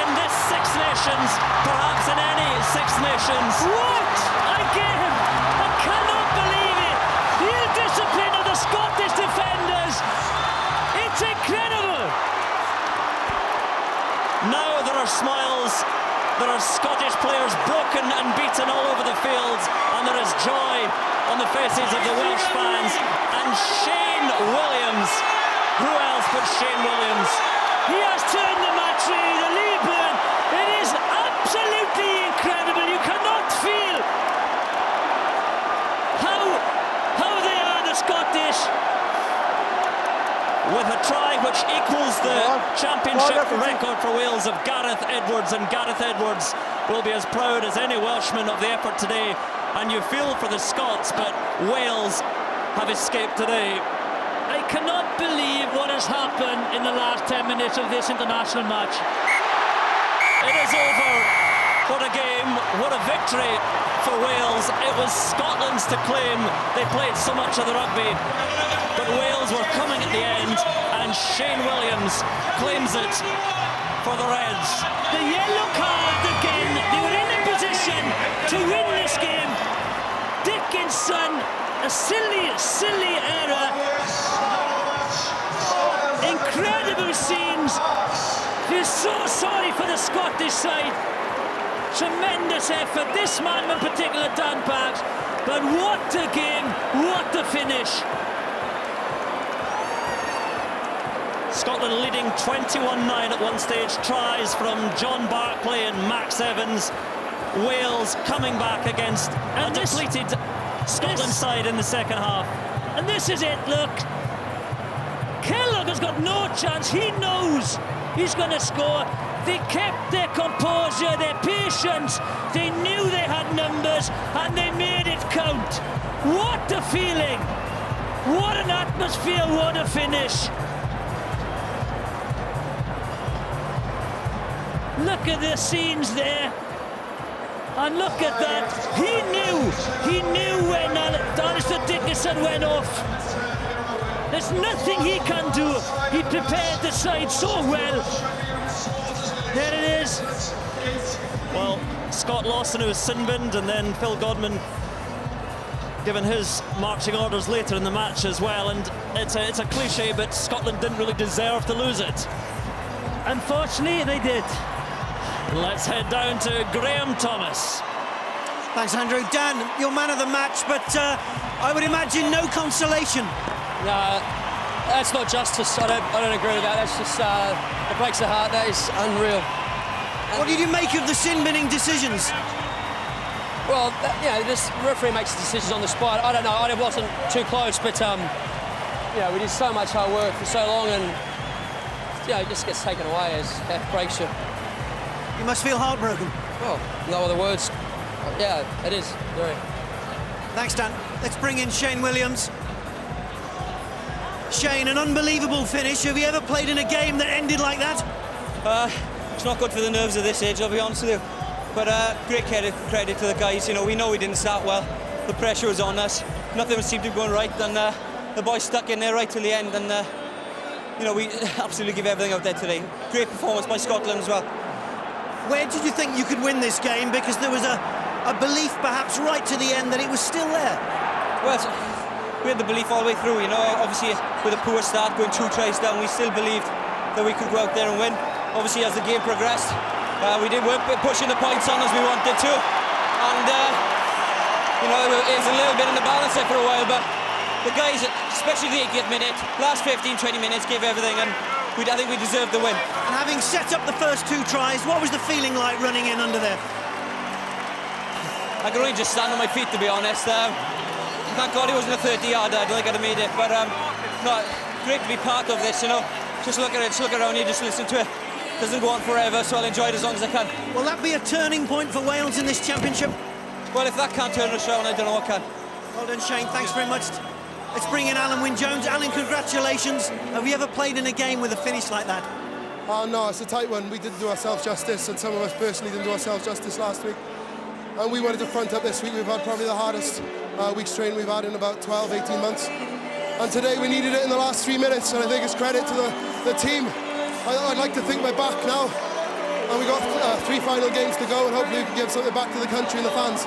[SPEAKER 5] in this Six Nations, perhaps in any Six Nations.
[SPEAKER 6] What a game! I cannot believe it! The indiscipline of the Scottish defenders! It's incredible!
[SPEAKER 5] Now there are smiles. There are Scottish players broken and beaten all over the field, and there is joy on the faces of the Welsh fans. And Shane Williams, who else but Shane Williams?
[SPEAKER 6] He has turned the match, really, the Leeburn. It is absolutely incredible. You cannot feel how they are, the Scottish.
[SPEAKER 5] With a try which equals the championship record for Wales of Gareth Edwards, and Gareth Edwards will be as proud as any Welshman of the effort today. And you feel for the Scots, but Wales have escaped today.
[SPEAKER 6] I cannot believe what has happened in the last 10 minutes of this international match.
[SPEAKER 5] It is over. What a game, what a victory for Wales. It was Scotland's to claim. They played so much of the rugby, but Wales were coming at the end, and Shane Williams claims it for the Reds.
[SPEAKER 6] The yellow card again. They were in a position to win this game. Dickinson, a silly error. Incredible scenes. Feel so sorry for the Scottish side. Tremendous effort. This man in particular, Dan Parks. But what a game, what a finish.
[SPEAKER 5] Scotland leading 21-9 at one stage. Tries from John Barclay and Max Evans. Wales coming back against a depleted Scotland side in the second half.
[SPEAKER 6] And this is it, look. Kellogg has got no chance. He knows he's going to score. They kept their composure, their patience. They knew they had numbers, and they made it count. What a feeling. What an atmosphere, what a finish. Look at the scenes there. And look at that. He knew when Alistair Dickinson went off. There's nothing he can do. He prepared the side so well. There it is.
[SPEAKER 5] Well, Scott Lawson, who was sin-binned, and then Phil Godman given his marching orders later in the match as well. And it's a cliche, but Scotland didn't really deserve to lose it.
[SPEAKER 6] Unfortunately, they did.
[SPEAKER 5] Let's head down to Graham Thomas.
[SPEAKER 8] Thanks, Andrew. Dan, you're man of the match, but I would imagine no consolation.
[SPEAKER 12] No, that's not justice. I don't agree with that. That's just it breaks the heart. That is unreal.
[SPEAKER 8] What did you make of the sin-binning decisions?
[SPEAKER 12] Well, this referee makes decisions on the spot. I don't know. I wasn't too close, but we did so much hard work for so long, and it just gets taken away as that breaks you.
[SPEAKER 8] You must feel heartbroken.
[SPEAKER 12] Well, no other words. Yeah, it is. Very.
[SPEAKER 8] Thanks, Dan. Let's bring in Shane Williams. Shane, an unbelievable finish. Have you ever played in a game that ended like that?
[SPEAKER 14] It's not good for the nerves at this age, I'll be honest with you. But great credit to the guys. We know we didn't start well. The pressure was on us. Nothing seemed to be going right, and the boys stuck in there right till the end. And we absolutely give everything out there today. Great performance by Scotland as well.
[SPEAKER 8] Where did you think you could win this game? Because there was a belief, perhaps right to the end, that it was still there.
[SPEAKER 14] Well, we had the belief all the way through. Obviously with a poor start, going 2 tries down, we still believed that we could go out there and win. Obviously, as the game progressed, we weren't pushing the points on as we wanted to, and it was a little bit in the balance there for a while. But the guys, especially the 80th minute, last 15-20 minutes, gave everything, and I think we deserved the win.
[SPEAKER 8] And having set up the first 2 tries, what was the feeling like running in under there?
[SPEAKER 14] I could only just stand on my feet, to be honest. Thank God it wasn't a 30-yarder. I don't think I'd have made it. But no, great to be part of this. Just look at it, just look around you, just listen to it. Doesn't go on forever, so I'll enjoy it as long as I can.
[SPEAKER 8] Will that be a turning point for Wales in this championship?
[SPEAKER 14] Well, if that can't turn us around, I don't know what can.
[SPEAKER 8] Well done, Shane. Thanks very much. Let's bring in Alan Wynne-Jones. Alan, congratulations. Have you ever played in a game with a finish like that?
[SPEAKER 13] Oh no, it's a tight one. We didn't do ourselves justice, and some of us personally didn't do ourselves justice last week. And we wanted to front up this week. We've had probably the hardest week's training we've had in about 12, 18 months. And today we needed it in the last 3 minutes, and I think it's credit to the team. I'd like to think we're back now. and we got 3 final games to go, and hopefully we can give something back to the country and the fans.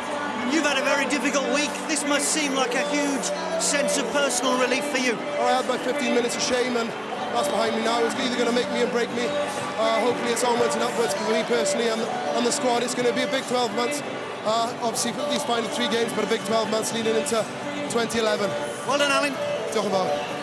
[SPEAKER 8] You've had a very difficult week. This must seem like a huge sense of personal relief for you.
[SPEAKER 13] I had my 15 minutes of shame, and that's behind me now. It's either going to make me and break me. Hopefully it's onwards and upwards for me personally and the squad. It's going to be a big 12 months. Obviously for these final 3 games, but a big 12 months leading into 2011.
[SPEAKER 8] Well done, Alan.
[SPEAKER 13] Talk about.